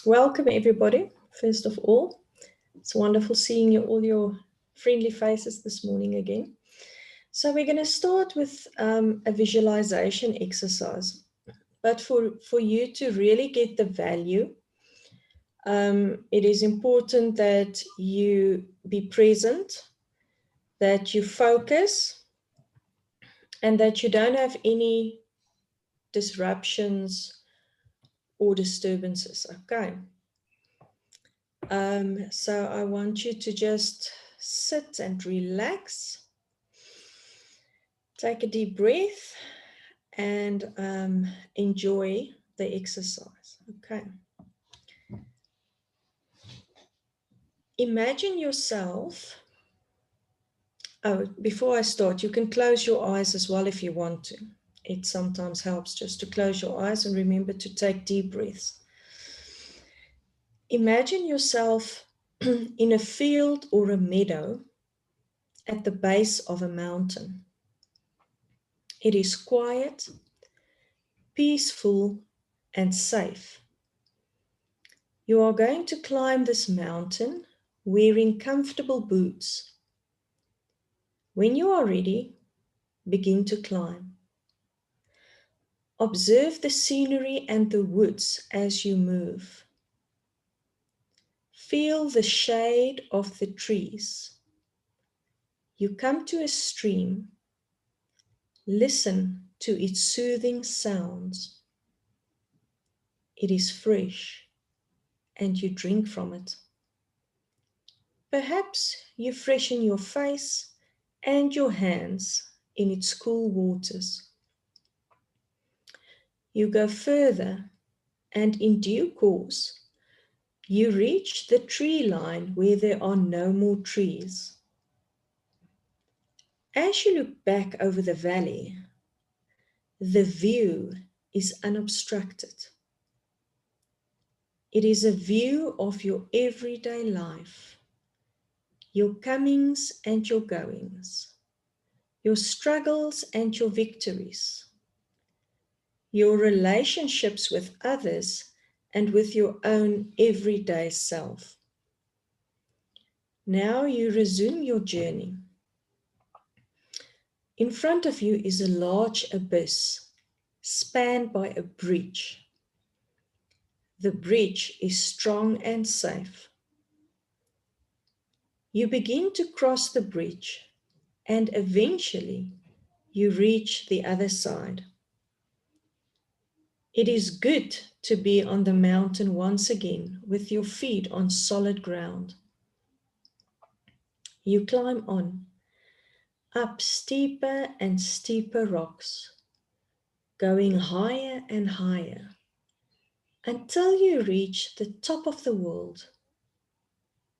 Welcome everybody, first of all. It's wonderful seeing all your friendly faces this morning again. So we're going to start with a visualization exercise. But for you to really get the value, it is important that you be present, that you focus, and that you don't have any disruptions or disturbances, okay? So I want you to just sit and relax. Take a deep breath and enjoy the exercise. Okay. Imagine yourself. Oh, before I start, you can close your eyes as well if you want to. It sometimes helps just to close your eyes and remember to take deep breaths. Imagine yourself in a field or a meadow at the base of a mountain. It is quiet, peaceful, and safe. You are going to climb this mountain wearing comfortable boots. When you are ready, begin to climb. Observe the scenery and the woods as you move. Feel the shade of the trees. You come to a stream. Listen to its soothing sounds. It is fresh, and you drink from it. Perhaps you freshen your face and your hands in its cool waters. You go further, and in due course, you reach the tree line where there are no more trees. As you look back over the valley, the view is unobstructed. It is a view of your everyday life, your comings and your goings, your struggles and your victories, your relationships with others and with your own everyday self. Now you resume your journey. In front of you is a large abyss spanned by a bridge. The bridge is strong and safe. You begin to cross the bridge and eventually you reach the other side. It is good to be on the mountain once again with your feet on solid ground. You climb on, up steeper and steeper rocks, going higher and higher, until you reach the top of the world.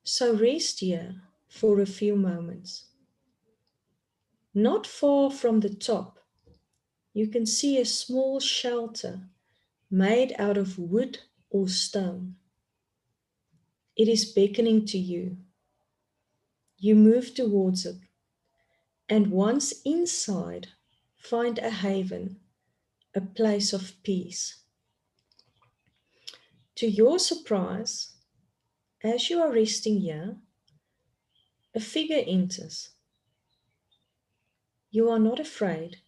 So rest here for a few moments. Not far from the top, you can see a small shelter made out of wood or stone. It is beckoning to you. You move towards it, and once inside, find a haven, a place of peace. To your surprise, as you are resting here, a figure enters. You are not afraid.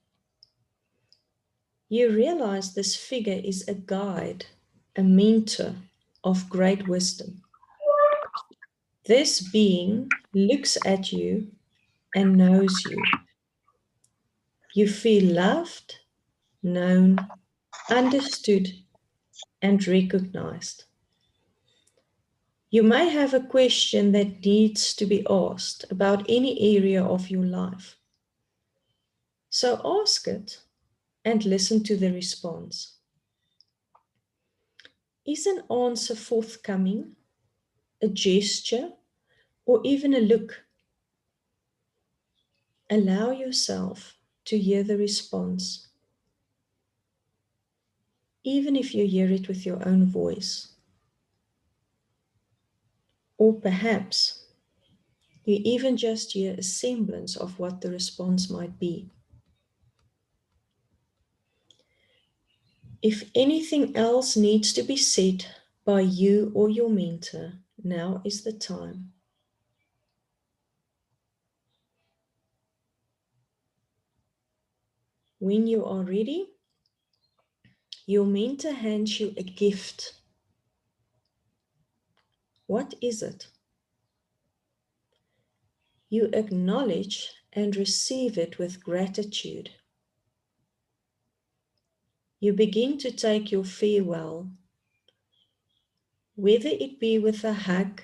You realize this figure is a guide, a mentor of great wisdom. This being looks at you and knows you. You feel loved, known, understood, and recognized. You may have a question that needs to be asked about any area of your life. So ask it and listen to the response. Is an answer forthcoming, a gesture, or even a look? Allow yourself to hear the response, even if you hear it with your own voice. Or perhaps you even just hear a semblance of what the response might be. If anything else needs to be said, by you or your mentor, now is the time. When you are ready, your mentor hands you a gift. What is it? You acknowledge and receive it with gratitude. You begin to take your farewell, whether it be with a hug,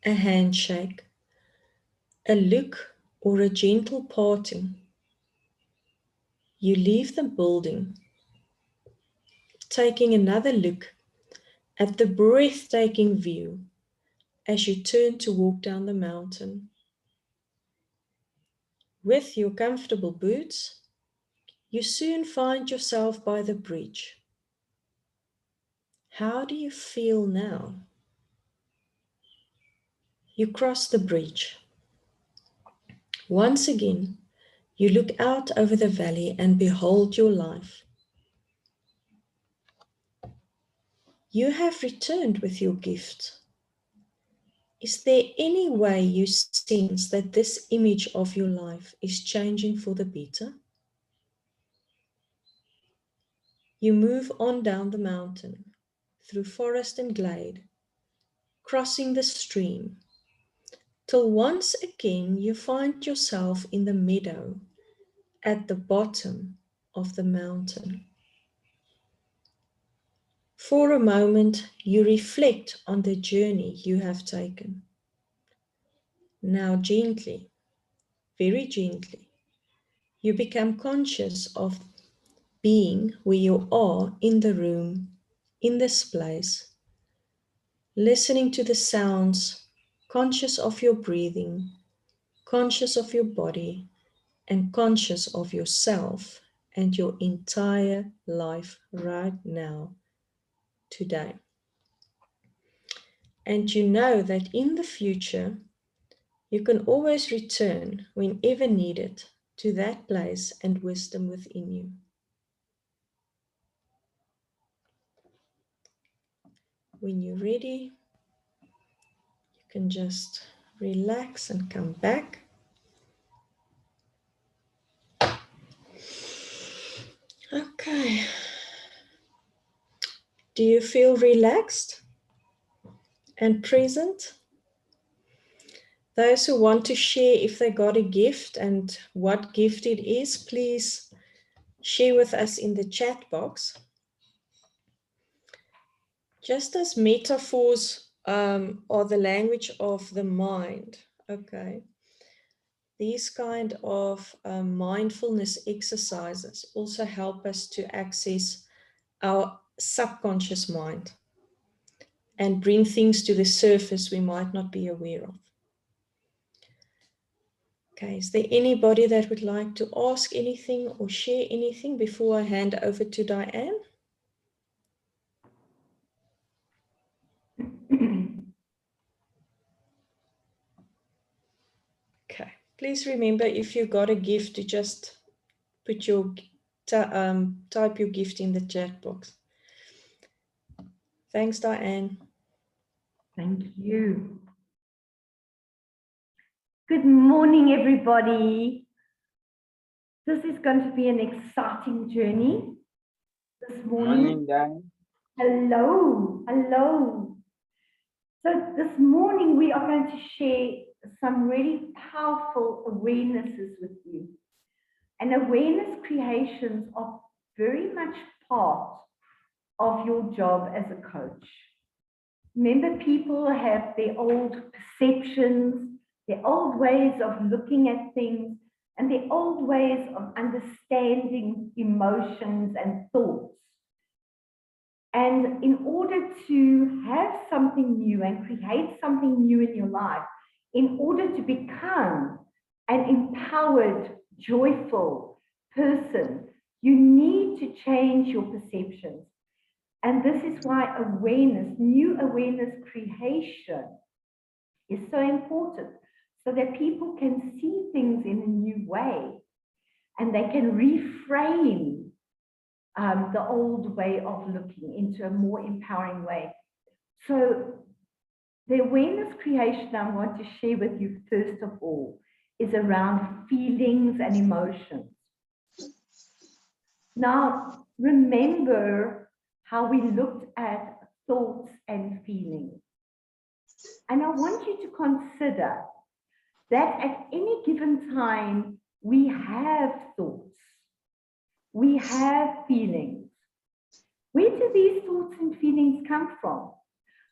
a handshake, a look, or a gentle parting. You leave the building, taking another look at the breathtaking view as you turn to walk down the mountain. With your comfortable boots, you soon find yourself by the bridge. How do you feel now? You cross the bridge. Once again, you look out over the valley and behold your life. You have returned with your gift. Is there any way you sense that this image of your life is changing for the better? You move on down the mountain, through forest and glade, crossing the stream, till once again you find yourself in the meadow at the bottom of the mountain. For a moment, you reflect on the journey you have taken. Now gently, very gently, you become conscious of being where you are in the room, in this place, listening to the sounds, conscious of your breathing, conscious of your body, and conscious of yourself and your entire life right now, today. And you know that in the future, you can always return whenever needed to that place and wisdom within you. When you're ready, you can just relax and come back. Okay. Do you feel relaxed and present? Those who want to share if they got a gift and what gift it is, please share with us in the chat box. Just as metaphors are the language of the mind, okay, these kind of mindfulness exercises also help us to access our subconscious mind and bring things to the surface we might not be aware of. Okay, is there anybody that would like to ask anything or share anything before I hand over to Diane? Okay, please remember if you got a gift to just put your type your gift in the chat box. Thanks, Diane. Thank you. Good morning, everybody. This is going to be an exciting journey this morning. Morning, Dan. Hello, hello. So this morning we are going to share some really powerful awarenesses with you. And awareness creations are very much part of your job as a coach. Remember, people have their old perceptions, their old ways of looking at things, and their old ways of understanding emotions and thoughts. And in order to have something new and create something new in your life, in order to become an empowered, joyful person, you need to change your perceptions. And this is why awareness, new awareness creation is so important, so that people can see things in a new way and they can reframe the old way of looking into a more empowering way. So the awareness creation I want to share with you first of all is around feelings and emotions. Now, remember how we looked at thoughts and feelings. And I want you to consider that at any given time, we have thoughts, we have feelings. Where do these thoughts and feelings come from?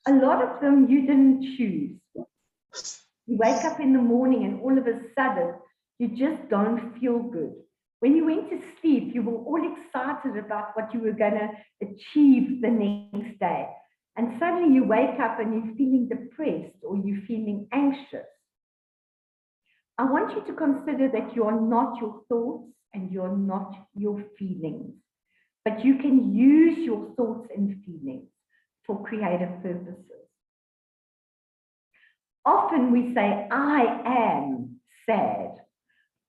A lot of them you didn't choose. You wake up in the morning and all of a sudden, you just don't feel good. When you went to sleep, you were all excited about what you were going to achieve the next day. And suddenly you wake up and you're feeling depressed or you're feeling anxious. I want you to consider that you are not your thoughts and you're not your feelings, but you can use your thoughts and feelings for creative purposes. Often we say, I am sad.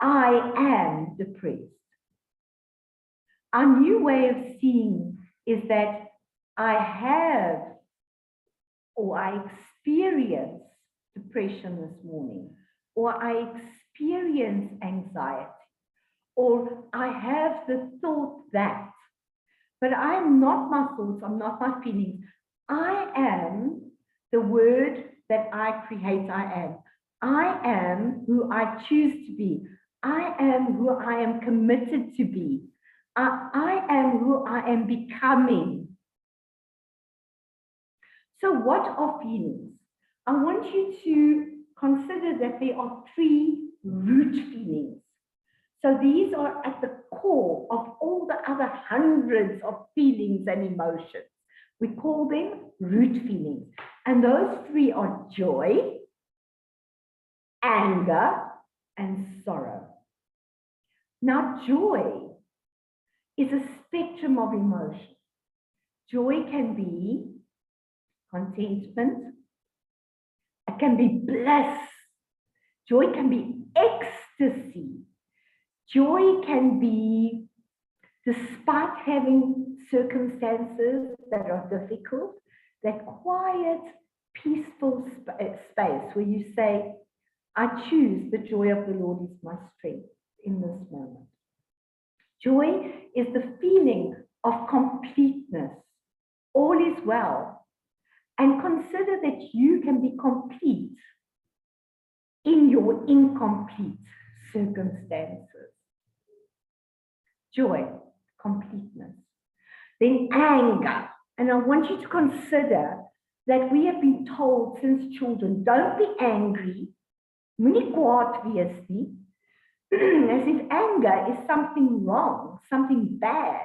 I am depressed. Our new way of seeing is that I have or I experience depression this morning, or I experience anxiety, or I have the thought that, but I am not my thoughts, I'm not my feelings. I am the word that I create, I am. I am who I choose to be. I am who I am committed to be. I am who I am becoming. So what are feelings? I want you to consider that there are 3 root feelings. So these are at the core of all the other hundreds of feelings and emotions. We call them root feelings. And those 3 are joy, anger, and sorrow. Now, joy is a spectrum of emotion. Joy can be contentment. It can be bliss. Joy can be ecstasy. Joy can be, despite having circumstances that are difficult, that quiet, peaceful space where you say, I choose the joy of the Lord is my strength in this moment. Joy is the feeling of completeness. All is well. And consider that you can be complete in your incomplete circumstances. Joy, completeness. Then anger. And I want you to consider that we have been told since children, don't be angry, moenie kwaad wees nie, as if anger is something wrong, something bad.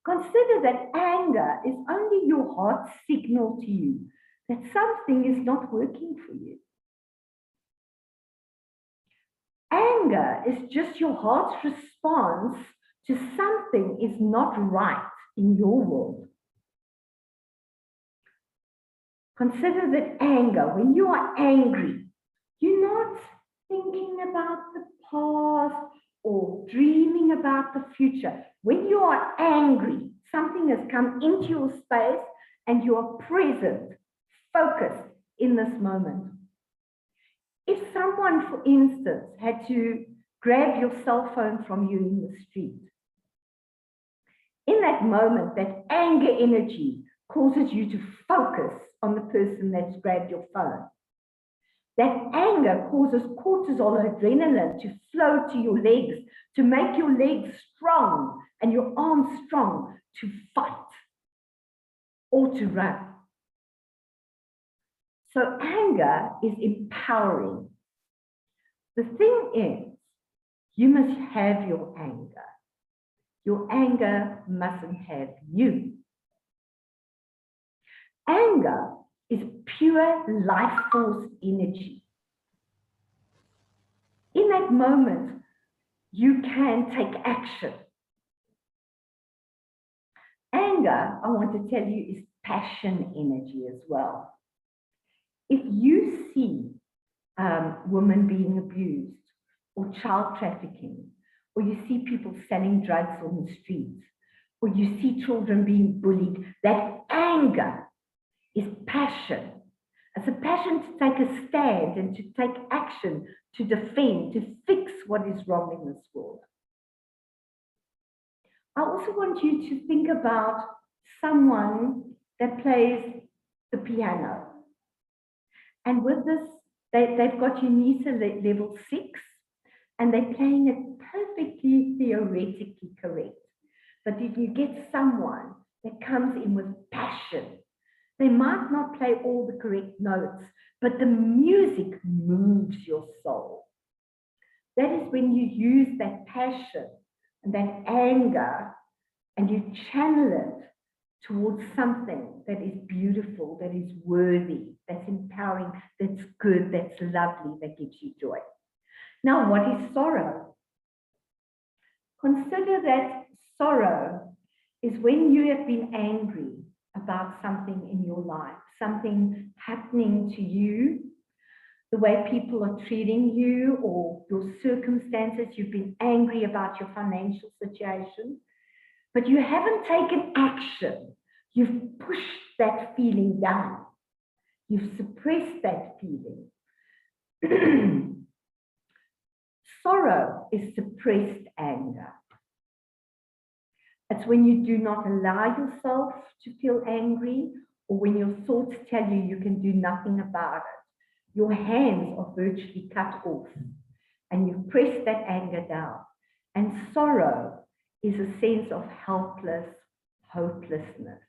Consider that anger is only your heart's signal to you that something is not working for you. Anger is just your heart's response to something is not right in your world. Consider that anger, when you are angry, you're not thinking about the past or dreaming about the future. When you are angry, something has come into your space and you are present, focused in this moment. If someone, for instance, had to grab your cell phone from you in the street, in that moment, that anger energy causes you to focus on the person that's grabbed your phone. That anger causes cortisol, adrenaline to flow to your legs, to make your legs strong and your arms strong to fight or to run. So anger is empowering. The thing is, you must have your anger. Your anger mustn't have you. Anger is pure life force energy. In that moment, you can take action. Anger, I want to tell you, is passion energy as well. If you see women being abused or child trafficking, or you see people selling drugs on the streets, or you see children being bullied, that anger is passion. It's a passion to take a stand and to take action, to defend, to fix what is wrong in this world. I also want you to think about someone that plays the piano. And with this, they've got Unisa level 6, and they're playing it perfectly theoretically correct. But if you get someone that comes in with passion, they might not play all the correct notes, but the music moves your soul. That is when you use that passion and that anger and you channel it towards something that is beautiful, that is worthy, that's empowering, that's good, that's lovely, that gives you joy. Now, what is sorrow? Consider that sorrow is when you have been angry about something in your life, something happening to you, the way people are treating you or your circumstances. You've been angry about your financial situation, but you haven't taken action. You've pushed that feeling down. You've suppressed that feeling. Sorrow is suppressed anger. It's when you do not allow yourself to feel angry, or when your thoughts tell you you can do nothing about it. Your hands are virtually cut off, and you press that anger down. And sorrow is a sense of helpless hopelessness.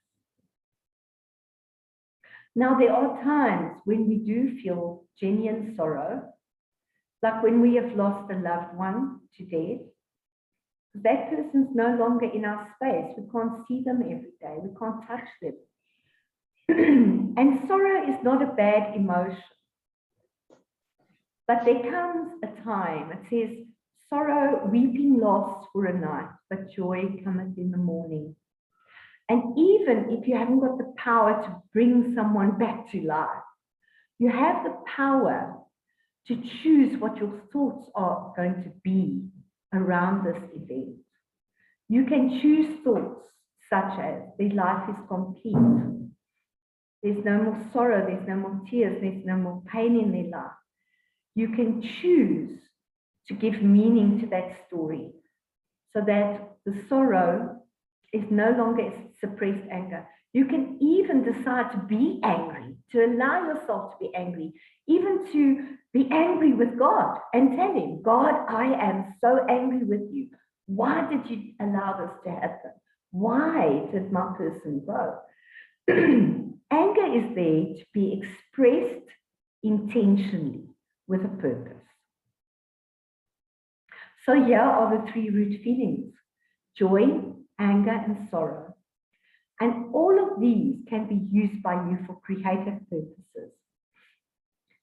Now, there are times when we do feel genuine sorrow, like when we have lost a loved one to death. That person's no longer in our space. We can't see them every day. We can't touch them. And sorrow is not a bad emotion. But there comes a time, it says, sorrow, weeping lasts for a night, but joy cometh in the morning. And even if you haven't got the power to bring someone back to life, you have the power to choose what your thoughts are going to be around this event. You can choose thoughts such as their life is complete. There's no more sorrow, there's no more tears, there's no more pain in their life. You can choose to give meaning to that story so that the sorrow is no longer suppressed anger. You can even decide to be angry, to allow yourself to be angry, even to be angry with God and tell him, God, I am so angry with you. Why did you allow this to happen? Why did my person go? Anger is there to be expressed intentionally with a purpose. So here are the 3 root feelings: joy, anger, and sorrow. And all of these can be used by you for creative purposes.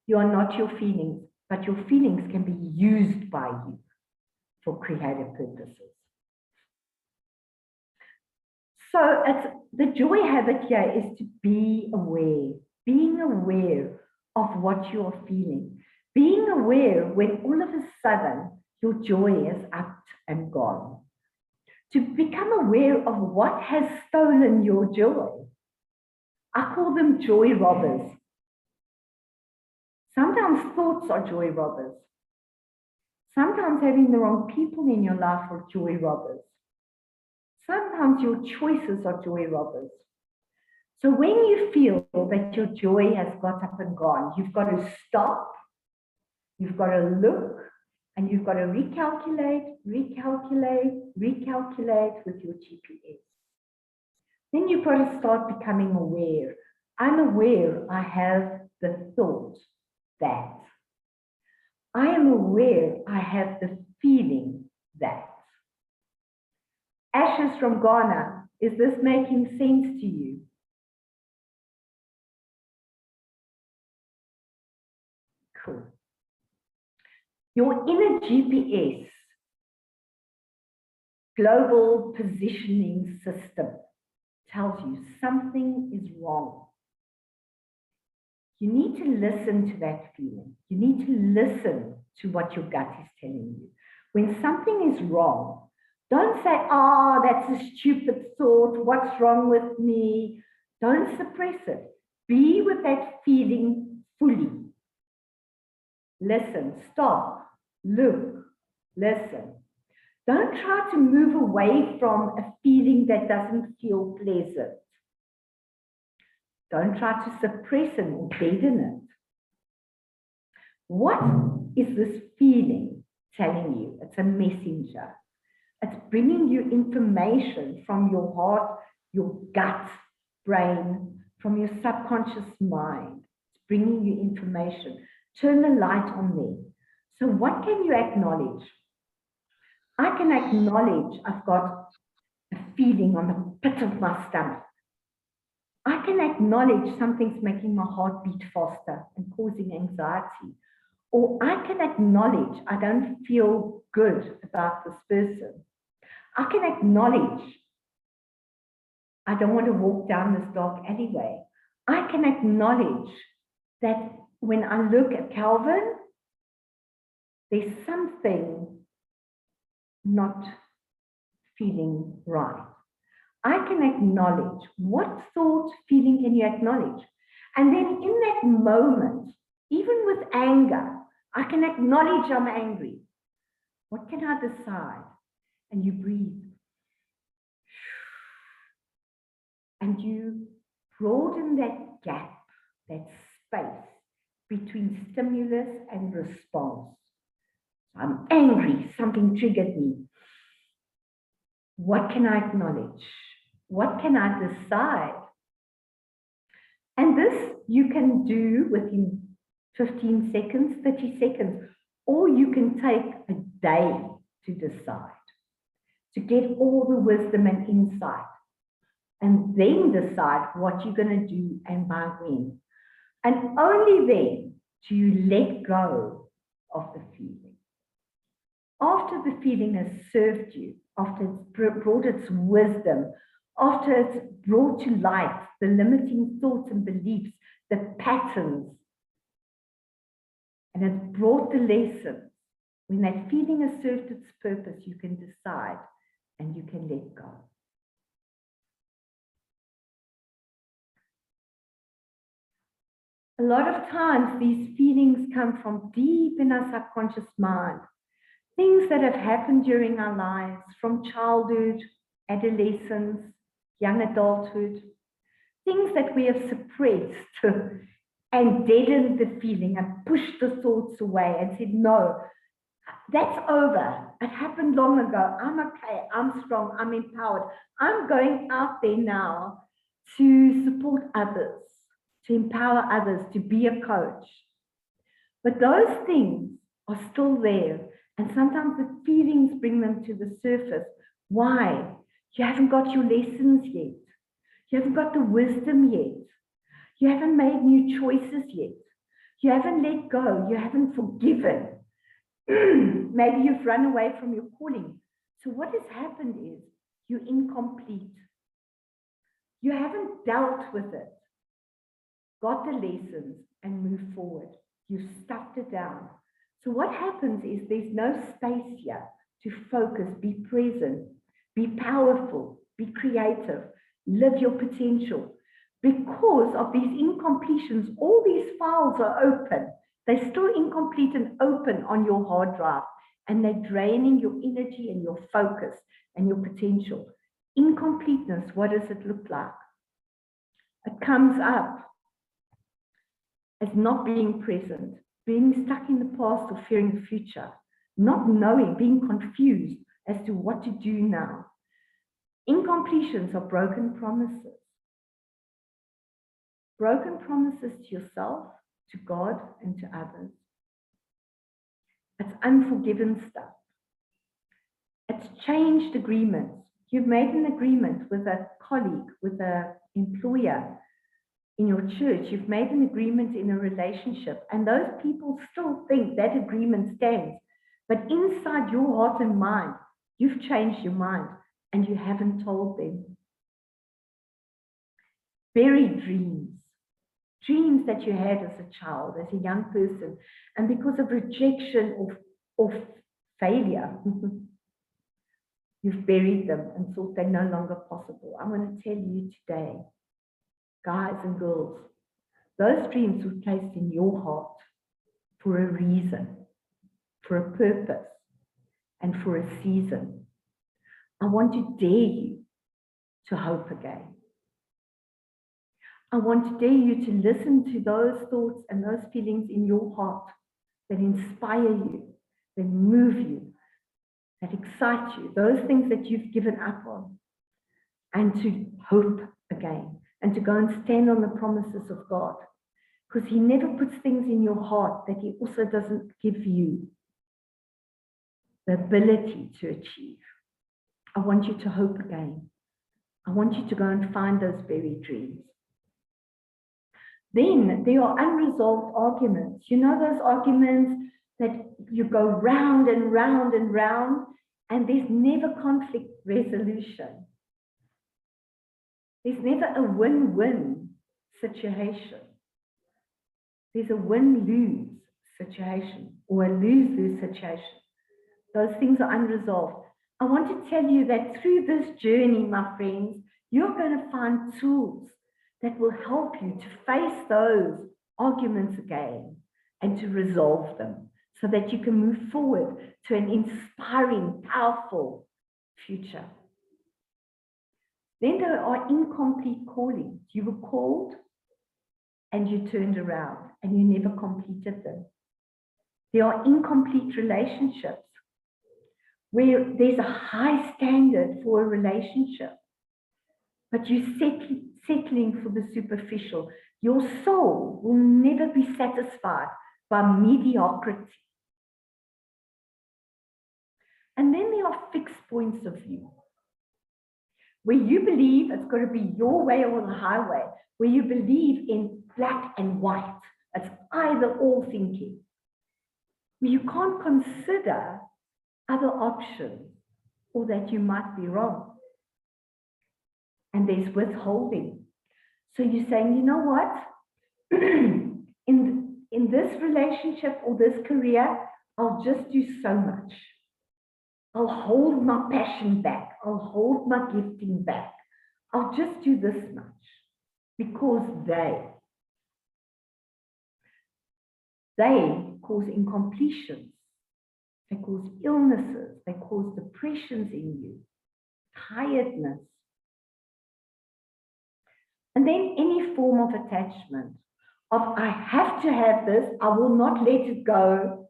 You are not your feelings, but your feelings can be used by you for creative purposes. So the joy habit here is to be aware, being aware of what you are feeling, being aware when all of a sudden your joy is up and gone. To become aware of what has stolen your joy. I call them joy robbers. Sometimes thoughts are joy robbers. Sometimes having the wrong people in your life are joy robbers. Sometimes your choices are joy robbers. So when you feel that your joy has got up and gone, you've got to stop, you've got to look, and you've got to recalculate with your GPS. Then you've got to start becoming aware. I'm aware I have the thought that. I am aware I have the feeling that. Ashes from Ghana, is this making sense to you? Cool. Your inner GPS, global positioning system, tells you something is wrong. You need to listen to that feeling. You need to listen to what your gut is telling you. When something is wrong, don't say, that's a stupid thought. What's wrong with me? Don't suppress it. Be that feeling fully. Listen, stop, look, listen. Don't try to move away from a feeling that doesn't feel pleasant. Don't try to suppress it or deaden it. What is this feeling telling you? It's a messenger. It's bringing you information from your heart, your gut, brain, from your subconscious mind. It's bringing you information. Turn the light on there. So what can you acknowledge? I can acknowledge I've got a feeling on the pit of my stomach. I can acknowledge something's making my heart beat faster and causing anxiety. Or I can acknowledge I don't feel good about this person. I can acknowledge I don't want to walk down this dark alleyway. I can acknowledge that when I look at Calvin, there's something not feeling right. I can acknowledge what thought, feeling can you acknowledge? And then in that moment, even with anger, I can acknowledge I'm angry. What can I decide? And you breathe. And you broaden that gap, that space between stimulus and response. I'm angry, something triggered me. What can I acknowledge? What can I decide? And this you can do within 15 seconds, 30 seconds, or you can take a day to decide, to get all the wisdom and insight, and then decide what you're going to do and by when. And only then do you let go of the feeling. After the feeling has served you, after it's brought its wisdom, after it's brought to light the limiting thoughts and beliefs, the patterns, and it's brought the lessons, when that feeling has served its purpose, you can decide and you can let go. A lot of times these feelings come from deep in our subconscious mind. Things that have happened during our lives, from childhood, adolescence, young adulthood, things that we have suppressed and deadened the feeling and pushed the thoughts away and said, no, that's over. It happened long ago. I'm okay. I'm strong. I'm empowered. I'm going out there now to support others, to empower others, to be a coach. But those things are still there. And sometimes the feelings bring them to the surface. Why? You haven't got your lessons yet. You haven't got the wisdom yet. You haven't made new choices yet. You haven't let go. You haven't forgiven. Maybe you've run away from your calling. So what has happened is you're incomplete. You haven't dealt with it, got the lessons, and moved forward. You've stuffed it down. So what happens is there's no space here to focus, be present, be powerful, be creative, live your potential. Because of these incompletions, all these files are open. They're still incomplete and open on your hard drive, and they're draining your energy and your focus and your potential. Incompleteness, what does it look like? It comes up as not being present, being stuck in the past or fearing the future, not knowing, being confused as to what to do now. Incompletions are broken promises. Broken promises to yourself, to God, and to others. It's unforgiven stuff. It's changed agreements. You've made an agreement with a colleague, with an employer, in your church. You've made an agreement in a relationship, and those people still think that agreement stands. But inside your heart and mind, you've changed your mind and you haven't told them. Buried dreams. Dreams that you had as a child, as a young person, and because of rejection or failure, you've buried them and thought they're no longer possible. I'm going to tell you today, guys and girls, Those dreams were placed in your heart for a reason, for a purpose, and for a season. I want to dare you to hope again. I want to dare you to listen to those thoughts and those feelings in your heart that inspire you, that move you, that excite you, those things that you've given up on, and to hope again, and to go and stand on the promises of God. Because He never puts things in your heart that He also doesn't give you the ability to achieve. I want you to hope again. I want you to go and find those buried dreams. Then there are unresolved arguments. You know those arguments that you go round and round and round, and there's never conflict resolution. There's never a win-win situation. There's a win-lose situation or a lose-lose situation. Those things are unresolved. I want to tell you that through this journey, my friends, you're going to find tools that will help you to face those arguments again and to resolve them so that you can move forward to an inspiring, powerful future. Then there are incomplete callings. You were called and you turned around and you never completed them. There are incomplete relationships where there's a high standard for a relationship, but you're settling for the superficial. Your soul will never be satisfied by mediocrity. And then there are fixed points of view, where you believe it's got to be your way or the highway, where you believe in black and white. It's either or thinking, where you can't consider other options or that you might be wrong. And there's withholding. So you're saying, you know what? in this relationship or this career, I'll just do so much. I'll hold my passion back. I'll hold my gifting back. I'll just do this much because they cause incompletions. They cause illnesses. They cause depressions in you, tiredness. And then any form of attachment of I have to have this, I will not let it go.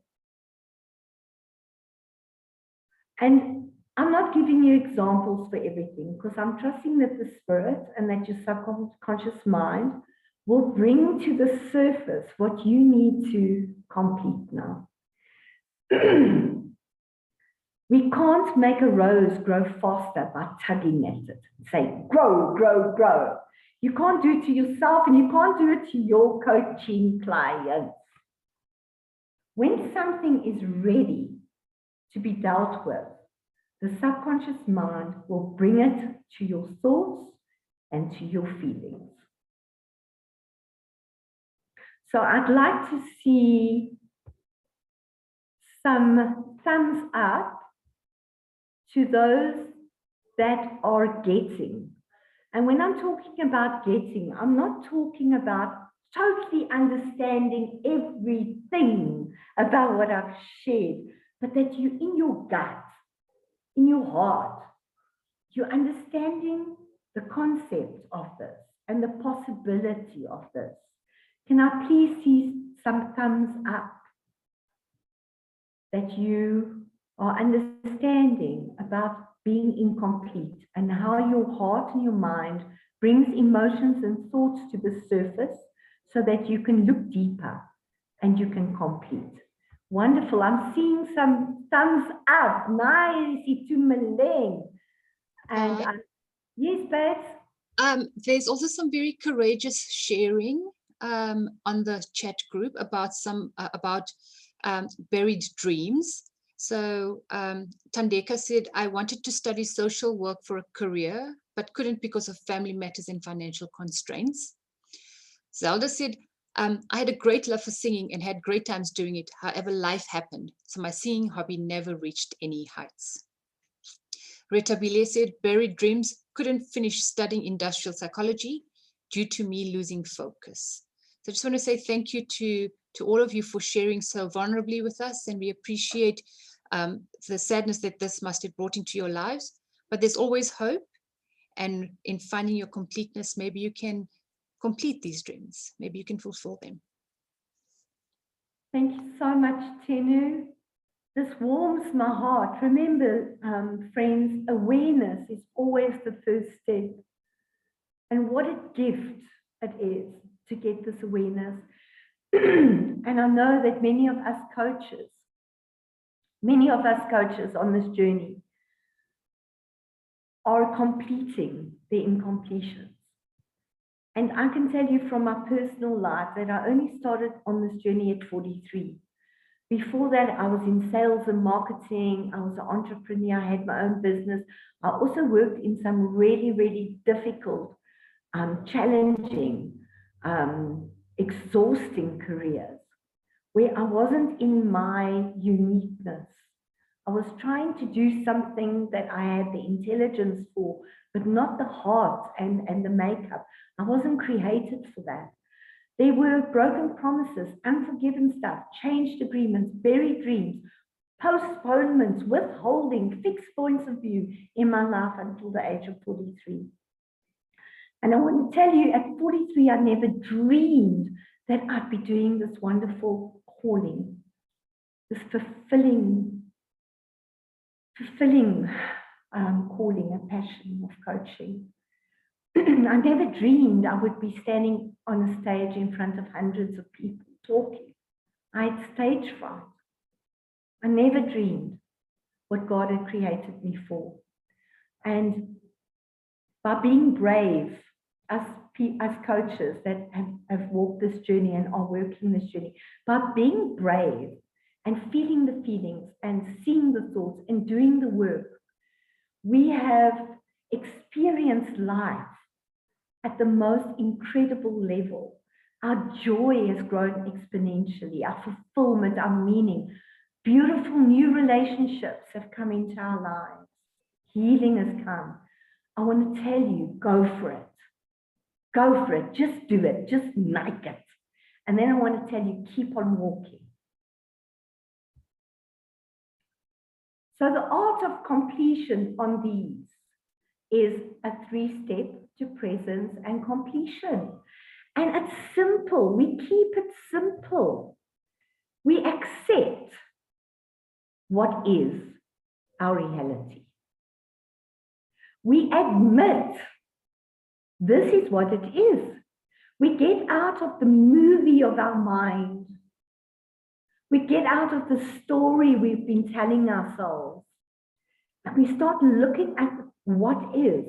And I'm not giving you examples for everything because I'm trusting that the Spirit and that your subconscious mind will bring to the surface what you need to complete now. We can't make a rose grow faster by tugging at it. Say, grow, grow, grow. You can't do it to yourself and you can't do it to your coaching clients. When something is ready to be dealt with, the subconscious mind will bring it to your thoughts and to your feelings. So I'd like to see some thumbs up to those that are getting. And when I'm talking about getting, I'm not talking about totally understanding everything about what I've shared, but that you, in your gut, in your heart, you're understanding the concept of this and the possibility of this. Can I please see some thumbs up that you are understanding about being incomplete and how your heart and your mind brings emotions and thoughts to the surface so that you can look deeper and you can complete. Wonderful. I'm seeing some thumbs up. Nice. Itu meleng. And yes, babes. There's also some very courageous sharing on the chat group about buried dreams. So Tandeka said, I wanted to study social work for a career, but couldn't because of family matters and financial constraints. Zelda said, I had a great love for singing and had great times doing it. However, life happened. So my singing hobby never reached any heights. Rita Bile said, buried dreams, couldn't finish studying industrial psychology due to me losing focus. So I just want to say thank you to all of you for sharing so vulnerably with us, and we appreciate the sadness that this must have brought into your lives. But there's always hope, and in finding your completeness, maybe you can complete these dreams. Maybe you can fulfill them. Thank you so much, Tenu. This warms my heart. Remember, friends, awareness is always the first step. And what a gift it is to get this awareness. And I know that many of us coaches on this journey are completing the incompletions. And I can tell you from my personal life that I only started on this journey at 43. Before that, I was in sales and marketing. I was an entrepreneur. I had my own business. I also worked in some really, really difficult, challenging, exhausting careers where I wasn't in my uniqueness. I was trying to do something that I had the intelligence for, but not the heart and the makeup. I wasn't created for that. There were broken promises, unforgiven stuff, changed agreements, buried dreams, postponements, withholding, fixed points of view in my life until the age of 43. And I want to tell you, at 43, I never dreamed that I'd be doing this wonderful calling, this fulfilling calling, a passion of coaching. I never dreamed I would be standing on a stage in front of hundreds of people talking. I had stage fright. I never dreamed what God had created me for. And by being brave, us coaches that have walked this journey and are working this journey, by being brave and feeling the feelings and seeing the thoughts and doing the work, we have experienced life at the most incredible level. Our joy has grown exponentially, our fulfillment, our meaning. Beautiful new relationships have come into our lives. Healing has come. I want to tell you, go for it. Go for it. Just do it. Just make it. And then I want to tell you, keep on walking. So the art of completion on these is a 3-step to presence and completion. And it's simple. We keep it simple. We accept what is our reality. We admit this is what it is. We get out of the movie of our mind. We get out of the story we've been telling ourselves. And we start looking at what is.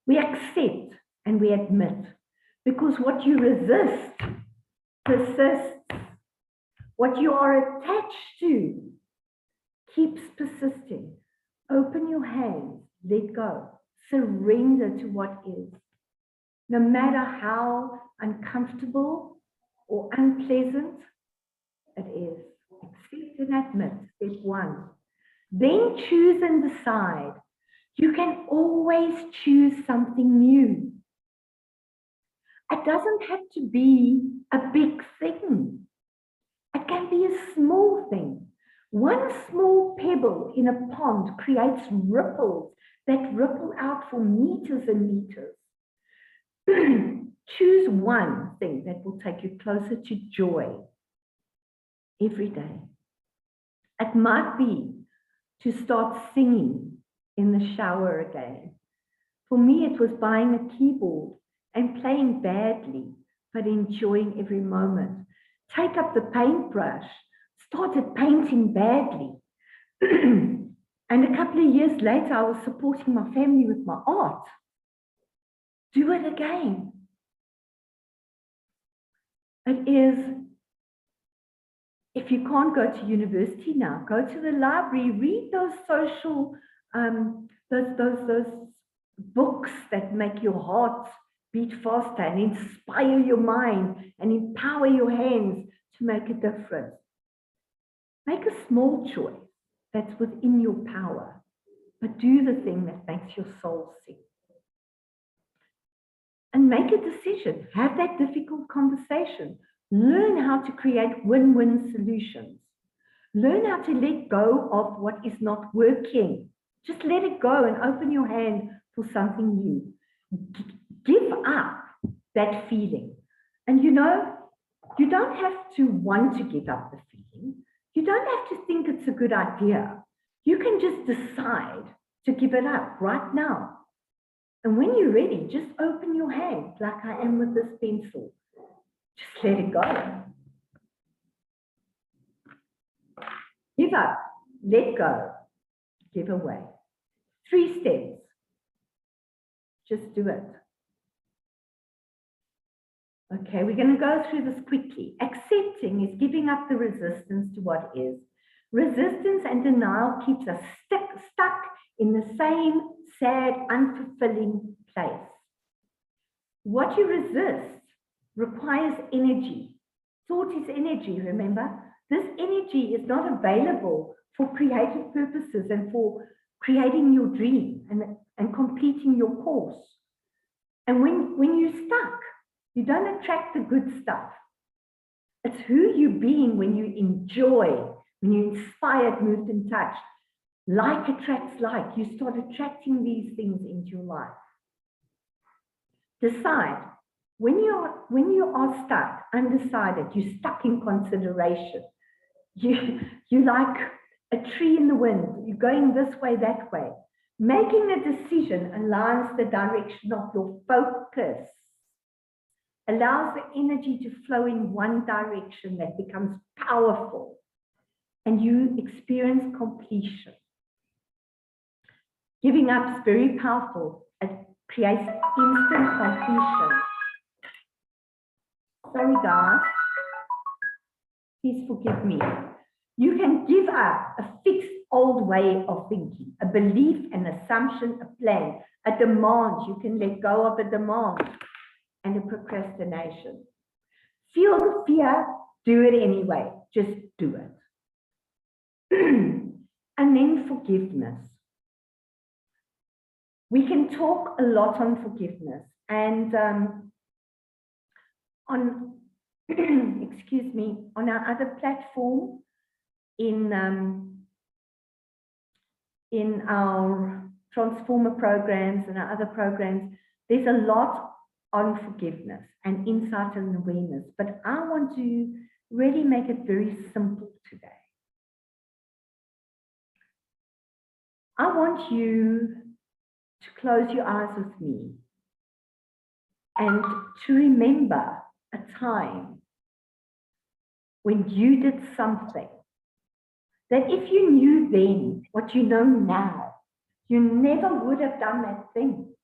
We accept and we admit, because what you resist persists. What you are attached to keeps persisting. Open your hands, let go, surrender to what is. No matter how uncomfortable or unpleasant it is. Accept and admit, step 1. Then choose and decide. You can always choose something new. It doesn't have to be a big thing. It can be a small thing. One small pebble in a pond creates ripples that ripple out for meters and meters. Choose one thing that will take you closer to joy every day. It might be to start singing in the shower again. For me, it was buying a keyboard and playing badly, but enjoying every moment. Take up the paintbrush, started painting badly. And a couple of years later, I was supporting my family with my art. Do it again. It is, if you can't go to university now, go to the library, read those social, those books that make your heart beat faster and inspire your mind and empower your hands to make a difference. Make a small choice that's within your power, but do the thing that makes your soul sing. And make a decision decision. Have that difficult conversation. Learn how to create win-win solutions. Learn how to let go of what is not working. Just let it go and open your hand for something new. Give up that feeling. And you know, you don't have to want to give up the feeling. You don't have to think it's a good idea. You can just decide to give it up right now. And when you're ready, just open your hand like I am with this pencil. Just let it go. Give up, let go, give away. 3 steps. Just do it. Okay, we're going to go through this quickly. Accepting is giving up the resistance to what is. Resistance and denial keeps us stuck in the same sad, unfulfilling place. What you resist requires energy. Thought is energy, remember? This energy is not available for creative purposes and for creating your dream and completing your course. And when you're stuck, you don't attract the good stuff. It's who you're being when you enjoy, when you're inspired, moved, and touched. Like attracts like. You start attracting these things into your life. Decide. When you are stuck, undecided, you're stuck in consideration. You like a tree in the wind. You're going this way, that way. Making a decision aligns the direction of your focus. Allows the energy to flow in one direction that becomes powerful. And you experience completion. Giving up is very powerful. It creates instant completion. Sorry, guys. Please forgive me. You can give up a fixed old way of thinking, a belief, an assumption, a plan, a demand. You can let go of a demand and a procrastination. Feel the fear, do it anyway. Just do it. And then forgiveness. We can talk a lot on forgiveness, and on excuse me, on our other platform, in our transformer programs and our other programs, there's a lot on forgiveness and insight and awareness, but I want to really make it very simple today. I want you to close your eyes with me and to remember a time when you did something that if you knew then what you know now, you never would have done that thing.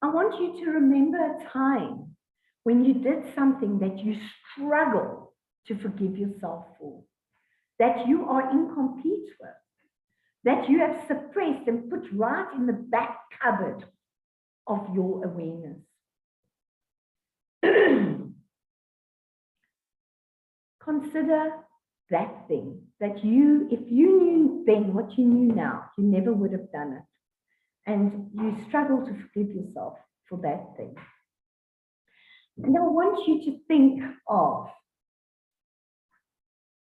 I want you to remember a time when you did something that you struggle to forgive yourself for, that you are incomplete with, that you have suppressed and put right in the back cupboard of your awareness. Consider that thing that you, if you knew then what you knew now, you never would have done it. And you struggle to forgive yourself for that thing. And I want you to think of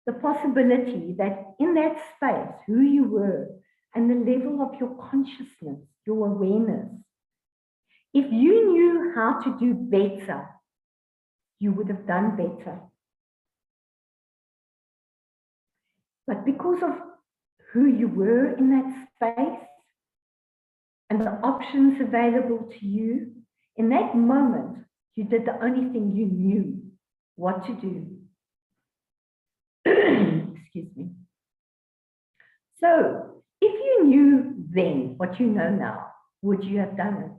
the possibility that in that space, who you were and the level of your consciousness, your awareness, if you knew how to do better, you would have done better. But because of who you were in that space and the options available to you, in that moment, you did the only thing you knew what to do. Excuse me. So, if you knew then what you know now, would you have done it?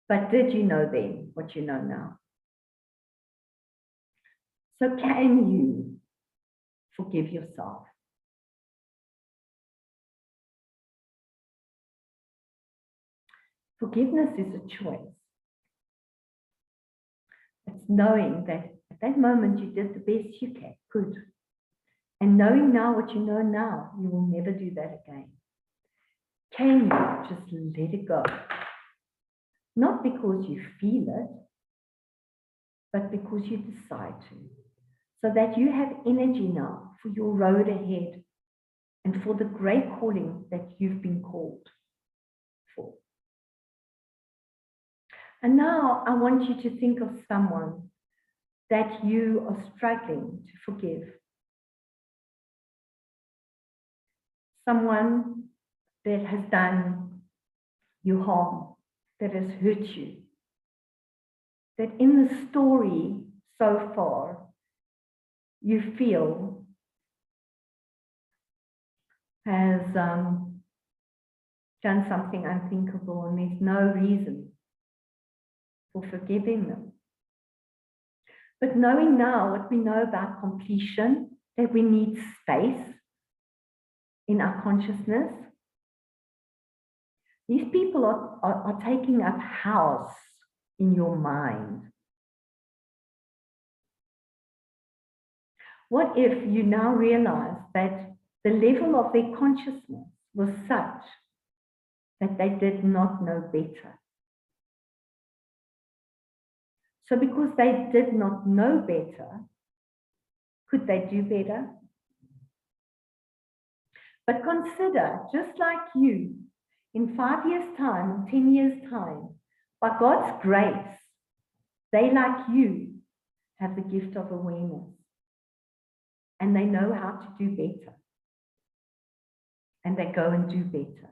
But did you know then what you know now? So can you forgive yourself? Forgiveness is a choice. It's knowing that at that moment you did the best you could. And knowing now what you know now, you will never do that again. can you just let it go? Not because you feel it, but because you decide to. So that you have energy now for your road ahead and for the great calling that you've been called for. And now I want you to think of someone that you are struggling to forgive. Someone that has done you harm, that has hurt you. That in the story so far, you feel has done something unthinkable and there's no reason for forgiving them. But knowing now what we know about completion, that we need space in our consciousness, these people are taking up house in your mind. What if you now realize that the level of their consciousness was such that they did not know better? So because they did not know better, could they do better? But consider, just like you, in 5 years' time, 10 years' time, by God's grace, they, like you, have the gift of awareness. And they know how to do better. And they go and do better.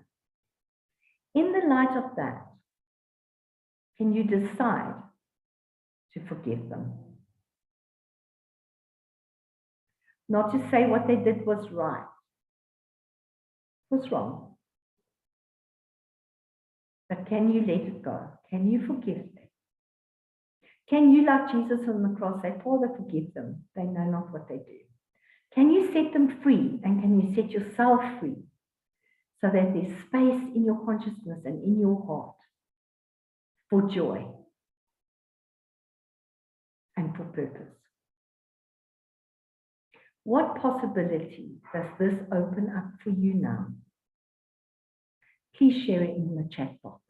In the light of that, can you decide to forgive them? Not to say what they did was right. Was wrong. But can you let it go? Can you forgive them? Can you, like Jesus on the cross, say, Father, forgive them. They know not what they do. Can you set them free? And can you set yourself free? So that there's space in your consciousness and in your heart for joy and for purpose. What possibility does this open up for you now? Please share it in the chat box.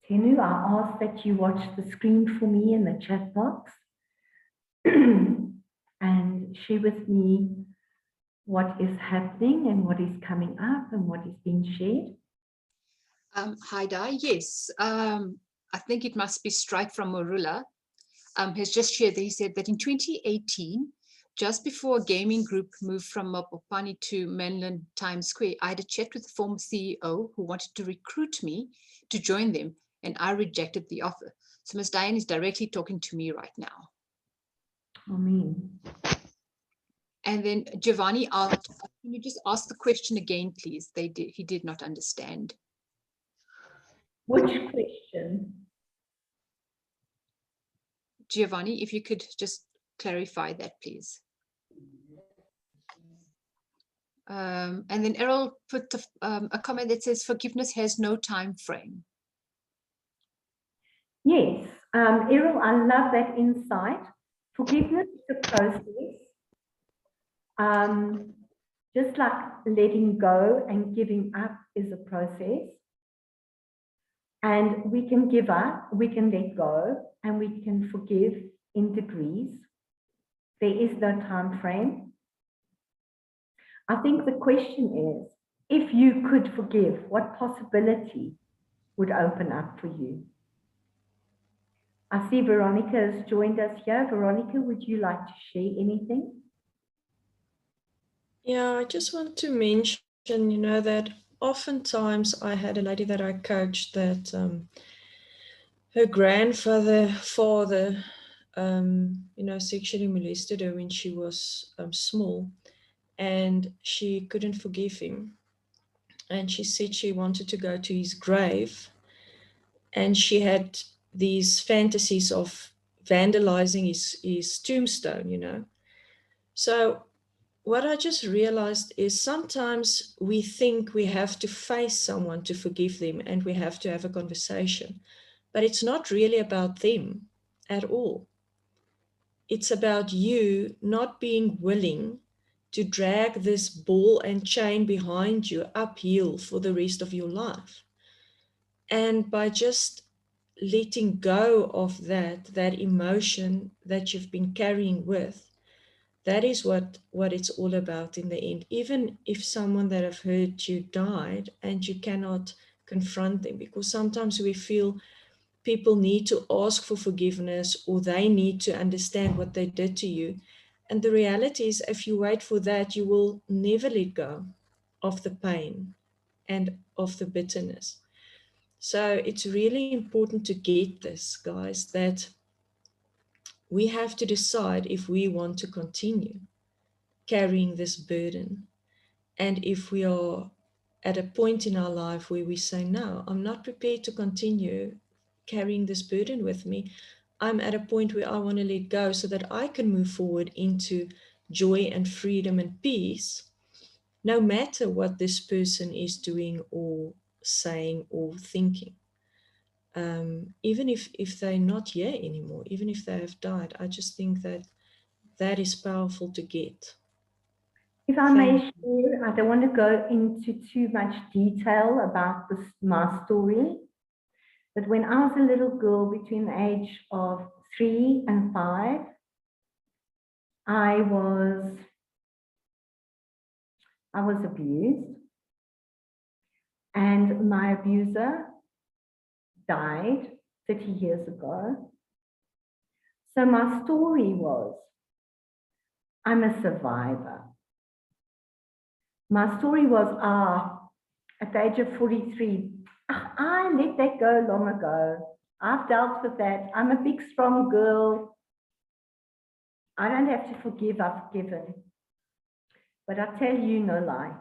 Tenu, I ask that you watch the screen for me in the chat box and share with me what is happening and what is coming up and what is being shared. Hi, Di. Yes, I think it must be Strike from Morula. Has just shared that he said that in 2018, just before a gaming group moved from Mopopani to mainland Times Square, I had a chat with the former CEO who wanted to recruit me to join them, and I rejected the offer. So Ms. Diane is directly talking to me right now. Amen. And then Giovanni asked, can you just ask the question again, please? He did not understand. Which question? Giovanni, if you could just clarify that, please. And then Errol put a comment that says forgiveness has no time frame. Yes, Errol, I love that insight. Forgiveness is a process. Just like letting go and giving up is a process. And we can give up, we can let go, and we can forgive in degrees. There is no time frame. I think the question is, if you could forgive, what possibility would open up for you? I see Veronica has joined us here. Veronica, would you like to share anything? Yeah, I just want to mention, that oftentimes I had a lady that I coached that her father, sexually molested her when she was small, and she couldn't forgive him. And she said she wanted to go to his grave, and she had these fantasies of vandalizing his tombstone. So what I just realized is sometimes we think we have to face someone to forgive them and we have to have a conversation, but it's not really about them at all. It's about you not being willing to drag this ball and chain behind you uphill for the rest of your life. And by just letting go of that emotion that you've been carrying with, that is what it's all about in the end. Even if someone that have hurt you died and you cannot confront them, because sometimes we feel people need to ask for forgiveness or they need to understand what they did to you. And the reality is, if you wait for that, you will never let go of the pain and of the bitterness. So it's really important to get this, guys, that we have to decide if we want to continue carrying this burden. And if we are at a point in our life where we say, no, I'm not prepared to continue carrying this burden with me, I'm at a point where I want to let go so that I can move forward into joy and freedom and peace, no matter what this person is doing or saying or thinking. Even if they're not here anymore, even if they have died, I just think that that is powerful to get. If I Thank may share, I don't want to go into too much detail about this, my story, but when I was a little girl between the age of 3 and 5, I was abused, and my abuser died 30 years ago. So my story was, I'm a survivor. My story was, at the age of 43, I let that go long ago. I've dealt with that. I'm a big, strong girl. I don't have to forgive, I've forgiven. But I tell you no lie.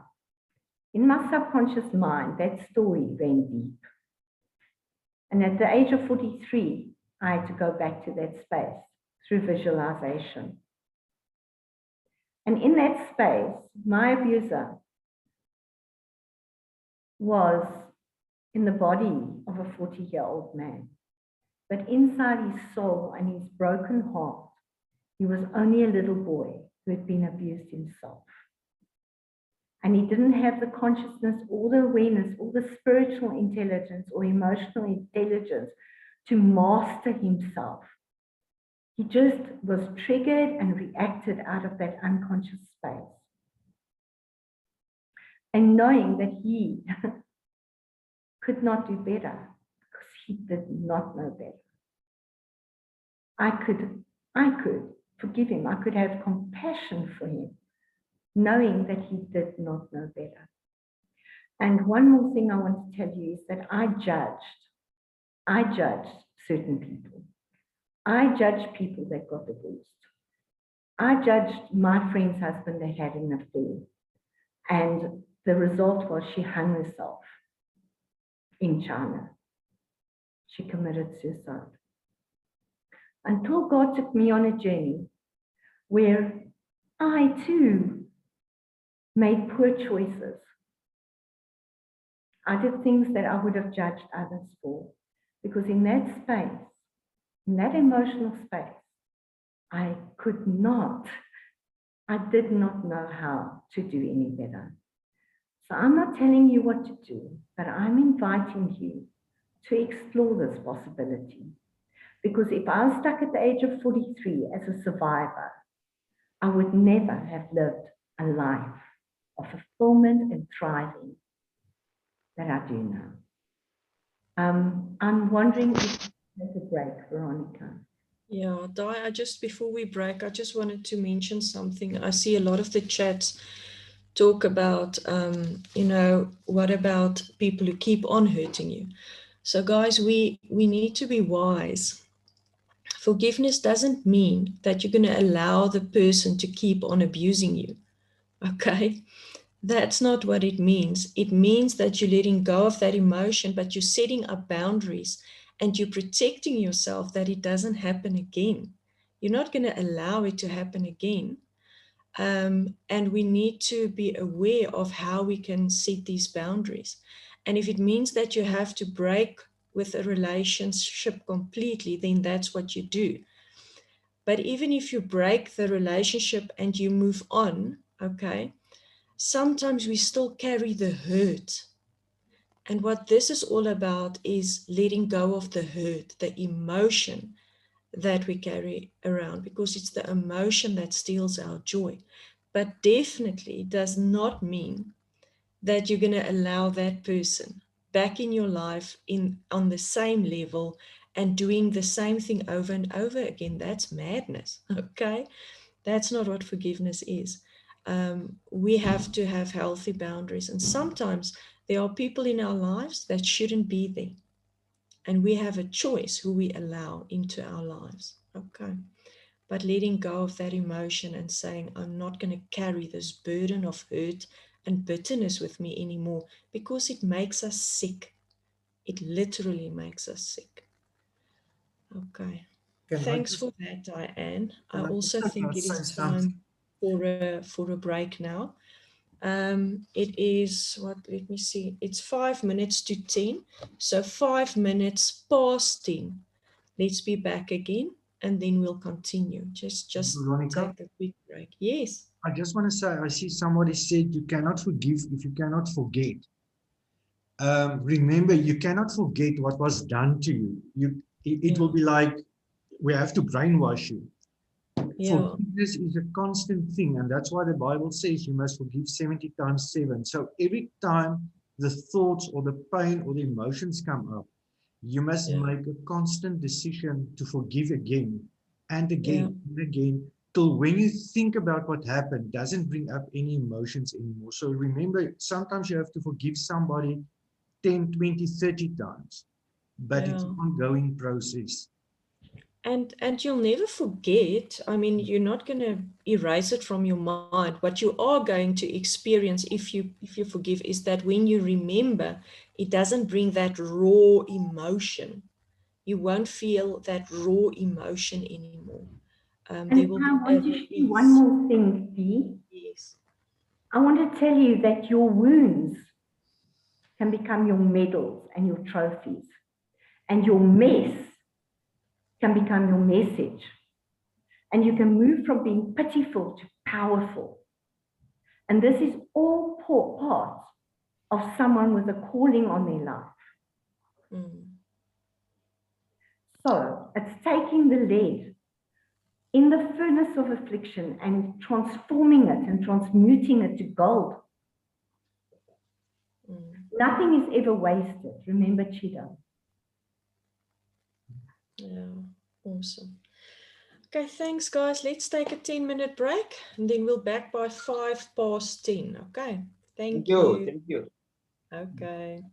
In my subconscious mind, that story ran deep. And at the age of 43, I had to go back to that space through visualization. And in that space, my abuser was in the body of a 40-year-old man. But inside his soul and his broken heart, he was only a little boy who had been abused himself. And he didn't have the consciousness or the awareness or the spiritual intelligence or emotional intelligence to master himself. He just was triggered and reacted out of that unconscious space. And knowing that he could not do better because he did not know better. I could forgive him. I could have compassion for him, knowing that he did not know better. And one more thing I want to tell you is that I judged certain people. I judged people that got divorced. I judged my friend's husband that had an affair. And the result was she hung herself in China. She committed suicide. Until God took me on a journey where I too made poor choices. I did things that I would have judged others for, because in that space, in that emotional space, I did not know how to do any better. So I'm not telling you what to do, but I'm inviting you to explore this possibility. Because if I was stuck at the age of 43 as a survivor, I would never have lived a life of fulfillment and thriving that I do now. I'm wondering if you take a break, Veronica. Yeah, Di, before we break, I just wanted to mention something. I see a lot of the chats talk about, what about people who keep on hurting you? So guys, we need to be wise. Forgiveness doesn't mean that you're going to allow the person to keep on abusing you. Okay? That's not what it means. It means that you're letting go of that emotion, but you're setting up boundaries and you're protecting yourself that it doesn't happen again. You're not going to allow it to happen again. And we need to be aware of how we can set these boundaries. And if it means that you have to break with a relationship completely, then that's what you do. But even if you break the relationship and you move on, okay? Sometimes we still carry the hurt. And what this is all about is letting go of the hurt, the emotion that we carry around, because it's the emotion that steals our joy. But definitely does not mean that you're going to allow that person back in your life on the same level and doing the same thing over and over again. That's madness, okay? That's not what forgiveness is. We have to have healthy boundaries, and sometimes there are people in our lives that shouldn't be there, and we have a choice who we allow into our lives, okay? But letting go of that emotion and saying, I'm not going to carry this burden of hurt and bitterness with me anymore, because it makes us sick. It literally makes us sick. Okay. Can I Thanks just, for that, Diane. I can I also think it just is say something? time for a break now. It is what? Let me see. It's 5 minutes to 10, so 5 minutes past 10. Let's be back again, and then we'll continue. Just Veronica, take a quick break. Yes. I just want to say, I see somebody said you cannot forgive if you cannot forget. Remember, you cannot forget what was done to you. It will Yeah. be like we have to brainwash you. Yeah. Forgiveness is a constant thing, and that's why the Bible says you must forgive 70 times 7. So every time the thoughts or the pain or the emotions come up, you must Yeah. make a constant decision to forgive again and Yeah. again and again, till when you think about what happened, doesn't bring up any emotions anymore. So remember, sometimes you have to forgive somebody 10, 20, 30 times, but it's Yeah. an ongoing process. And you'll never forget. I mean, you're not going to erase it from your mind. What you are going to experience if you forgive is that when you remember, it doesn't bring that raw emotion. You won't feel that raw emotion anymore. There And will I be a want to share one release. more thing, Dee. Yes. I want to tell you that your wounds can become your medals and your trophies, and your mess can become your message. And you can move from being pitiful to powerful. And this is all part of someone with a calling on their life. Mm. So it's taking the lead in the furnace of affliction and transforming it and transmuting it to gold. Mm. Nothing is ever wasted. Remember, Cheetah. Yeah. Awesome. Okay, thanks, guys. Let's take a 10-minute break, and then we'll back by 5 past 10. Okay. Thank you. Thank you. Okay.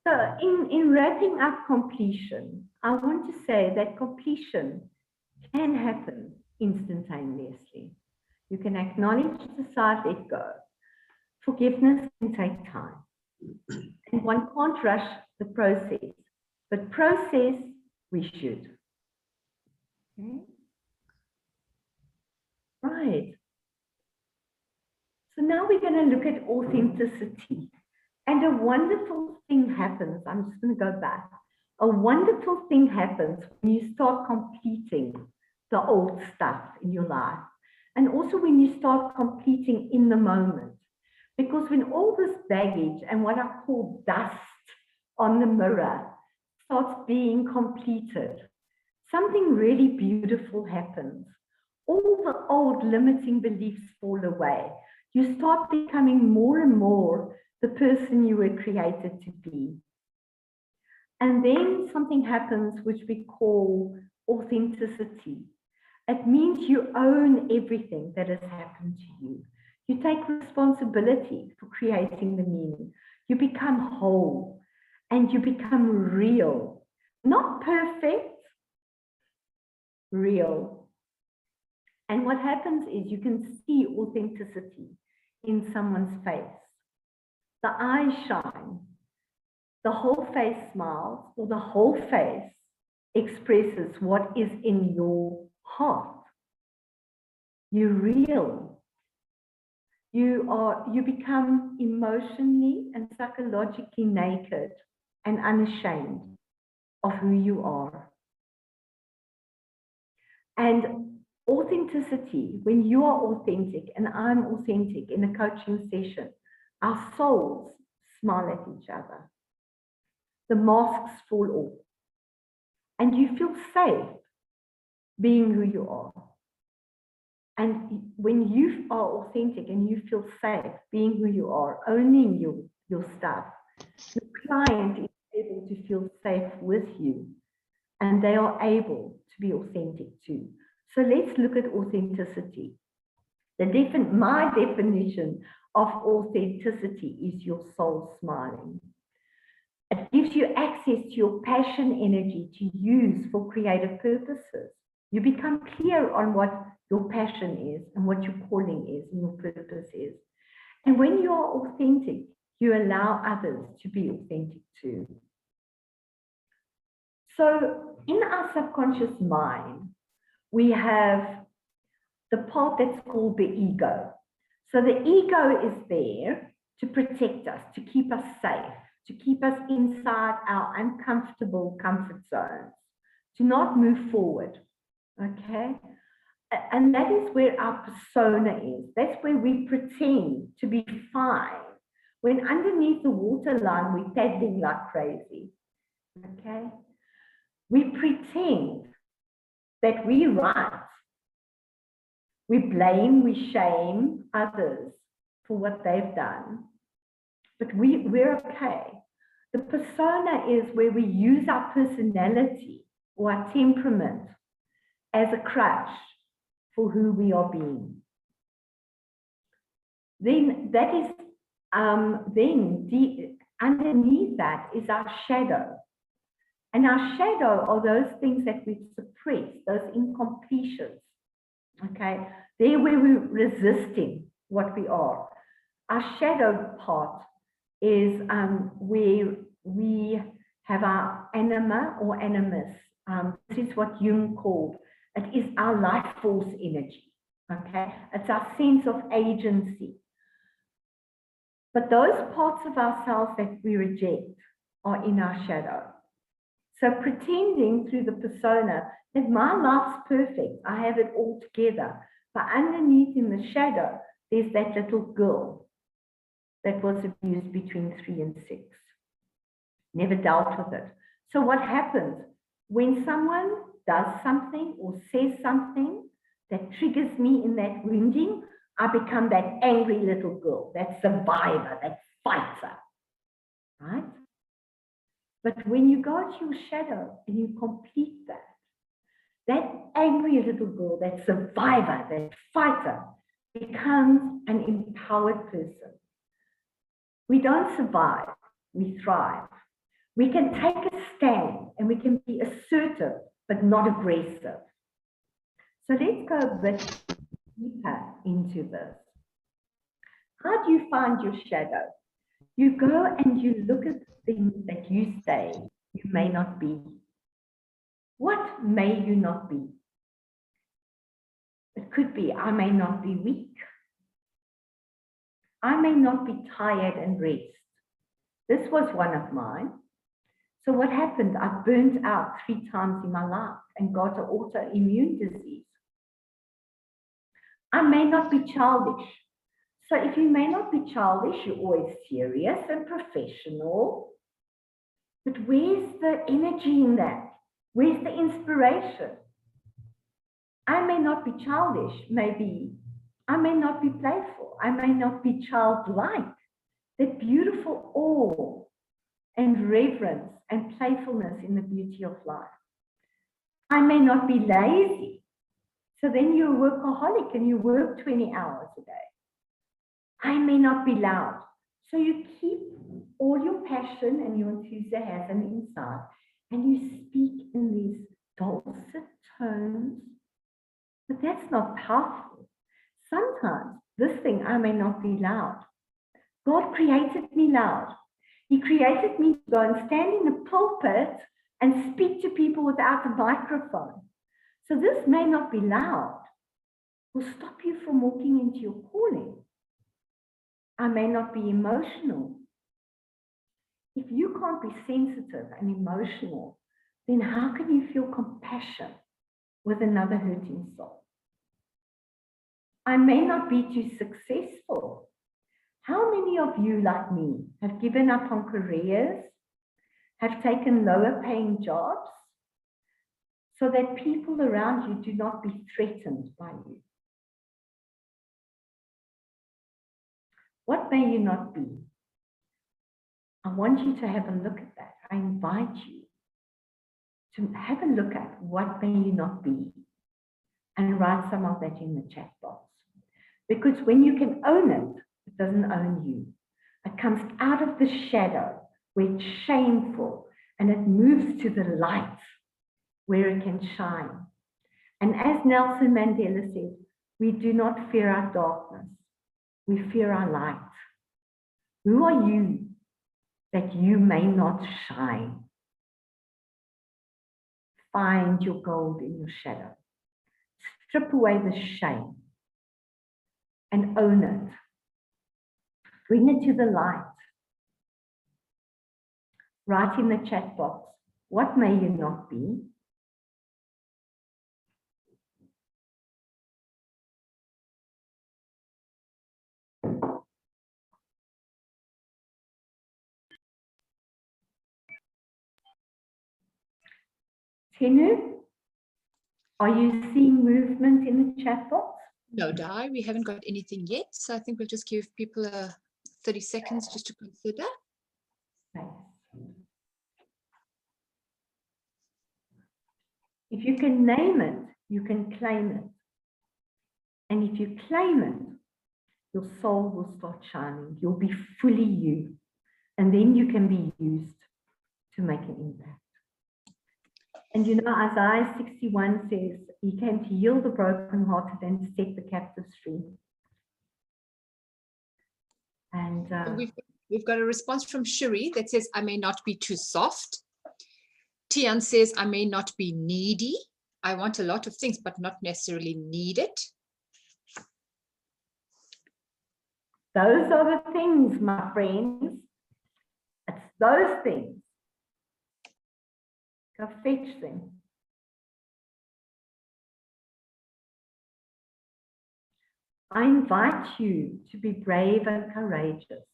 So in wrapping up completion, I want to say that completion can happen instantaneously. You can acknowledge, decide, let go. Forgiveness can take time. And one can't rush the process, but process we should. Okay? Right. So now we're going to look at authenticity. And a wonderful thing happens. I'm just going to go back. A wonderful thing happens when you start completing the old stuff in your life. And also when you start completing in the moment. Because when all this baggage and what I call dust on the mirror starts being completed, something really beautiful happens. All the old limiting beliefs fall away. You start becoming more and more the person you were created to be. And then something happens which we call authenticity. It means you own everything that has happened to you. You take responsibility for creating the meaning. You become whole and you become real. Not perfect, real. And what happens is you can see authenticity in someone's face. The eyes shine, the whole face smiles, or the whole face expresses what is in your heart. You're real. You become emotionally and psychologically naked and unashamed of who you are. And Authenticity, when you are authentic and I'm authentic in a coaching session, our souls smile at each other. The masks fall off. And you feel safe being who you are. And when you are authentic and you feel safe being who you are, owning your stuff, the client is able to feel safe with you and they are able to be authentic too. So let's look at authenticity. My definition of authenticity is your soul smiling. It gives you access to your passion energy to use for creative purposes. You become clear on what your passion is and what your calling is and your purpose is. And when you are authentic, you allow others to be authentic too. So in our subconscious mind, we have the part that's called the ego. So the ego is there to protect us, to keep us safe, to keep us inside our uncomfortable comfort zones, to not move forward, okay? And that is where our persona is. That's where we pretend to be fine, when underneath the waterline, we're paddling like crazy, okay? We pretend that we're right. We blame, we shame others for what they've done, but we're okay. The persona is where we use our personality or our temperament as a crutch for who we are being. Then that is, underneath that is our shadow. And our shadow are those things that we've suppressed, those incompletions. Okay, there where we're resisting what we are. Our shadow part is where we have our anima or animus. This is what Jung called. It is our life force energy. Okay, it's our sense of agency. But those parts of ourselves that we reject are in our shadow. So pretending through the persona that my life's perfect, I have it all together, but underneath in the shadow, there's that little girl that was abused between 3 and 6. Never dealt with it. So what happens when someone does something or says something that triggers me in that wounding, I become that angry little girl, that survivor, that fighter, right? But when you go to your shadow and you complete that, that angry little girl, that survivor, that fighter, becomes an empowered person. We don't survive, we thrive. We can take a stand and we can be assertive, but not aggressive. So let's go a bit deeper into this. How do you find your shadow? You go and you look at the things that you say you may not be. What may you not be? It could be, I may not be weak. I may not be tired and rest. This was one of mine. So what happened? I burnt out 3 times in my life and got an autoimmune disease. I may not be childish. So if you may not be childish, you're always serious and professional. But where's the energy in that? Where's the inspiration? I may not be childish, maybe. I may not be playful. I may not be childlike. That beautiful awe and reverence and playfulness in the beauty of life. I may not be lazy. So then you're a workaholic and you work 20 hours a day. I may not be loud. So you keep all your passion and your enthusiasm inside and you speak in these dulcet tones. But that's not powerful. Sometimes this thing, I may not be loud. God created me loud. He created me to go and stand in a pulpit and speak to people without a microphone. So this may not be loud. Will stop you from walking into your calling. I may not be emotional. If you can't be sensitive and emotional, then how can you feel compassion with another hurting soul? I may not be too successful. How many of you, like me, have given up on careers, have taken lower paying jobs, so that people around you do not be threatened by you? What may you not be? I want you to have a look at that. I invite you to have a look at what may you not be and write some of that in the chat box. Because when you can own it, it doesn't own you. It comes out of the shadow where it's shameful and it moves to the light where it can shine. And as Nelson Mandela said, we do not fear our darkness, we fear our light. Who are you that you may not shine? Find your gold in your shadow. Strip away the shame and own it. Bring it to the light. Write in the chat box, what may you not be? Tenu, are you seeing movement in the chat box? No, Di, we haven't got anything yet. So I think we'll just give people 30 seconds just to consider. Thanks. If you can name it, you can claim it. And if you claim it, your soul will start shining. You'll be fully you. And then you can be used to make an impact. And you know, Isaiah 61 says, he came to heal the brokenhearted and set the captives free. And we've got a response from Shuri that says, I may not be too soft. Tian says, I may not be needy. I want a lot of things, but not necessarily need it. Those are the things, my friends. It's those things. Go fetch them. I invite you to be brave and courageous.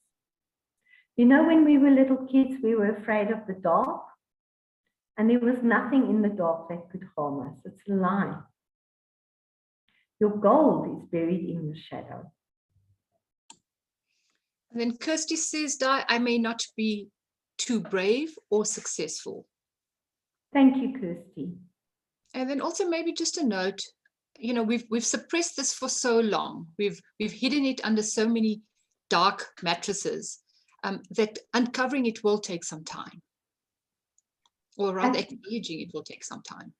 You know, when we were little kids, we were afraid of the dark, and there was nothing in the dark that could harm us. It's a lie. Your gold is buried in the shadow. And then Kirsty says, Di, I may not be too brave or successful. Thank you, Kirsty. And then also maybe just a note, you know, we've suppressed this for so long. We've hidden it under so many dark mattresses that uncovering it will take some time. Or rather acknowledging it will take some time.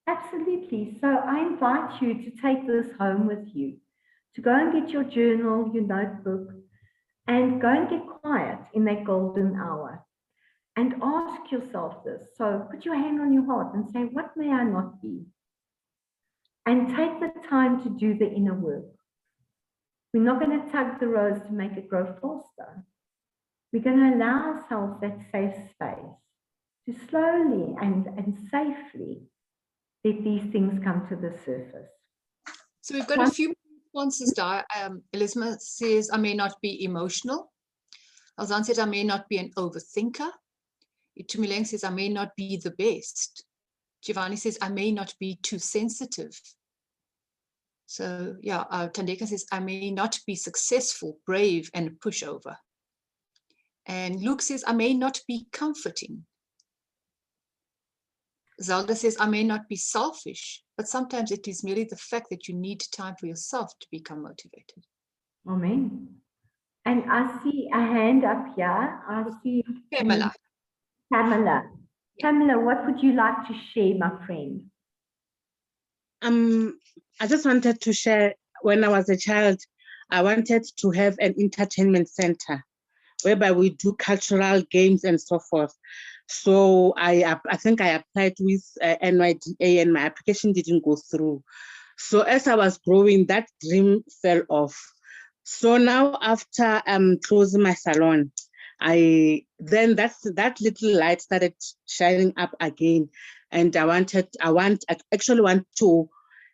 Absolutely. So I invite you to take this home with you, to go and get your journal, your notebook, and go and get quiet in that golden hour. And ask yourself this. So put your hand on your heart and say, what may I not be? And take the time to do the inner work. We're not going to tug the rose to make it grow faster. We're going to allow ourselves that safe space to slowly and safely let these things come to the surface. So we've got a few responses, Di. Elizabeth says, I may not be emotional. Alzan said, I may not be an overthinker. Itumeleng says, I may not be the best. Giovanni says, I may not be too sensitive. So yeah, Tandeka says, I may not be successful, brave, and a pushover. And Luke says, I may not be comforting. Zelda says, I may not be selfish, but sometimes it is merely the fact that you need time for yourself to become motivated. Amen. And I see a hand up here. I see Pamela. Pamela. Pamela, what would you like to share, my friend? I just wanted to share, when I was a child, I wanted to have an entertainment center whereby we do cultural games and so forth. So I think I applied with NYDA and my application didn't go through. So as I was growing, that dream fell off. So now after closing my salon, that little light started shining up again, and I actually want to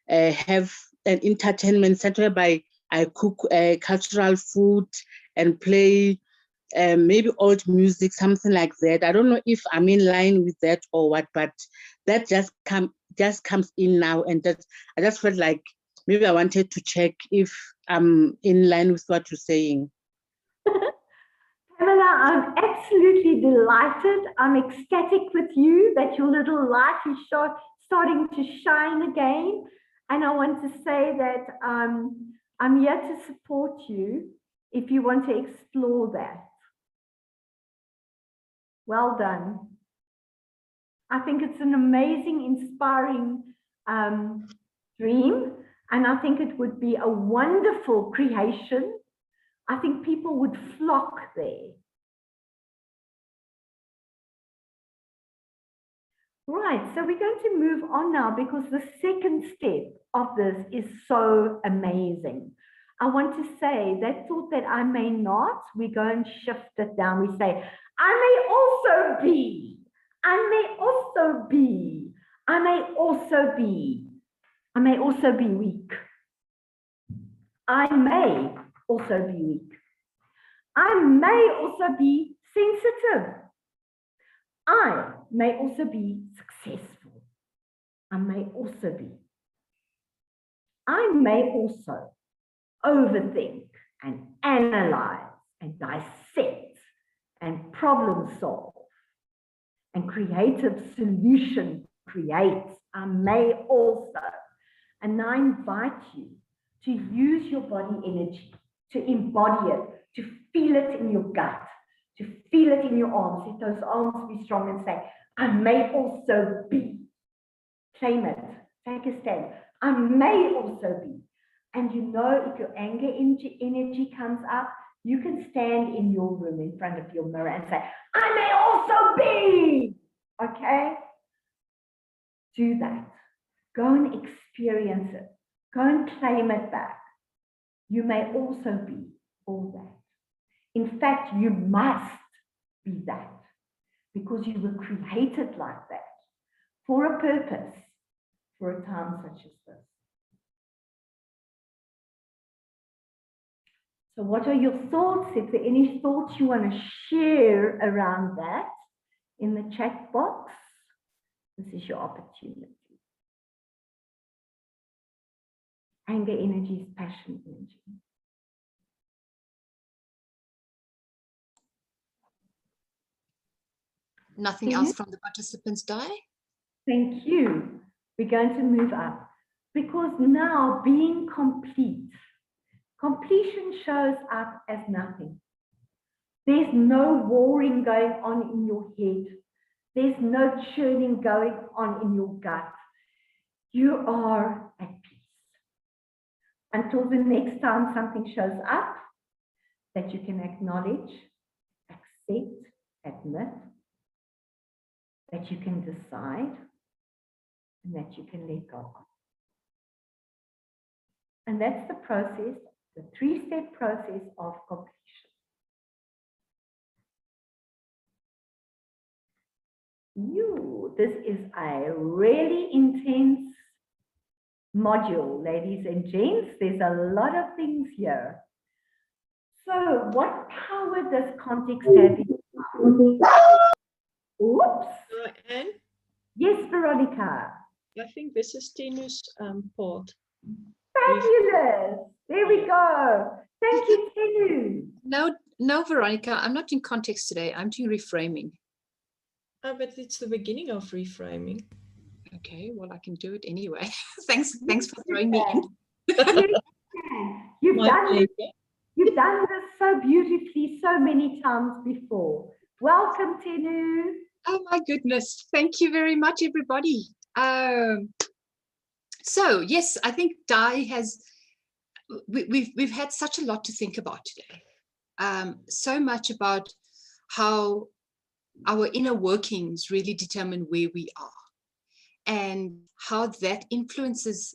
have an entertainment center whereby I cook cultural food and play maybe old music, something like that. I don't know if I'm in line with that or what, but that just comes in now, and that I just felt like maybe I wanted to check if I'm in line with what you're saying. Pamela, I'm absolutely delighted. I'm ecstatic with you that your little light is starting to shine again. And I want to say that I'm here to support you if you want to explore that. Well done. I think it's an amazing, inspiring dream. And I think it would be a wonderful creation. I think people would flock there. Right, so we're going to move on now because the second step of this is so amazing. I want to say that thought that I may not, we go and shift it down. We say, I may also be, I may also be, I may also be, I may also be weak. I may also be weak. I may also be sensitive. I may also be successful. I may also be. I may also overthink and analyze and dissect and problem solve and creative solution create. I may also. And I invite you to use your body energy, to embody it, to feel it in your gut, to feel it in your arms. Let those arms be strong and say, I may also be. Claim it. Take a stand. I may also be. And you know, if your anger energy comes up, you can stand in your room in front of your mirror and say, I may also be. Okay? Do that. Go and experience it. Go and claim it back. You may also be all that. In fact, you must be that because you were created like that for a purpose, for a time such as this. So what are your thoughts? If there are any thoughts you want to share around that in the chat box, this is your opportunity. Anger energy is passion energy. Nothing else from the participants, Di? Thank you. We're going to move up because now being complete, completion shows up as nothing. There's no warring going on in your head. There's no churning going on in your gut. You are at peace. Until the next time something shows up that you can acknowledge, accept, admit, that you can decide, and that you can let go of. And that's the process, the three-step process of completion. This is a really intense module, ladies and gents. There's a lot of things here. So what power does context have in your life? Oops. Anne, Yes, Veronica. I think this is Tinu's part. Fabulous. There we go. Thank you, Tinu. No, Veronica, I'm not in context today. I'm doing reframing. Oh, but it's the beginning of reframing. Okay, well, I can do it anyway. Thanks for throwing me in. You've done this so beautifully so many times before. Welcome, Tinu. Oh my goodness. Thank you very much, everybody. So yes, I think Di has, we've had such a lot to think about today. So much about how our inner workings really determine where we are and how that influences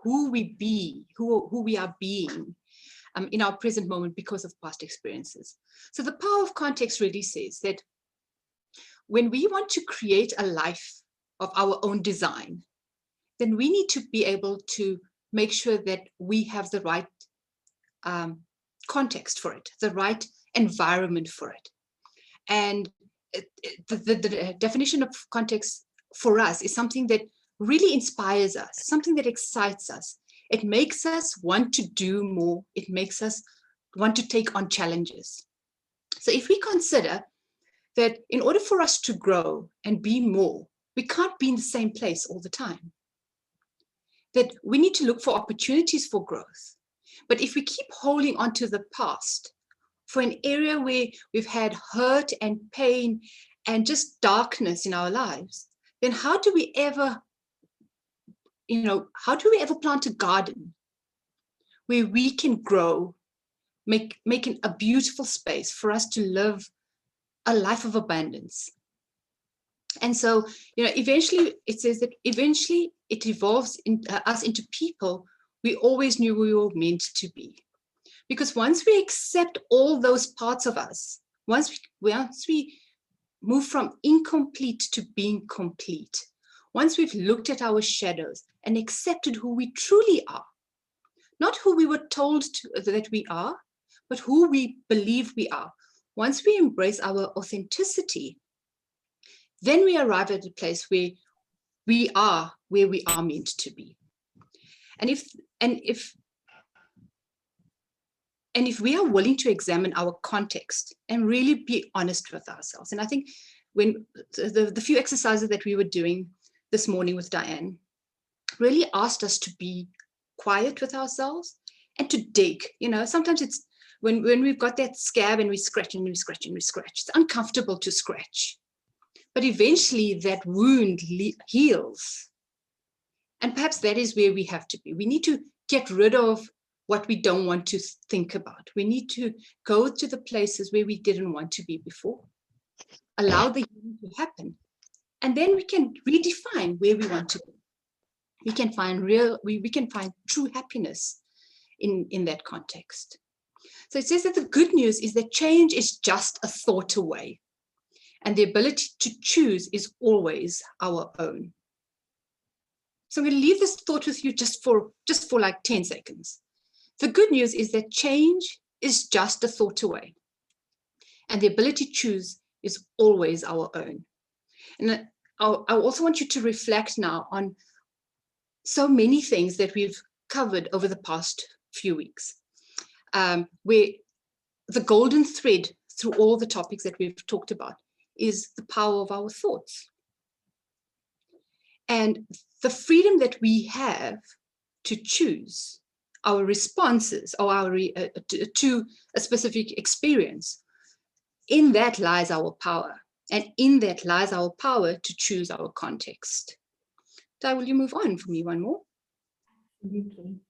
who we are being in our present moment because of past experiences. So the power of context really says that when we want to create a life of our own design, then we need to be able to make sure that we have the right context for it, the right environment for it. And the definition of context for us is something that really inspires us, something that excites us. It makes us want to do more. It makes us want to take on challenges. So if we consider that in order for us to grow and be more, we can't be in the same place all the time. That we need to look for opportunities for growth. But if we keep holding on to the past for an area where we've had hurt and pain and just darkness in our lives, then how do we ever plant a garden where we can grow, making a beautiful space for us to live a life of abundance? And so, eventually it says that eventually it evolves us into people we always knew we were meant to be. Because once we accept all those parts of us, once we move from incomplete to being complete, once we've looked at our shadows and accepted who we truly are, not who we were told that we are, but who we believe we are, once we embrace our authenticity, then we arrive at a place where we are meant to be. And if we are willing to examine our context and really be honest with ourselves, and I think when the few exercises that we were doing this morning with Diane really asked us to be quiet with ourselves and to dig. Sometimes it's when we've got that scab and we scratch and we scratch and we scratch, it's uncomfortable to scratch. But eventually that wound heals. And perhaps that is where we have to be. We need to get rid of what we don't want to think about. We need to go to the places where we didn't want to be before. Allow the healing to happen. And then we can redefine where we want to be. We can find true happiness in that context. So it says that the good news is that change is just a thought away. And the ability to choose is always our own. So I'm going to leave this thought with you just for like 10 seconds. The good news is that change is just a thought away. And the ability to choose is always our own. And I also want you to reflect now on so many things that we've covered over the past few weeks, where the golden thread through all the topics that we've talked about is the power of our thoughts. And the freedom that we have to choose our responses or to a specific experience, in that lies our power. And in that lies our power to choose our context. Di, will you move on for me one more? Absolutely.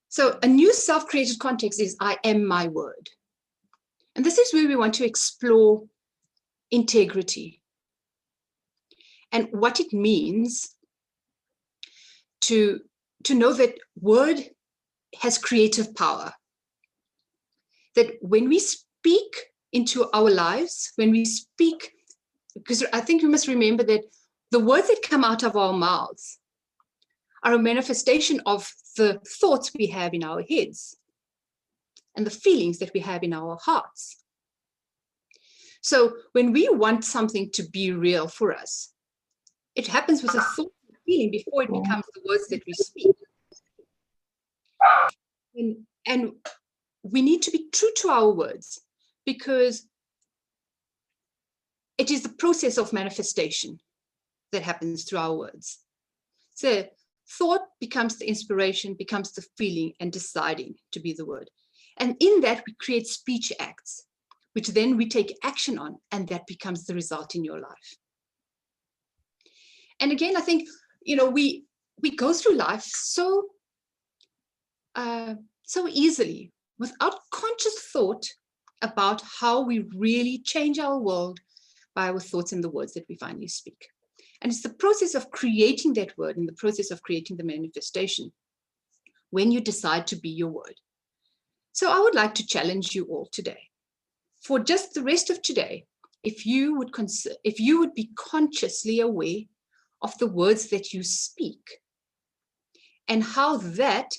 So a new self-created context is I am my word. And this is where we want to explore integrity and what it means to know that word has creative power. That when we speak into our lives, because I think we must remember that the words that come out of our mouths are a manifestation of the thoughts we have in our heads and the feelings that we have in our hearts. So when we want something to be real for us, it happens with a thought and feeling before it becomes the words that we speak. And we need to be true to our words, because it is the process of manifestation that happens through our words. So thought becomes the inspiration, becomes the feeling, and deciding to be the word. And in that, we create speech acts, which then we take action on, and that becomes the result in your life. And again, I think, we go through life so easily without conscious thought about how we really change our world by our thoughts and the words that we finally speak. And it's the process of creating that word and the process of creating the manifestation when you decide to be your word. So I would like to challenge you all today, for just the rest of today, if you would be consciously aware of the words that you speak, and how that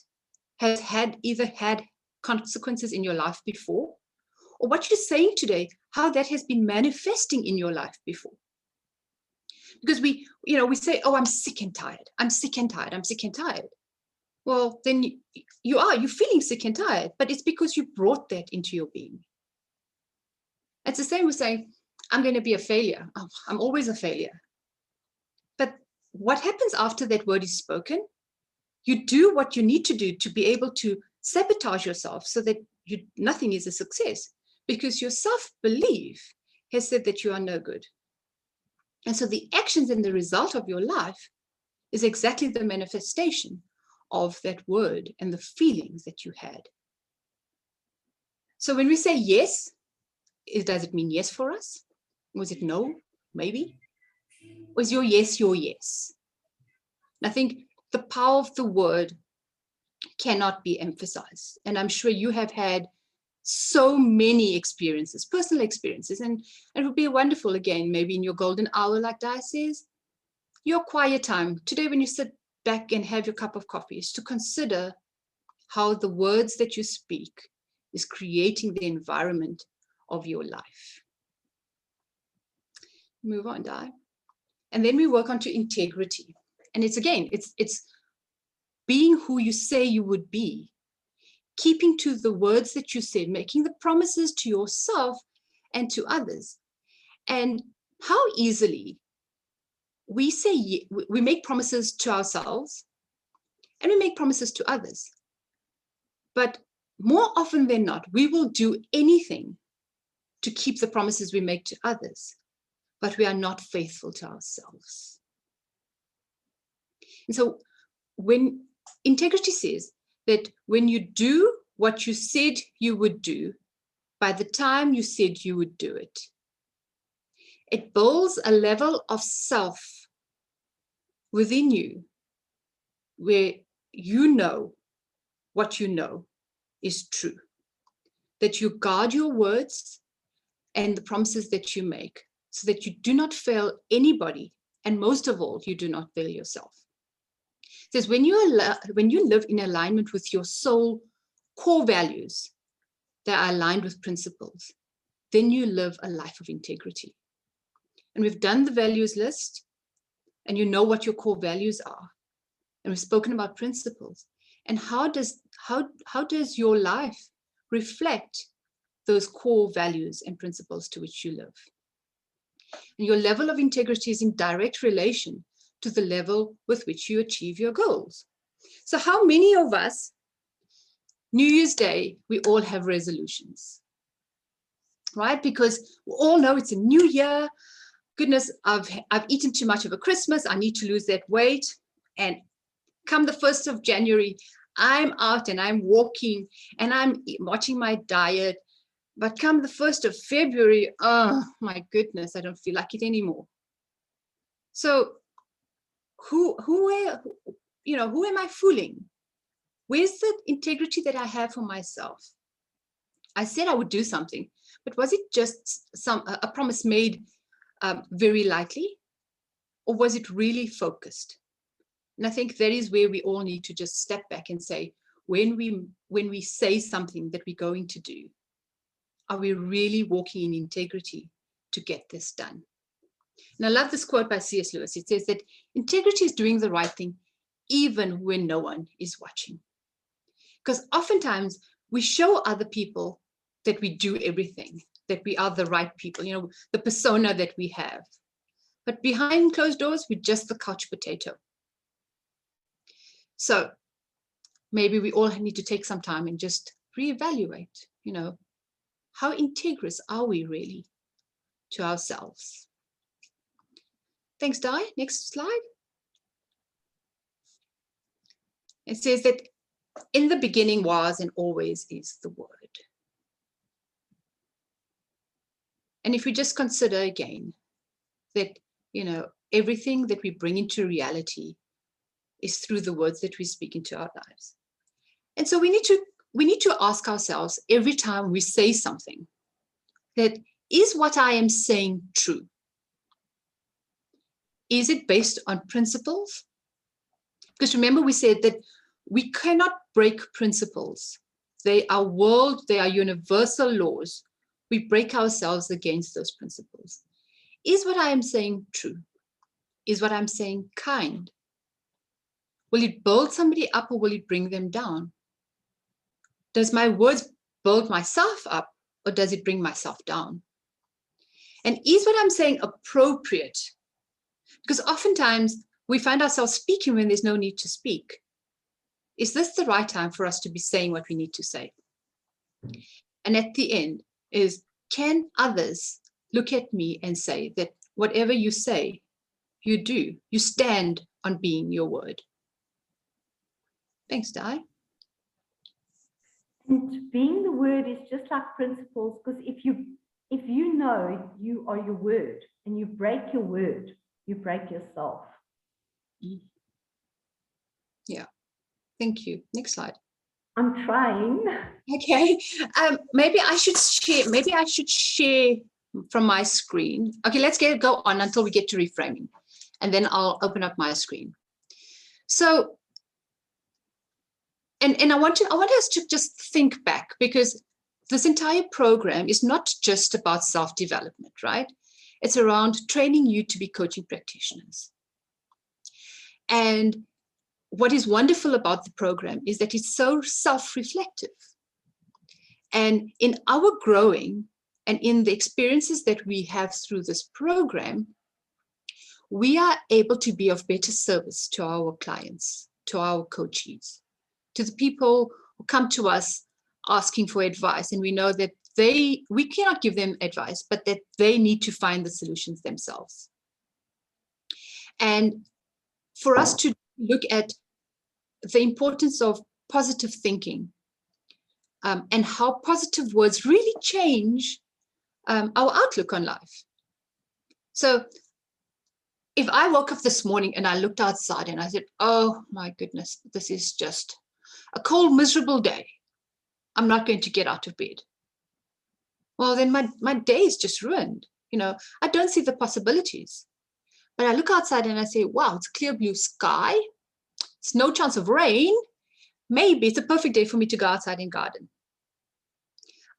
has either had consequences in your life before, or what you're saying today, how that has been manifesting in your life before. Because we say, oh, I'm sick and tired. I'm sick and tired. I'm sick and tired. Well, then you're feeling sick and tired, but it's because you brought that into your being. It's the same with saying, I'm going to be a failure. Oh, I'm always a failure. But what happens after that word is spoken? You do what you need to do to be able to sabotage yourself so that nothing is a success, because your self-belief has said that you are no good. And so the actions and the result of your life is exactly the manifestation of that word and the feelings that you had. So when we say yes, does it mean yes for us? Was it no? Maybe? Was your yes your yes? And I think the power of the word cannot be emphasized. And I'm sure you have had so many experiences, personal experiences, and it would be wonderful, again, maybe in your golden hour, like Di says, your quiet time today when you sit back and have your cup of coffee, is to consider how the words that you speak is creating the environment of your life. Move on, Di. And then we work on to integrity. And it's being who you say you would be, keeping to the words that you said, making the promises to yourself and to others. And how easily we make promises to ourselves and we make promises to others. But more often than not, we will do anything to keep the promises we make to others, but we are not faithful to ourselves. And so when integrity says that when you do what you said you would do, by the time you said you would do it, it builds a level of self within you where you know what you know is true, that you guard your words and the promises that you make so that you do not fail anybody, and most of all, you do not fail yourself. It says when you live in alignment with your soul core values that are aligned with principles, then you live a life of integrity. And we've done the values list, and you know what your core values are. And we've spoken about principles. And how does your life reflect those core values and principles to which you live? And your level of integrity is in direct relation to the level with which you achieve your goals. So how many of us, New Year's Day, we all have resolutions, right? Because we all know it's a new year. Goodness, I've eaten too much over Christmas. I need to lose that weight. And come the 1st of January, I'm out and I'm walking and I'm watching my diet. But come the 1st of February, oh my goodness, I don't feel like it anymore. So who am I fooling? Where's the integrity that I have for myself? I said I would do something, but was it just a promise made very lightly, or was it really focused? And I think that is where we all need to just step back and say, when we say something that we're going to do, are we really walking in integrity to get this done? And I love this quote by C.S. Lewis. It says that integrity is doing the right thing even when no one is watching. Because oftentimes we show other people that we do everything, that we are the right people, the persona that we have. But behind closed doors, we're just the couch potato. So maybe we all need to take some time and just reevaluate, how integrous are we really to ourselves? Thanks, Di. Next slide. It says that in the beginning was and always is the Word. And if we just consider again that, everything that we bring into reality is through the words that we speak into our lives. And so we need to ask ourselves every time we say something, that is what I am saying true? Is it based on principles? Because remember we said that we cannot break principles. They are universal laws. We break ourselves against those principles. Is what I am saying true? Is what I'm saying kind? Will it build somebody up or will it bring them down? Does my words build myself up or does it bring myself down? And is what I'm saying appropriate? Because oftentimes we find ourselves speaking when there's no need to speak. Is this the right time for us to be saying what we need to say? And at the end is, can others look at me and say that whatever you say, you do, you stand on being your word? Thanks, Di. And being the word is just like principles, because if you know you are your word and you break your word, you break yourself. Yeah, thank you. Next slide. I'm trying. Okay, maybe I should share from my screen. Okay, let's go on until we get to reframing, and then I'll open up my screen. So, and I want us to just think back, because this entire program is not just about self-development, right? It's around training you to be coaching practitioners. And what is wonderful about the program is that it's so self-reflective. And in our growing and in the experiences that we have through this program, we are able to be of better service to our clients, to our coachees, to the people who come to us asking for advice. And we know that we cannot give them advice, but that they need to find the solutions themselves. And for us to look at the importance of positive thinking, and how positive words really change our outlook on life. So if I woke up this morning and I looked outside and I said, oh my goodness, this is just a cold, miserable day, I'm not going to get out of bed. Well, then my day is just ruined. You know, I don't see the possibilities. But I look outside and I say, wow, it's clear blue sky. It's no chance of rain. Maybe it's a perfect day for me to go outside and garden.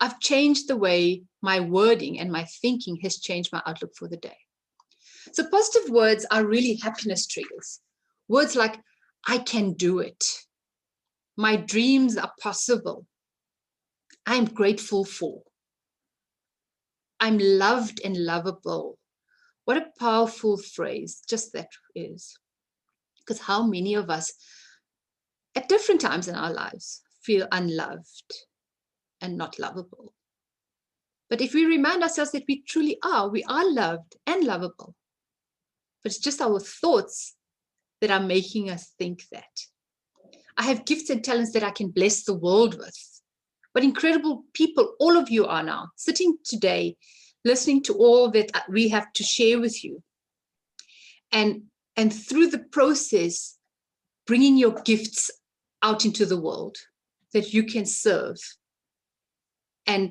I've changed the way my wording and my thinking has changed my outlook for the day. So positive words are really happiness triggers. Words like, I can do it. My dreams are possible. I'm grateful for. I'm loved and lovable. What a powerful phrase just that is. Because how many of us at different times in our lives feel unloved and not lovable? But if we remind ourselves that we truly are, we are loved and lovable. But it's just our thoughts that are making us think that. I have gifts and talents that I can bless the world with. What incredible people all of you are now, sitting today, listening to all that we have to share with you. And through the process, bringing your gifts out into the world that you can serve. And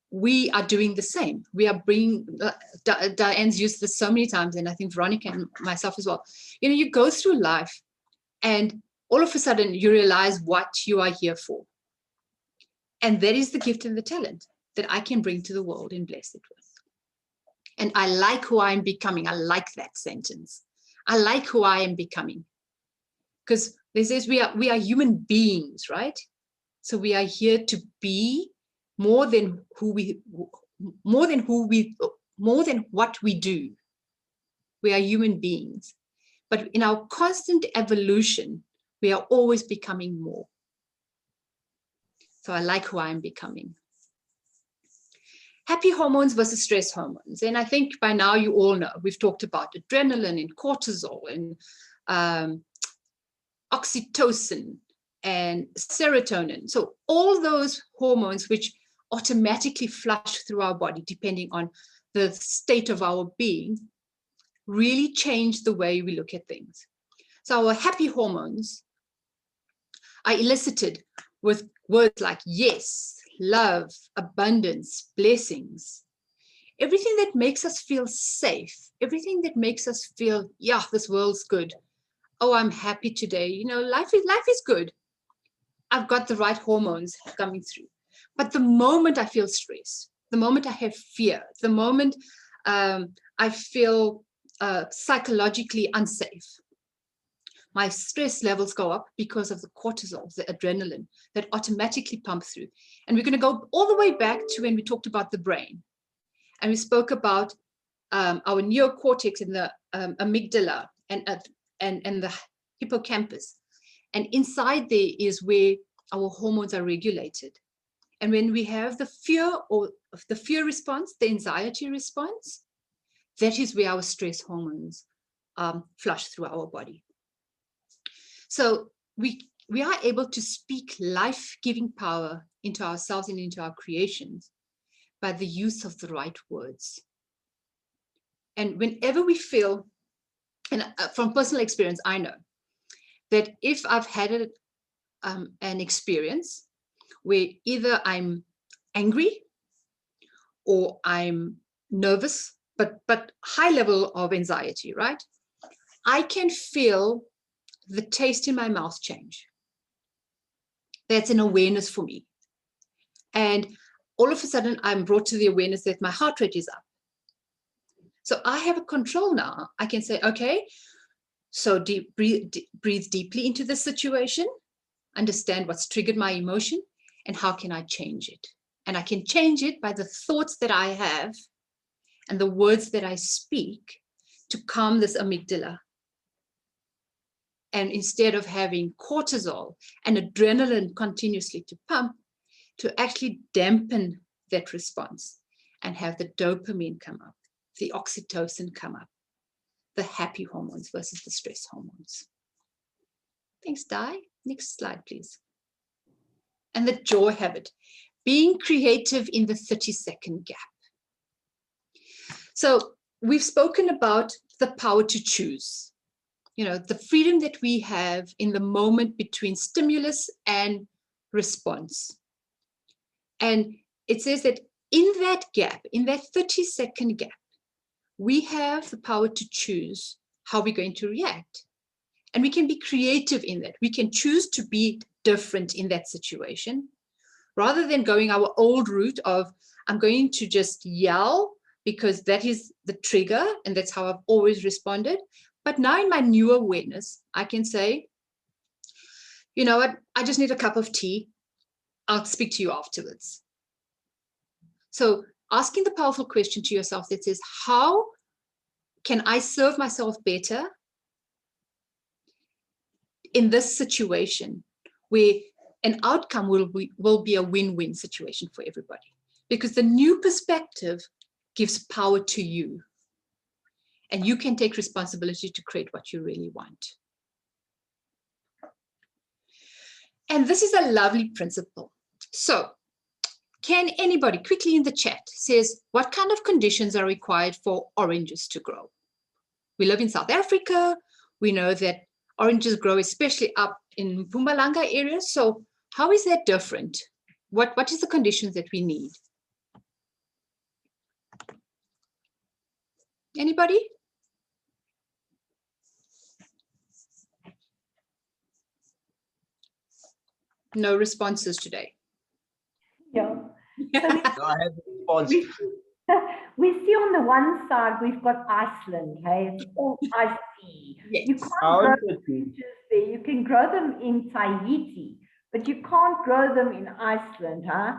we are doing the same. We are bringing, Diane's used this so many times, and I think Veronica and myself as well. You know, you go through life and all of a sudden you realize what you are here for. And that is the gift and the talent that I can bring to the world and bless it with. And I like who I am becoming. I like that sentence. I like who I am becoming. Because this says we are human beings, right? So we are here to be more than what we do. We are human beings. But in our constant evolution, we are always becoming more. So I like who I am becoming. Happy hormones versus stress hormones. And I think by now you all know, we've talked about adrenaline and cortisol and oxytocin and serotonin. So all those hormones which automatically flush through our body depending on the state of our being really change the way we look at things. So our happy hormones are elicited with words like yes, love, abundance, blessings, everything that makes us feel safe, everything that makes us feel, yeah, this world's good. Oh, I'm happy today. You know, life is good. I've got the right hormones coming through. But the moment I feel stress, the moment I have fear, the moment I feel psychologically unsafe, my stress levels go up because of the cortisol, the adrenaline that automatically pump through. And we're going to go all the way back to when we talked about the brain. And we spoke about our neocortex and the amygdala and the hippocampus. And inside there is where our hormones are regulated. And when we have the fear response, the anxiety response, that is where our stress hormones flush through our body. So we are able to speak life-giving power into ourselves and into our creations by the use of the right words. And whenever we feel, and from personal experience, I know that if I've had an experience where either I'm angry or I'm nervous, but high level of anxiety, right? I can feel the taste in my mouth change. That's an awareness for me. And all of a sudden, I'm brought to the awareness that my heart rate is up. So I have a control now. I can say, okay, so breathe deeply into the situation, understand what's triggered my emotion, and how can I change it? And I can change it by the thoughts that I have and the words that I speak to calm this amygdala. And instead of having cortisol and adrenaline continuously to pump, to actually dampen that response and have the dopamine come up, the oxytocin come up, the happy hormones versus the stress hormones. Thanks, Di. Next slide, please. And the joy habit, being creative in the 30-second gap. So we've spoken about the power to choose, you know, the freedom that we have in the moment between stimulus and response. And it says that in that gap, in that 30-second gap, we have the power to choose how we're going to react. And we can be creative in that. We can choose to be different in that situation, rather than going our old route of, I'm going to just yell because that is the trigger and that's how I've always responded. But now in my new awareness, I can say, you know what, I just need a cup of tea. I'll speak to you afterwards. So asking the powerful question to yourself that says, how can I serve myself better in this situation where an outcome will be a win-win situation for everybody? Because the new perspective gives power to you. And you can take responsibility to create what you really want. And this is a lovely principle. So can anybody quickly in the chat says, what kind of conditions are required for oranges to grow? We live in South Africa. We know that oranges grow especially up in Mpumalanga areas. So how is that different? What is the conditions that we need? Anybody? No responses today. Yeah. So I have a response. we see on the one side, we've got Iceland, hey, it's all icy. Yes. You can't grow Oranges. oranges there. You can grow them in Tahiti, but you can't grow them in Iceland, huh?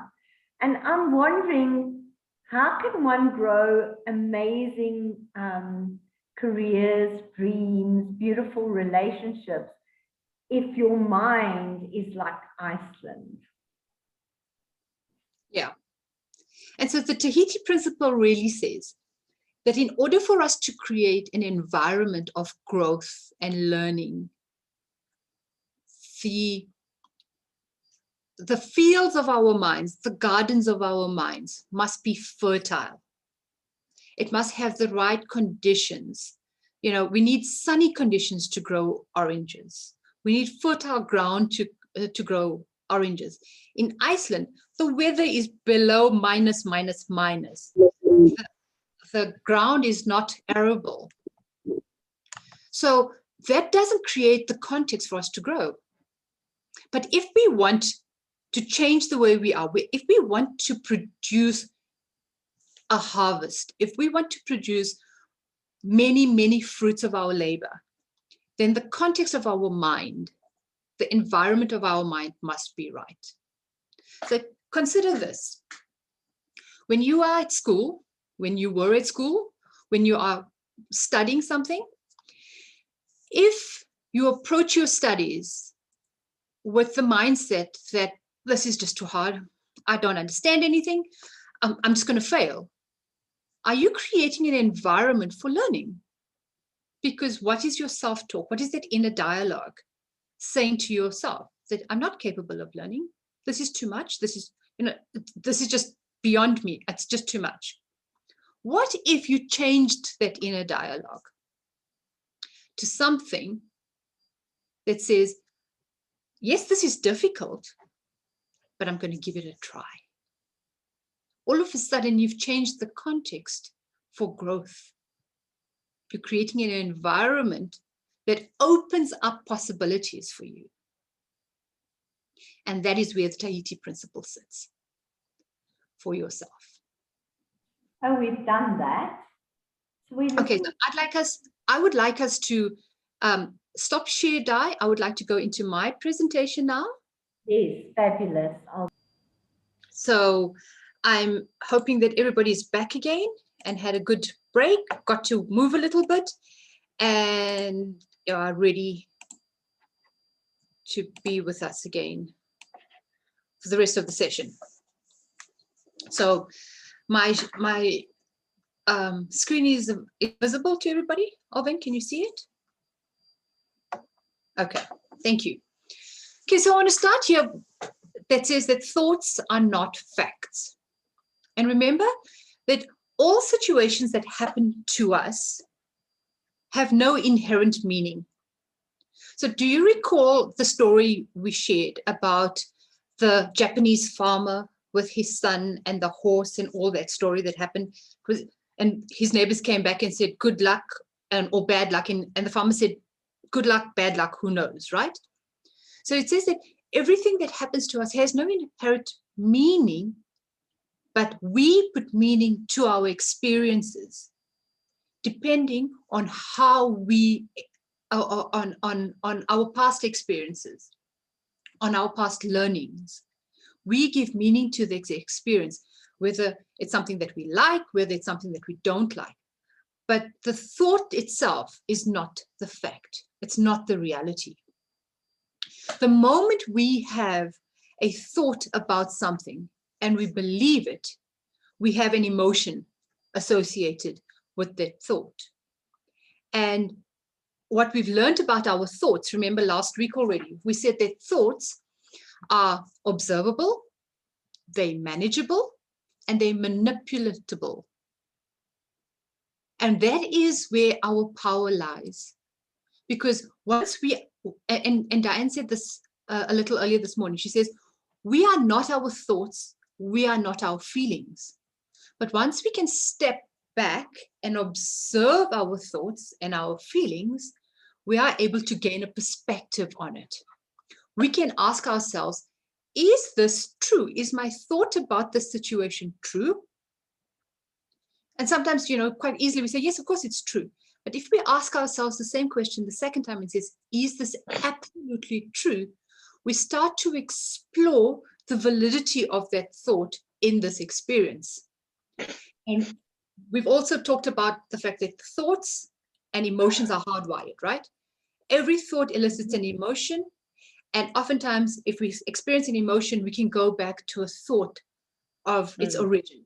And I'm wondering, how can one grow amazing careers, dreams, beautiful relationships if your mind is like Iceland? Yeah. And so the Tahiti principle really says that in order for us to create an environment of growth and learning, the fields of our minds, the gardens of our minds must be fertile. It must have the right conditions. You know, we need sunny conditions to grow oranges. We need fertile ground to grow oranges. In Iceland, the weather is below minus. The ground is not arable. So that doesn't create the context for us to grow. But if we want to change the way we are, if we want to produce a harvest, if we want to produce many, many fruits of our labor, then the context of our mind, the environment of our mind must be right. So consider this. When you are at school, when you were at school, when you are studying something, if you approach your studies with the mindset that this is just too hard, I don't understand anything, I'm just going to fail, are you creating an environment for learning? Because what is your self-talk? What is that inner dialogue saying to yourself? That I'm not capable of learning. This is too much. This is, this is just beyond me. It's just too much. What if you changed that inner dialogue to something that says, yes, this is difficult, but I'm going to give it a try. All of a sudden, you've changed the context for growth. You're creating an environment that opens up possibilities for you. And that is where the Tahiti principle sits for yourself. Oh, we've done that. So Okay, so I would like us to stop share die. I would like to go into my presentation now. Yes, fabulous. So I'm hoping that everybody's back again and had a good break, got to move a little bit, and are ready to be with us again for the rest of the session. So my screen is visible to everybody. Alvin, can you see it? Okay, thank you. Okay, so I want to start here that says that thoughts are not facts. And remember that all situations that happen to us have no inherent meaning. So do you recall the story we shared about the Japanese farmer with his son and the horse and all that story that happened? And his neighbors came back and said, good luck or bad luck. And the farmer said, good luck, bad luck, who knows, right? So it says that everything that happens to us has no inherent meaning, but we put meaning to our experiences depending on how we, on our past experiences, on our past learnings. We give meaning to the experience, whether it's something that we like, whether it's something that we don't like. But the thought itself is not the fact. It's not the reality. The moment we have a thought about something and we believe it, we have an emotion associated with that thought. And what we've learned about our thoughts, remember last week already, we said that thoughts are observable, they're manageable, and they're manipulatable. And that is where our power lies. Because once we, and Diane said this a little earlier this morning, she says, we are not our thoughts, we are not our feelings. But once we can step back and observe our thoughts and our feelings, we are able to gain a perspective on it. We can ask ourselves, is this true? Is my thought about this situation true? And sometimes, quite easily we say, yes, of course it's true. But if we ask ourselves the same question the second time and says, is this absolutely true? We start to explore the validity of that thought in this experience. And we've also talked about the fact that thoughts and emotions are hardwired, right? Every thought elicits an emotion. And oftentimes, if we experience an emotion, we can go back to a thought of its origin.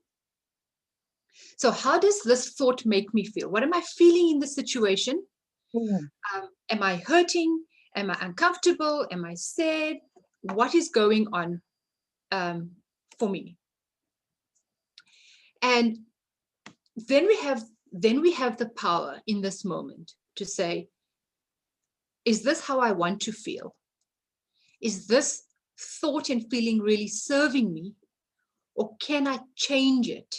So how does this thought make me feel? What am I feeling in the situation? Am I hurting? Am I uncomfortable? Am I sad? What is going on for me? And then we have the power in this moment to say, is this how I want to feel? Is this thought and feeling really serving me? Or can I change it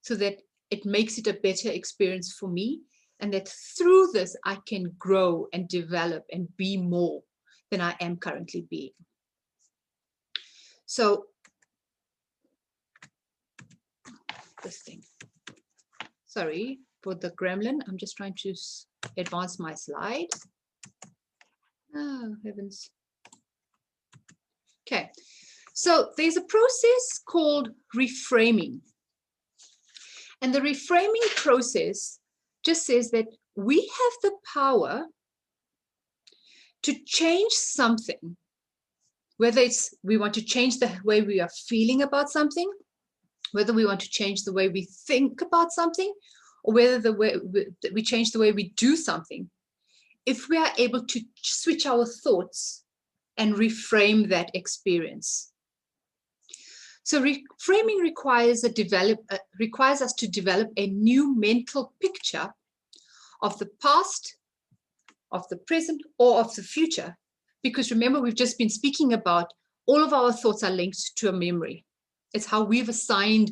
so that it makes it a better experience for me? And that through this, I can grow and develop and be more than I am currently being. So this thing, sorry for the gremlin. I'm just trying to advance my slide. Oh, heavens. Okay, so there's a process called reframing. And the reframing process just says that we have the power to change something, whether it's we want to change the way we are feeling about something, whether we want to change the way we think about something, or whether the way we change the way we do something. If we are able to switch our thoughts and reframe that experience. So reframing requires us to develop a new mental picture of the past, of the present, or of the future. Because remember, we've just been speaking about all of our thoughts are linked to a memory. It's how we've assigned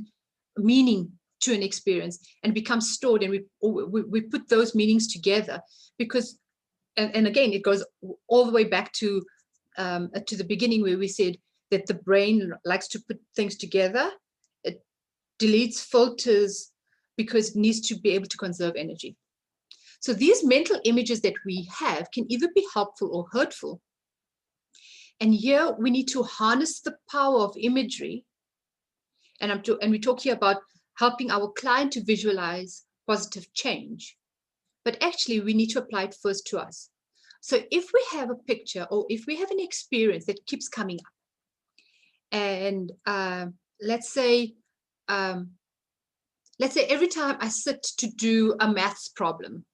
meaning to an experience and becomes stored, and we put those meanings together because, and again, it goes all the way back to the beginning where we said that the brain likes to put things together. It deletes, filters, because it needs to be able to conserve energy. So these mental images that we have can either be helpful or hurtful. And here we need to harness the power of imagery. And we talk here about helping our client to visualize positive change. But actually, we need to apply it first to us. So if we have a picture or if we have an experience that keeps coming up, and let's say every time I sit to do a maths problem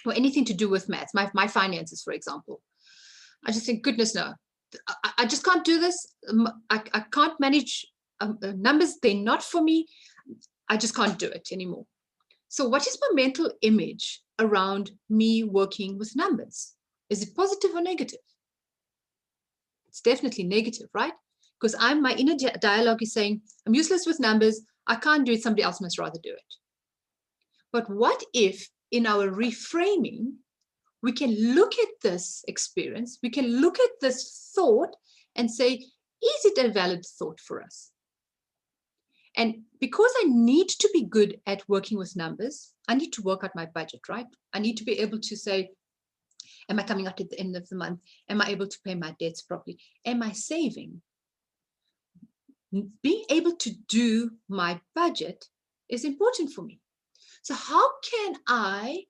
or anything to do with maths, my finances, for example, I just think, goodness, no, I just can't do this. I can't manage numbers. They're not for me. I just can't do it anymore. So what is my mental image around me working with numbers? Is it positive or negative? It's definitely negative, right? Because my inner dialogue is saying, I'm useless with numbers. I can't do it. Somebody else must rather do it. But what if in our reframing, we can look at this experience, we can look at this thought and say, is it a valid thought for us? And because I need to be good at working with numbers, I need to work out my budget, right? I need to be able to say, am I coming out at the end of the month? Am I able to pay my debts properly? Am I saving? Being able to do my budget is important for me. So how can I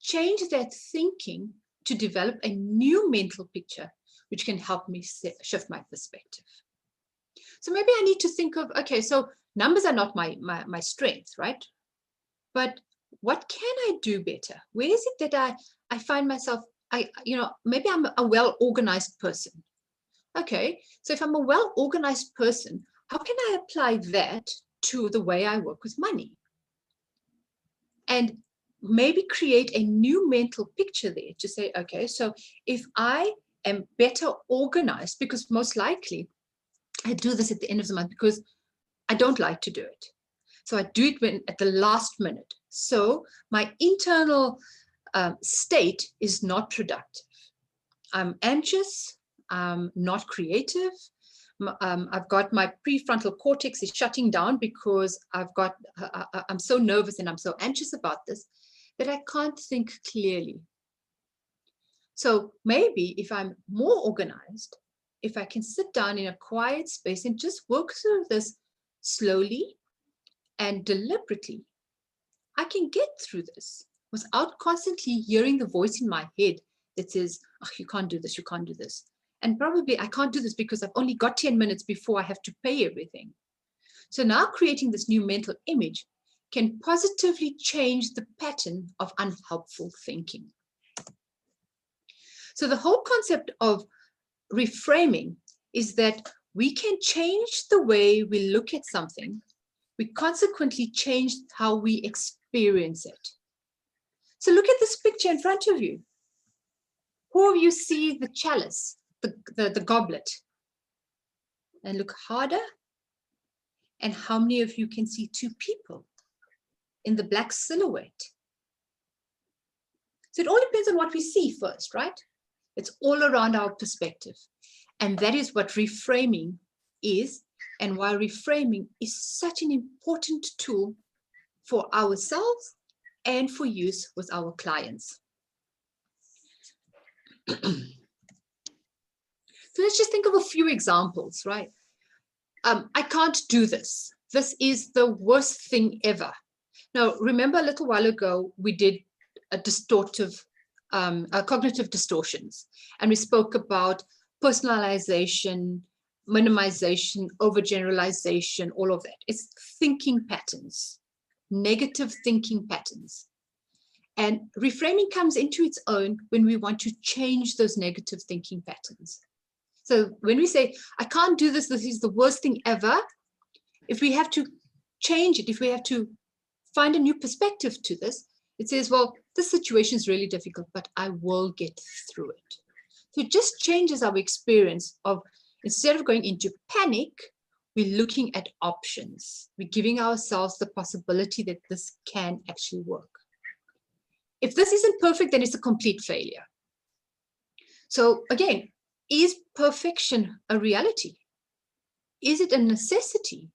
change that thinking to develop a new mental picture, which can help me shift my perspective? So maybe I need to think of, okay, so numbers are not my strength, right? But what can I do better? Where is it that I find myself, maybe I'm a well-organized person. Okay, so if I'm a well-organized person, how can I apply that to the way I work with money? And maybe create a new mental picture there to say, okay, so if I am better organized, because most likely I do this at the end of the month because I don't like to do it. So I do it at the last minute. So my internal state is not productive. I'm anxious, I'm not creative. I've got my prefrontal cortex is shutting down because I'm so nervous and I'm so anxious about this that I can't think clearly. So maybe if I'm more organized, if I can sit down in a quiet space and just work through this slowly and deliberately, I can get through this without constantly hearing the voice in my head that says, oh, you can't do this, you can't do this. And probably I can't do this because I've only got 10 minutes before I have to pay everything. So now creating this new mental image can positively change the pattern of unhelpful thinking. So the whole concept of reframing is that we can change the way we look at something. We consequently change how we experience it. So look at this picture in front of you. Who of you see the chalice, the goblet? And look harder. And how many of you can see two people in the black silhouette? So it all depends on what we see first, right? It's all around our perspective. And that is what reframing is and why reframing is such an important tool for ourselves and for use with our clients. So let's just think of a few examples, right? I can't do this. This is the worst thing ever. Now, remember a little while ago, we did a cognitive distortions, and we spoke about personalization, minimization, overgeneralization, all of that. It's thinking patterns, negative thinking patterns. And reframing comes into its own when we want to change those negative thinking patterns. So when we say, I can't do this, this is the worst thing ever, if we have to change it, if we have to find a new perspective to this, it says, well, this situation is really difficult, but I will get through it. So it just changes our experience of, instead of going into panic, we're looking at options. We're giving ourselves the possibility that this can actually work. If this isn't perfect, then it's a complete failure. So again, is perfection a reality? Is it a necessity?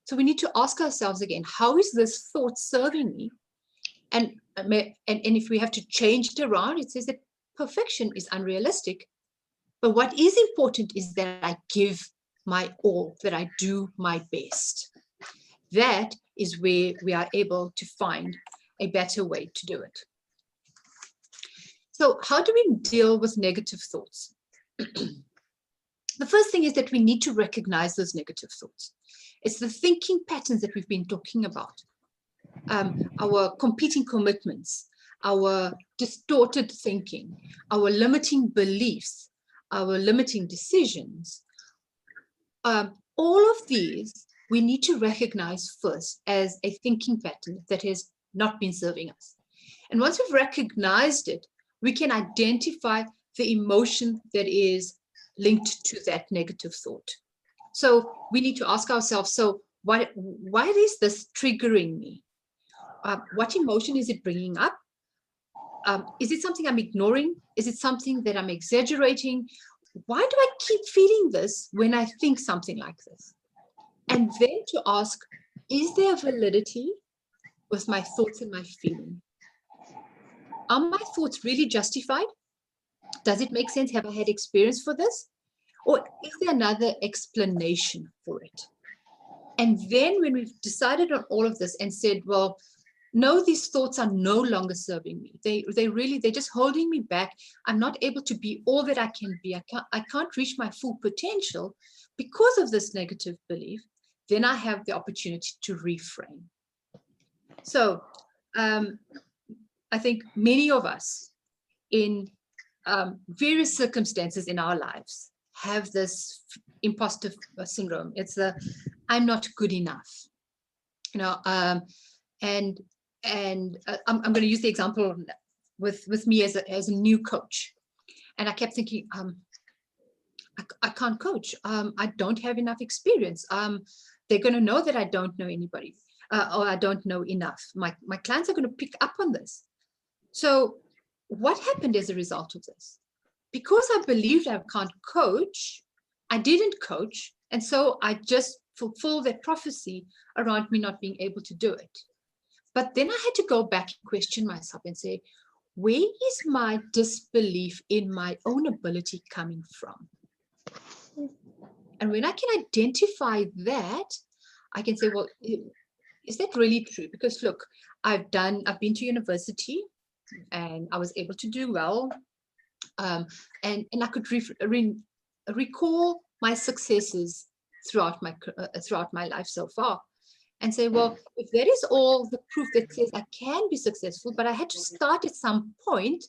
So we need to ask ourselves again, how is this thought serving me? And if we have to change it around, it says that perfection is unrealistic. But what is important is that I give my all, that I do my best. That is where we are able to find a better way to do it. So how do we deal with negative thoughts? The first thing is that we need to recognize those negative thoughts. It's the thinking patterns that we've been talking about. Our competing commitments, our distorted thinking, our limiting beliefs, our limiting decisions. All of these we need to recognize first as a thinking pattern that has not been serving us. And once we've recognized it, we can identify the emotion that is linked to that negative thought. So we need to ask ourselves, so why is this triggering me? What emotion is it bringing up? Is it something I'm ignoring? Is it something that I'm exaggerating? Why do I keep feeling this when I think something like this? And then to ask, is there validity with my thoughts and my feeling? Are my thoughts really justified? Does it make sense? Have I had experience for this? Or is there another explanation for it? And then when we've decided on all of this and said, well, no, these thoughts are no longer serving me. They're just holding me back. I'm not able to be all that I can be. I can't reach my full potential because of this negative belief. Then I have the opportunity to reframe. So I think many of us in various circumstances in our lives have this imposter syndrome. It's the I'm not good enough, and I'm going to use the example with me as a new coach, and I kept thinking, I can't coach. I don't have enough experience. They're going to know that I don't know anybody, or I don't know enough. My clients are going to pick up on this. So what happened as a result of this? Because I believed I can't coach, I didn't coach. And so I just fulfilled that prophecy around me not being able to do it. But then I had to go back and question myself and say, where is my disbelief in my own ability coming from? And when I can identify that, I can say, well, is that really true? Because look, I've been to university and I was able to do well. And I could recall my successes throughout my life so far and say, well, if that is all the proof that says I can be successful, but I had to start at some point,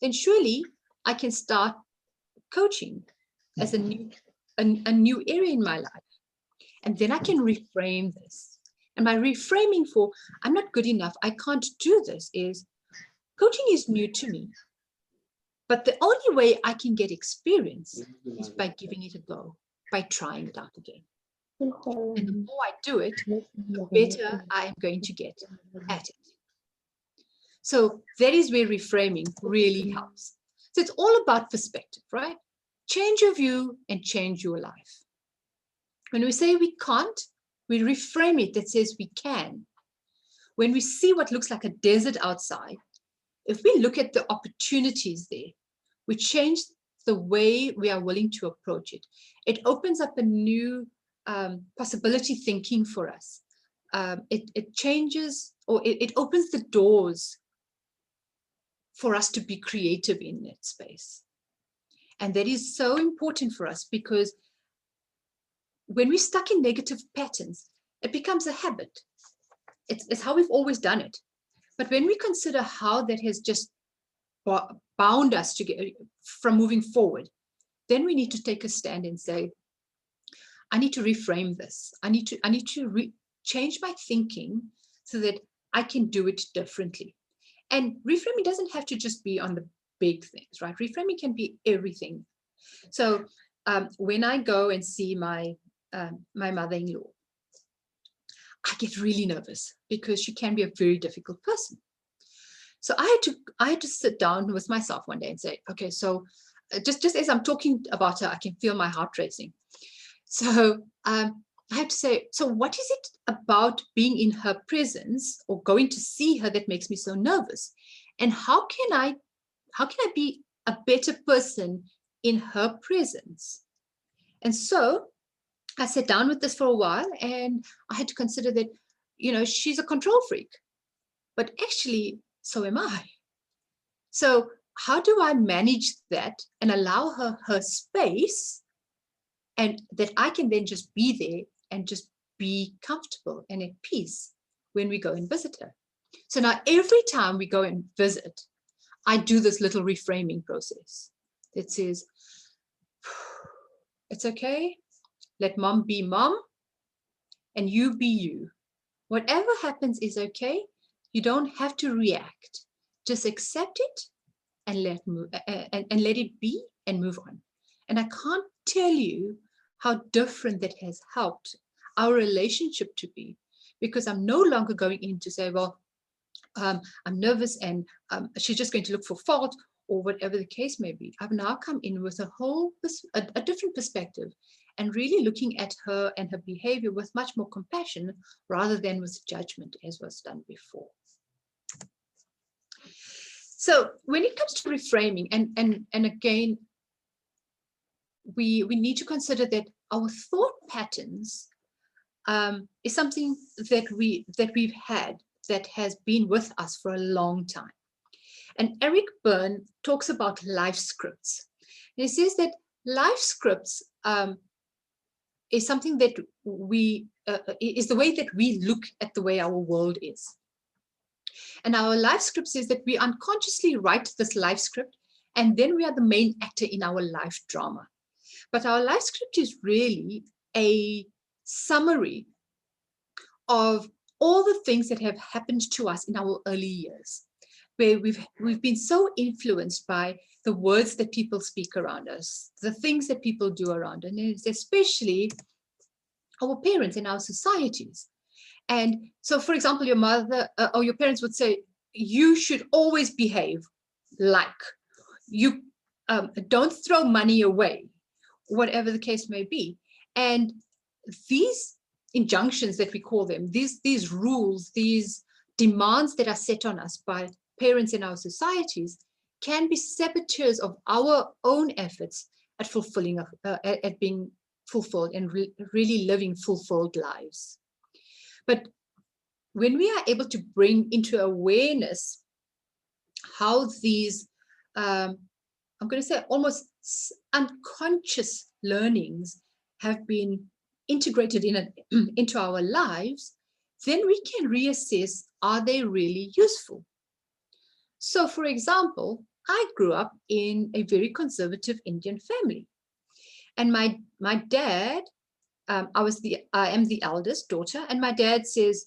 then surely I can start coaching as a new area in my life. And then I can reframe this. And my reframing for I'm not good enough, I can't do this, is coaching is new to me. But the only way I can get experience is by giving it a go, by trying it out again. And the more I do it, the better I am going to get at it. So that is where reframing really helps. So it's all about perspective, right? Change your view and change your life. When we say we can't, we reframe it that says we can. When we see what looks like a desert outside, if we look at the opportunities there, we change the way we are willing to approach it. It opens up a new possibility thinking for us. It changes, or it opens the doors for us to be creative in that space. And that is so important for us, because when we're stuck in negative patterns, it becomes a habit. It's how we've always done it. But when we consider how that has just bound us to get from moving forward, then we need to take a stand and say, I need to reframe this. I need to change my thinking so that I can do it differently. And reframing doesn't have to just be on the big things, right? Reframing can be everything. So when I go and see my mother-in-law, I get really nervous because she can be a very difficult person. So I had to sit down with myself one day and say, okay, so just as I'm talking about her, I can feel my heart racing. So I have to say, so what is it about being in her presence or going to see her that makes me so nervous? And how can I be a better person in her presence? And so I sat down with this for a while, and I had to consider that, she's a control freak, but actually, so am I. So how do I manage that and allow her space, and that I can then just be there and just be comfortable and at peace when we go and visit her? So now every time we go and visit, I do this little reframing process that says, it's okay. Let mom be mom and you be you. Whatever happens is okay. You don't have to react. Just accept it and let it be and move on. And I can't tell you how different that has helped our relationship to be, because I'm no longer going in to say, well, I'm nervous and she's just going to look for fault or whatever the case may be. I've now come in with a different perspective, and really looking at her and her behavior with much more compassion rather than with judgment, as was done before. So when it comes to reframing, and again, we need to consider that our thought patterns is something that we've had, that has been with us for a long time. And Eric Berne talks about life scripts. And he says that life scripts is something that is the way that we look at the way our world is. And our life script says that we unconsciously write this life script, and then we are the main actor in our life drama. But our life script is really a summary of all the things that have happened to us in our early years, where we've been so influenced by the words that people speak around us, the things that people do around us, and especially our parents in our societies. And so, for example, your mother or your parents would say, you should always behave like, you don't throw money away, whatever the case may be. And these injunctions that we call them, these rules, these demands that are set on us by parents in our societies, can be saboteurs of our own efforts at fulfilling, at being fulfilled and really living fulfilled lives. But when we are able to bring into awareness how these, I'm going to say almost unconscious learnings have been integrated into our lives, then we can reassess, are they really useful? So, for example, I grew up in a very conservative Indian family. And my dad, I am the eldest daughter, and my dad says,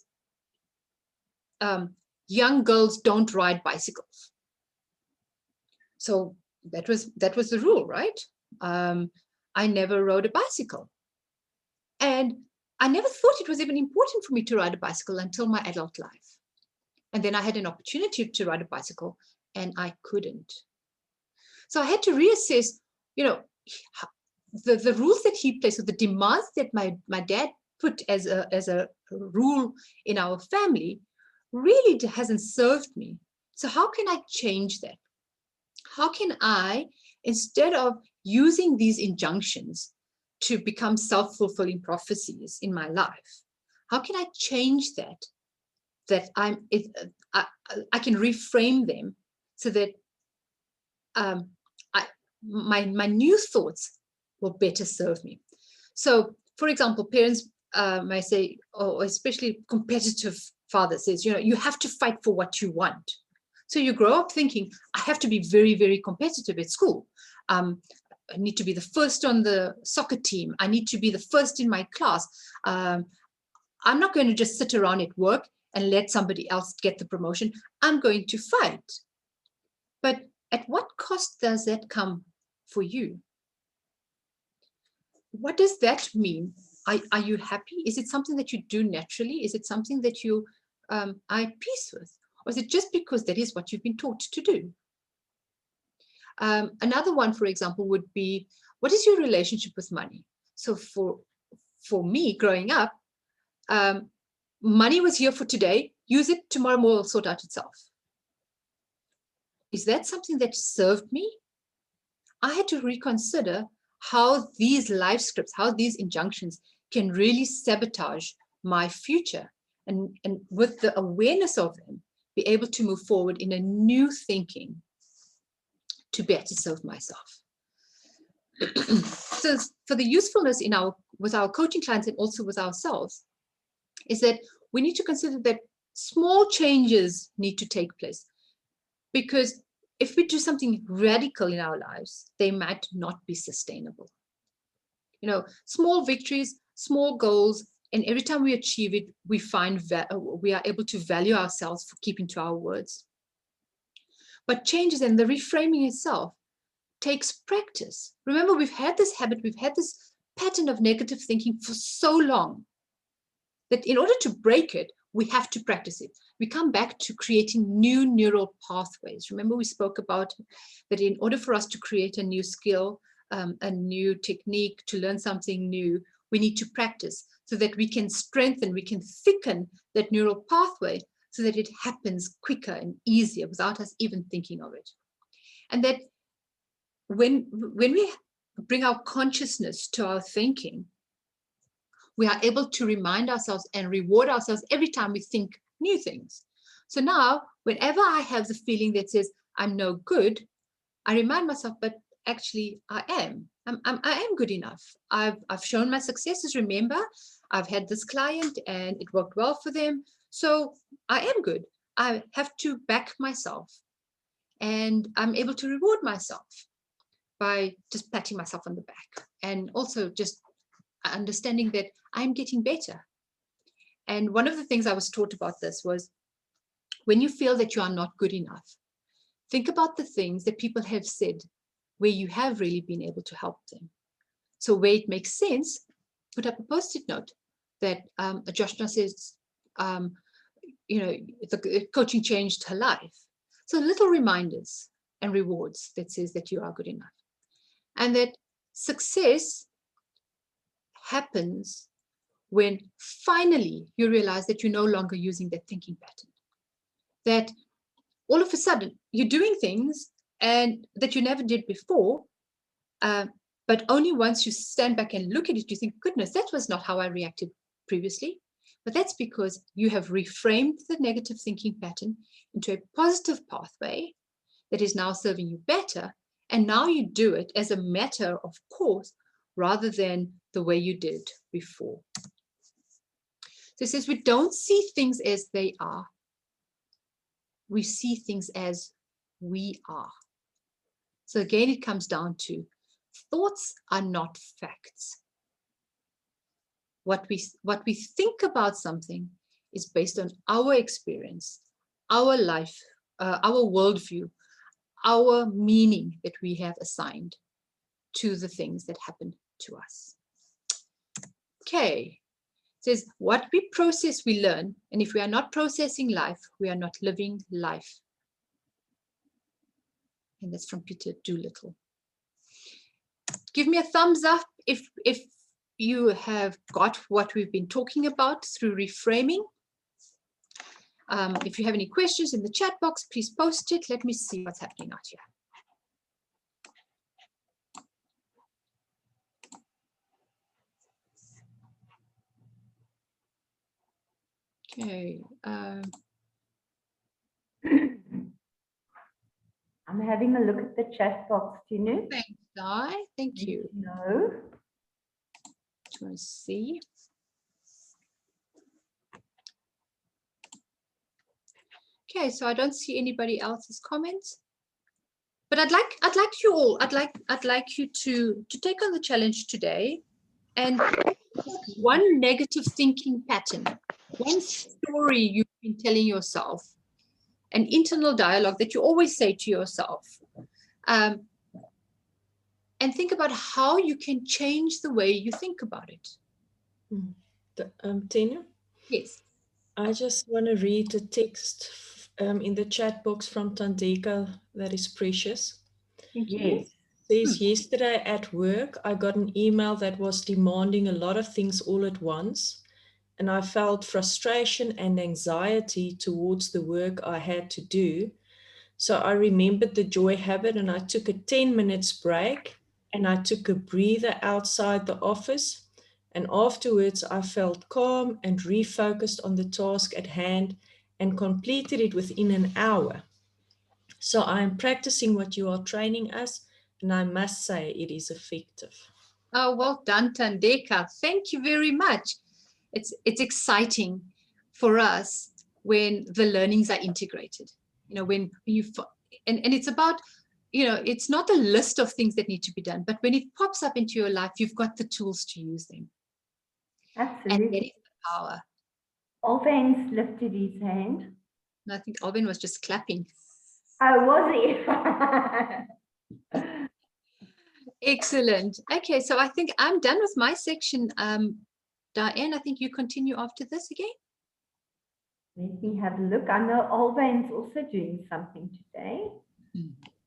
young girls don't ride bicycles. So that was the rule, right? I never rode a bicycle. And I never thought it was even important for me to ride a bicycle until my adult life. And then I had an opportunity to ride a bicycle and I couldn't. So I had to reassess, the rules that he placed, or the demands that my dad put as a rule in our family, really hasn't served me. So how can I change that? How can I, instead of using these injunctions to become self-fulfilling prophecies in my life, how can I change that? That I can reframe them so that my new thoughts will better serve me. So, for example, parents may say, or especially competitive father says, you have to fight for what you want. So you grow up thinking, I have to be very, very competitive at school. I need to be the first on the soccer team. I need to be the first in my class. I'm not going to just sit around at work and let somebody else get the promotion. I'm going to fight. But at what cost does that come for you? What does that mean? Are you happy? Is it something that you do naturally? Is it something that you are at peace with? Or is it just because that is what you've been taught to do? Another one, for example, would be, what is your relationship with money? So for me, growing up, money was here for today. Use it, tomorrow more will sort out itself. Is that something that served me? I had to reconsider how these life scripts, how these injunctions can really sabotage my future, and with the awareness of them, be able to move forward in a new thinking to better serve myself. So for the usefulness with our coaching clients and also with ourselves, is that we need to consider that small changes need to take place, because if we do something radical in our lives, they might not be sustainable. Small victories, small goals, and every time we achieve it, we are able to value ourselves for keeping to our words. But changes and the reframing itself takes practice. Remember, we've had this habit, we've had this pattern of negative thinking for so long that in order to break it, we have to practice it. We come back to creating new neural pathways. Remember, we spoke about that in order for us to create a new skill, a new technique, to learn something new, we need to practice so that we can strengthen, we can thicken that neural pathway so that it happens quicker and easier without us even thinking of it. And that when we bring our consciousness to our thinking, we are able to remind ourselves and reward ourselves every time we think new things. So now, whenever I have the feeling that says, I'm no good, I remind myself, but actually I am. I am good enough. I've shown my successes. Remember, I've had this client and it worked well for them. So I am good. I have to back myself. And I'm able to reward myself by just patting myself on the back. And also just understanding that I'm getting better. And one of the things I was taught about this was, when you feel that you are not good enough, think about the things that people have said where you have really been able to help them. So where it makes sense, put up a Post-it note that Joshna says, the coaching changed her life. So little reminders and rewards that says that you are good enough. And that success happens when finally you realize that you're no longer using that thinking pattern. That all of a sudden you're doing things and that you never did before, but only once you stand back and look at it, you think, goodness, that was not how I reacted previously. But that's because you have reframed the negative thinking pattern into a positive pathway that is now serving you better. And now you do it as a matter of course, rather than the way you did before. So it says we don't see things as they are. We see things as we are. So again, it comes down to thoughts are not facts. What we think about something is based on our experience, our life, our worldview, our meaning that we have assigned to the things that happen to us. Okay. It says what we process, we learn. And if we are not processing life, we are not living life. And that's from Peter Doolittle. Give me a thumbs up if you have got what we've been talking about through reframing. If you have any questions in the chat box, please post it. Let me see what's happening out here. Okay. I'm having a look at the chat box, Tinu. Thanks, Di. Thank you. No. Just want to see. Okay, so I don't see anybody else's comments. But I'd like you all, I'd like you to take on the challenge today and one negative thinking pattern, one story you've been telling yourself, an internal dialogue that you always say to yourself. And think about how you can change the way you think about it. Tina? Yes. I just want to read the text in the chat box from Tandeka that is precious. Thank you. Yes. It says, yesterday at work, I got an email that was demanding a lot of things all at once, and I felt frustration and anxiety towards the work I had to do. So I remembered the joy habit and I took a 10 minutes break and I took a breather outside the office. And afterwards, I felt calm and refocused on the task at hand and completed it within an hour. So I'm practicing what you are training us, and I must say it is effective. Oh, well done, Tandeka. Thank you very much. It's exciting for us when the learnings are integrated. You know, when you and it's about, you know, it's not a list of things that need to be done, but when it pops up into your life, you've got the tools to use them. Absolutely. And that is the power. Alvan's lifted his hand. And I think Alvin was just clapping. Oh, was he? Excellent. Okay, so I think I'm done with my section. Diane, I think you continue after this again. Let me have a look. I know Alvan's also doing something today.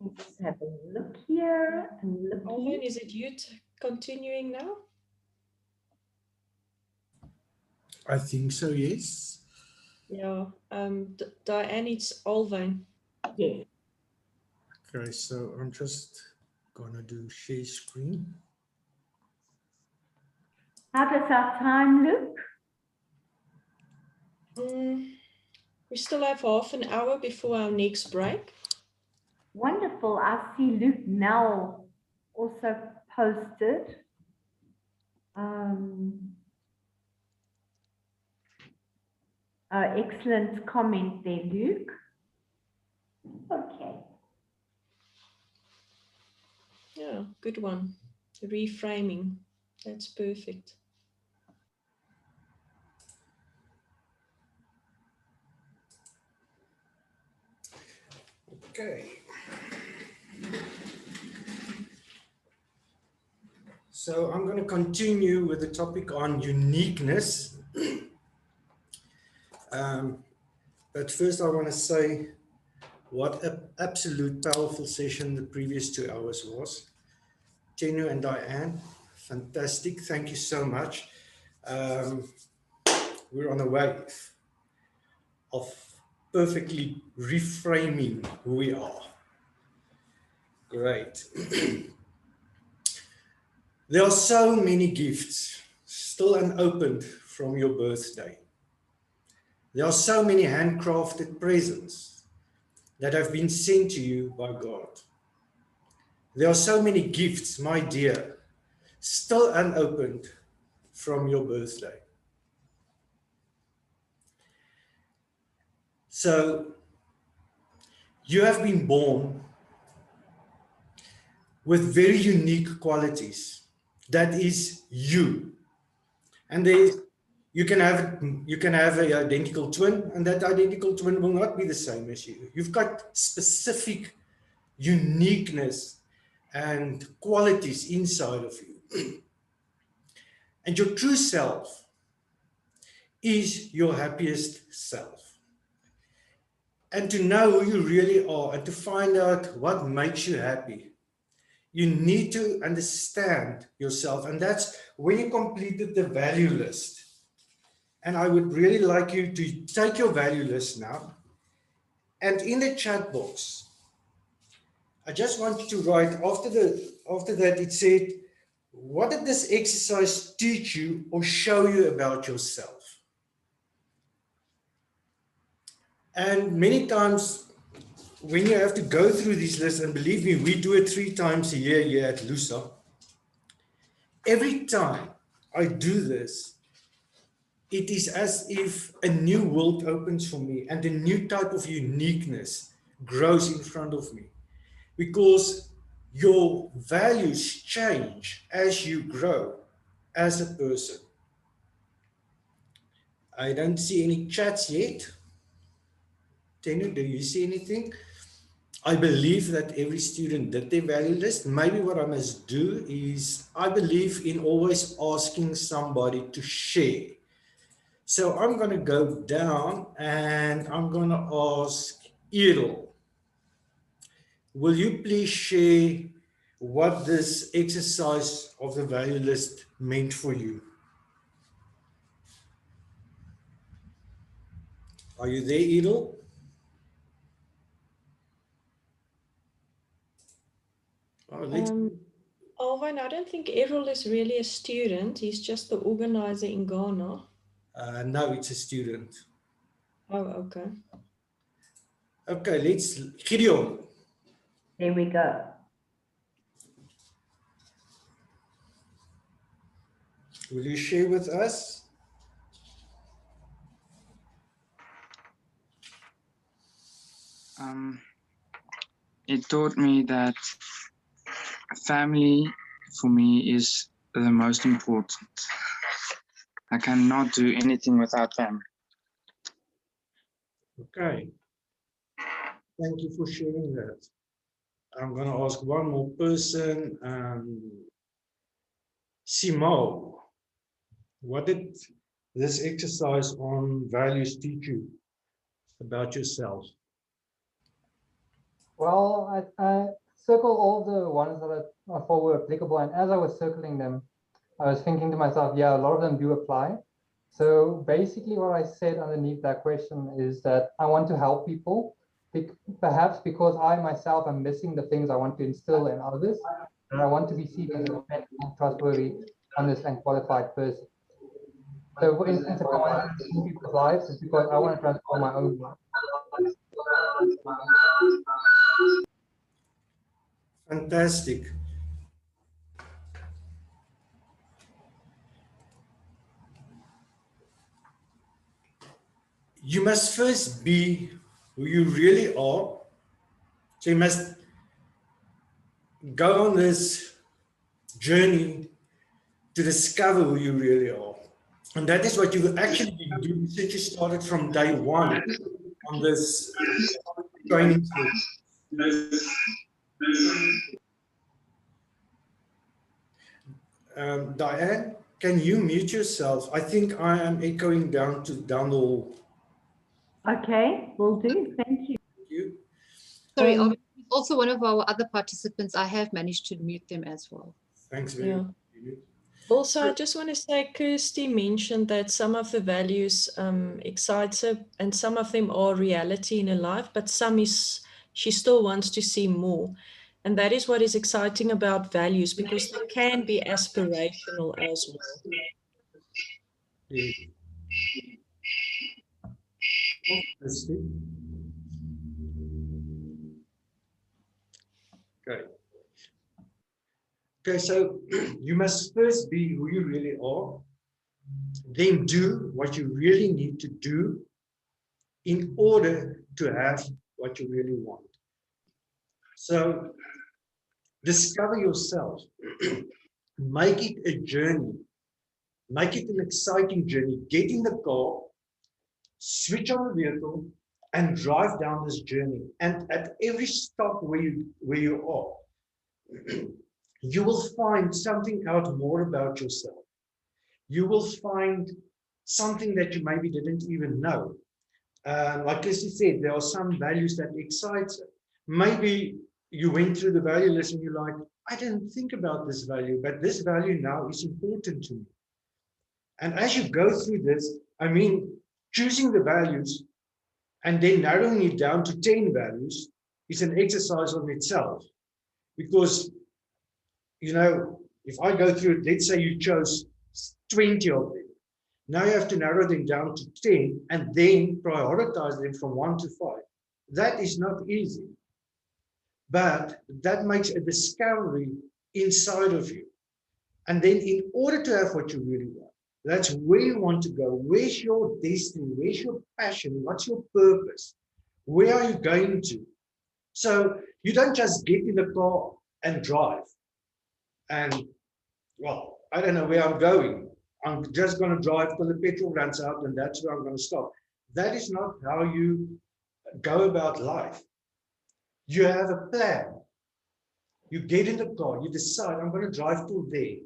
Let's have a look here and look Alvin, here. is it you continuing now? I think so, yes. Yeah, Diane, it's Alvin. Yes. Okay, so I'm just gonna do share screen. How does our time look? We still have half an hour before our next break. Wonderful. I see Luke Nell also posted. Excellent comment there, Luke. Okay. Yeah, good one. Reframing. That's perfect. Okay. So I'm going to continue with the topic on uniqueness. But first I want to say what an absolute powerful session the previous 2 hours was. Tenu and Diane, fantastic. Thank you so much. We're on a wave of perfectly reframing who we are. Great. There are so many gifts still unopened from your birthday. There are so many handcrafted presents that have been sent to you by God. There are so many gifts, my dear, still unopened from your birthday. So, you have been born with very unique qualities. That is you. And you can have an identical twin, and that identical twin will not be the same as you. You've got specific uniqueness and qualities inside of you. And your true self is your happiest self. And to know who you really are and to find out what makes you happy You need to understand yourself. And that's when you completed the value list. And I would really like you to take your value list now. And in the chat box, I just want you to write after that it said, what did this exercise teach you or show you about yourself? And many times when you have to go through these lists, and believe me, we do it 3 times a year here at LUSA. Every time I do this, it is as if a new world opens for me and a new type of uniqueness grows in front of me, because your values change as you grow as a person. I don't see any chats yet. Tenu, do you see anything? I believe that every student did their value list. Maybe what I must do is, I believe in always asking somebody to share. So I'm going to go down and I'm going to ask Errol, will you please share what this exercise of the value list meant for you? Are you there, Errol? Oh, Alvin, I don't think Errol is really a student. He's just the organizer in Ghana. No, it's a student. Oh, okay. Okay, let's, Gideon. There we go. Will you share with us? It taught me that family for me is the most important. I cannot do anything without family. Okay. Thank you for sharing that. I'm going to ask one more person. Simo, what did this exercise on values teach you about yourself? Well, I circled all the ones that I thought were applicable, and as I was circling them, I was thinking to myself, yeah, a lot of them do apply. So basically what I said underneath that question is that I want to help people, perhaps because I myself am missing the things I want to instill in others, and I want to be seen as a dependable, trustworthy, honest, and qualified person. So for instance, if I want to transform people's lives, it's because I want to transform my own life. Fantastic. You must first be who you really are. So you must go on this journey to discover who you really are. And that is what you actually do since you started from day one on this training session. Diane, can you mute yourself? I think I am echoing down the hall. Okay, will do. Thank you. Thank you. Sorry, Alvin, he's also one of our other participants. I have managed to mute them as well. Thanks very much. Also, I just want to say, Kirsty mentioned that some of the values excites her, and some of them are reality in her life, but some is she still wants to see more. And that is what is exciting about values, because they can be aspirational as well. Yes. Okay. Okay, so you must first be who you really are, then do what you really need to do in order to have what you really want. So discover yourself, make it a journey, make it an exciting journey. Get in the car, switch on the vehicle, and drive down this journey. And at every stop where you are, you will find something out more about yourself. You will find something that you maybe didn't even know. Like Christy said, there are some values that excite you. Maybe you went through the value list and you're like, I didn't think about this value, but this value now is important to me. And as you go through this, I mean, choosing the values and then narrowing it down to 10 values is an exercise on itself. Because, you know, if I go through it, let's say you chose 20 of them. Now you have to narrow them down to 10 and then prioritize them from 1 to 5. That is not easy. But that makes a discovery inside of you. And then in order to have what you really want, that's where you want to go. Where's your destiny? Where's your passion? What's your purpose? Where are you going to? So you don't just get in the car and drive. And, well, I don't know where I'm going. I'm just going to drive till the petrol runs out and that's where I'm going to stop. That is not how you go about life. You have a plan. You get in the car, you decide, I'm going to drive till there.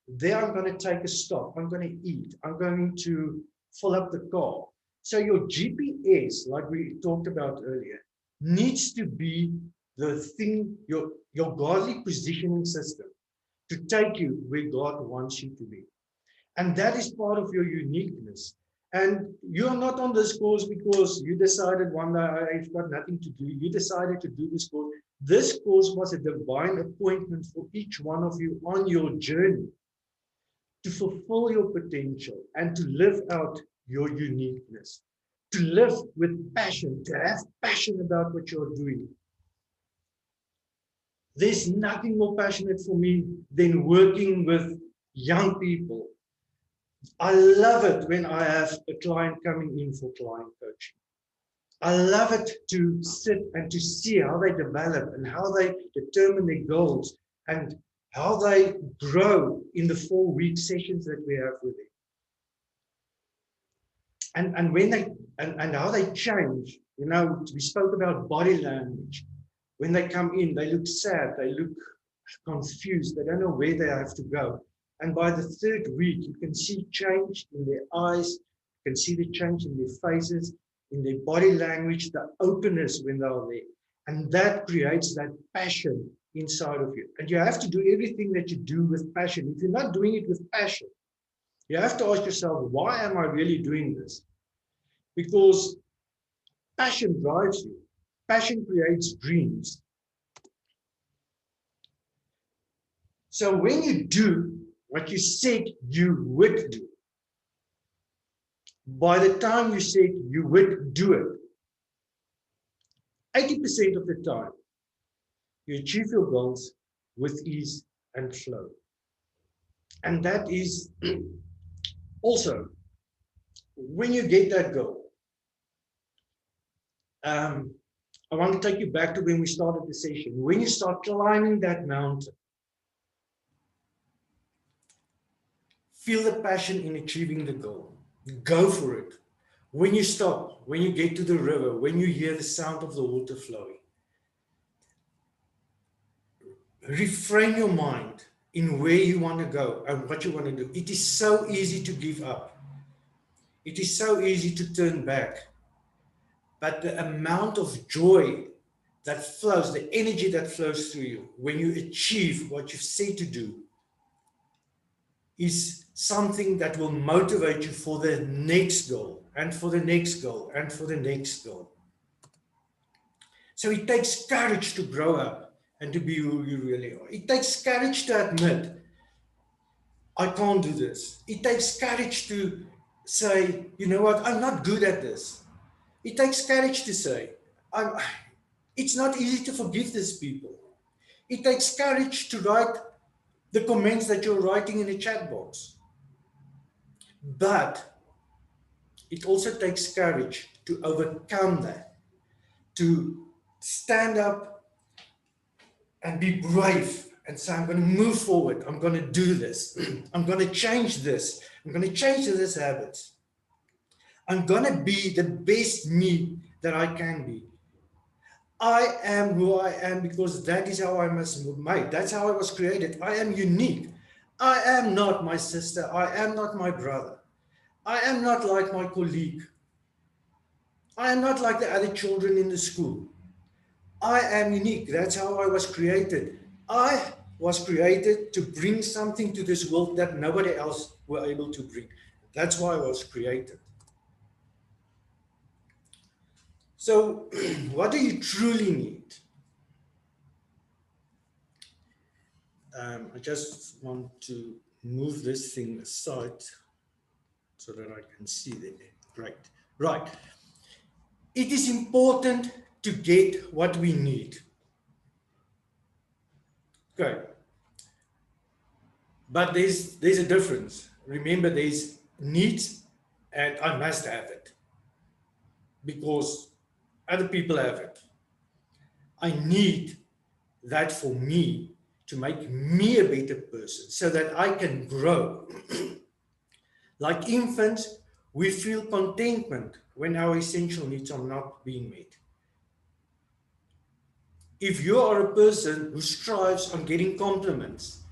There I'm going to take a stop. I'm going to eat. I'm going to fill up the car. So your GPS, like we talked about earlier, needs to be the thing, your godly positioning system to take you where God wants you to be. And that is part of your uniqueness. And you're not on this course because you decided one day, I've got nothing to do. You decided to do this course. This course was a divine appointment for each one of you on your journey to fulfill your potential and to live out your uniqueness, to live with passion, to have passion about what you're doing. There's nothing more passionate for me than working with young people. I love it when I have a client coming in for client coaching. I love it to sit and to see how they develop and how they determine their goals and how they grow in the 4-week sessions that we have with them. And when they and how they change. You know, we spoke about body language. When they come in, they look sad, they look confused, they don't know where they have to go. And by the 3rd week, you can see change in their eyes, you can see the change in their faces, in their body language, the openness when they're there. And that creates that passion inside of you. And you have to do everything that you do with passion. If you're not doing it with passion, you have to ask yourself, why am I really doing this? Because passion drives you. Passion creates dreams. So when you do what you said you would do, by the time you said you would do it, 80% of the time, you achieve your goals with ease and flow. And that is also, when you get that goal, I want to take you back to when we started the session. When you start climbing that mountain, feel the passion in achieving the goal. Go for it. When you stop, when you get to the river, when you hear the sound of the water flowing, reframe your mind in where you want to go and what you want to do. It is so easy to give up. It is so easy to turn back. But the amount of joy that flows, the energy that flows through you when you achieve what you've said to do is something that will motivate you for the next goal and for the next goal and for the next goal. So it takes courage to grow up and to be who you really are. It takes courage to admit, I can't do this. It takes courage to say, you know what, I'm not good at this. It takes courage to say, it's not easy to forgive these people. It takes courage to write the comments that you're writing in the chat box. But it also takes courage to overcome that, to stand up and be brave and say, I'm going to move forward. I'm going to do this. I'm going to change this. I'm going to change this habits. I'm going to be the best me that I can be. I am who I am because that is how I was made. That's how I was created. I am unique. I am not my sister. I am not my brother. I am not like my colleague. I am not like the other children in the school. I am unique. That's how I was created. I was created to bring something to this world that nobody else were able to bring. That's why I was created. So what do you truly need? I just want to move this thing aside so that I can see there. Great. Right. It is important to get what we need. Okay. But there's a difference. Remember, there's needs and I must have it because other people have it. I need that for me to make me a better person so that I can grow. Like infants, we feel contentment when our essential needs are not being met. If you are a person who strives on getting compliments,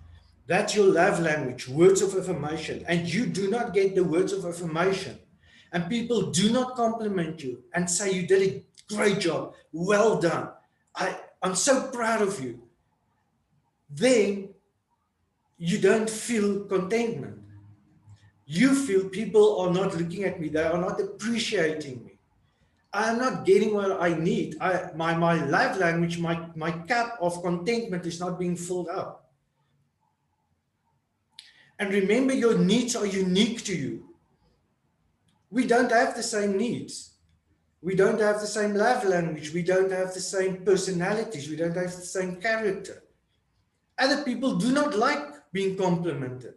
that's your love language, words of affirmation, and you do not get the words of affirmation, and people do not compliment you and say you did a great job, well done, I'm so proud of you, then you don't feel contentment. You feel people are not looking at me, they are not appreciating me. I'm not getting what I need. My love language, my cup of contentment is not being filled up. And remember, your needs are unique to you. We don't have the same needs. We don't have the same love language. We don't have the same personalities. We don't have the same character. Other people do not like being complimented.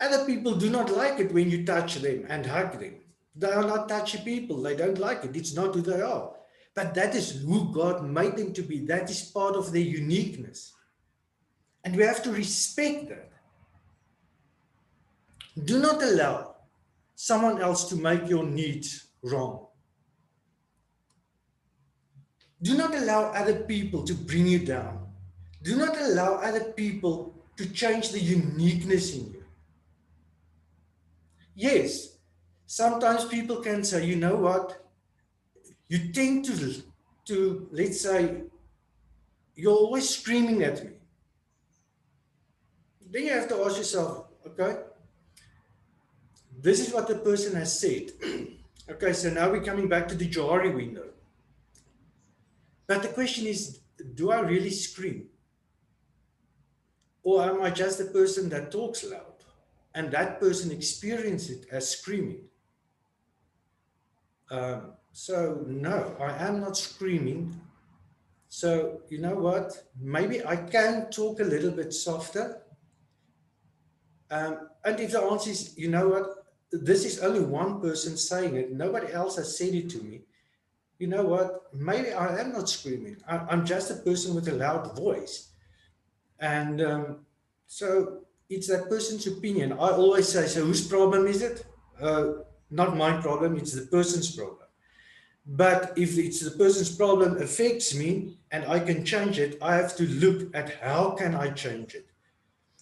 Other people do not like it when you touch them and hug them. They are not touchy people. They don't like it. It's not who they are. But that is who God made them to be. That is part of their uniqueness. And we have to respect that. Do not allow someone else to make your needs wrong. Do not allow other people to bring you down. Do not allow other people to change the uniqueness in you. Yes, sometimes people can say, you know what, you tend to let's say, you're always screaming at me. Then you have to ask yourself, okay, this is what the person has said. Okay, so now we're coming back to the Johari window. But the question is, do I really scream? Or am I just a person that talks loud? And that person experiences it as screaming. So no, I am not screaming. So you know what? Maybe I can talk a little bit softer. And if the answer is, you know what? This is only one person saying it. Nobody else has said it to me. You know what? Maybe I am not screaming. I'm just a person with a loud voice. And so it's that person's opinion. I always say, so whose problem is it? Not my problem, it's the person's problem. But if it's the person's problem affects me and I can change it, I have to look at how can I change it.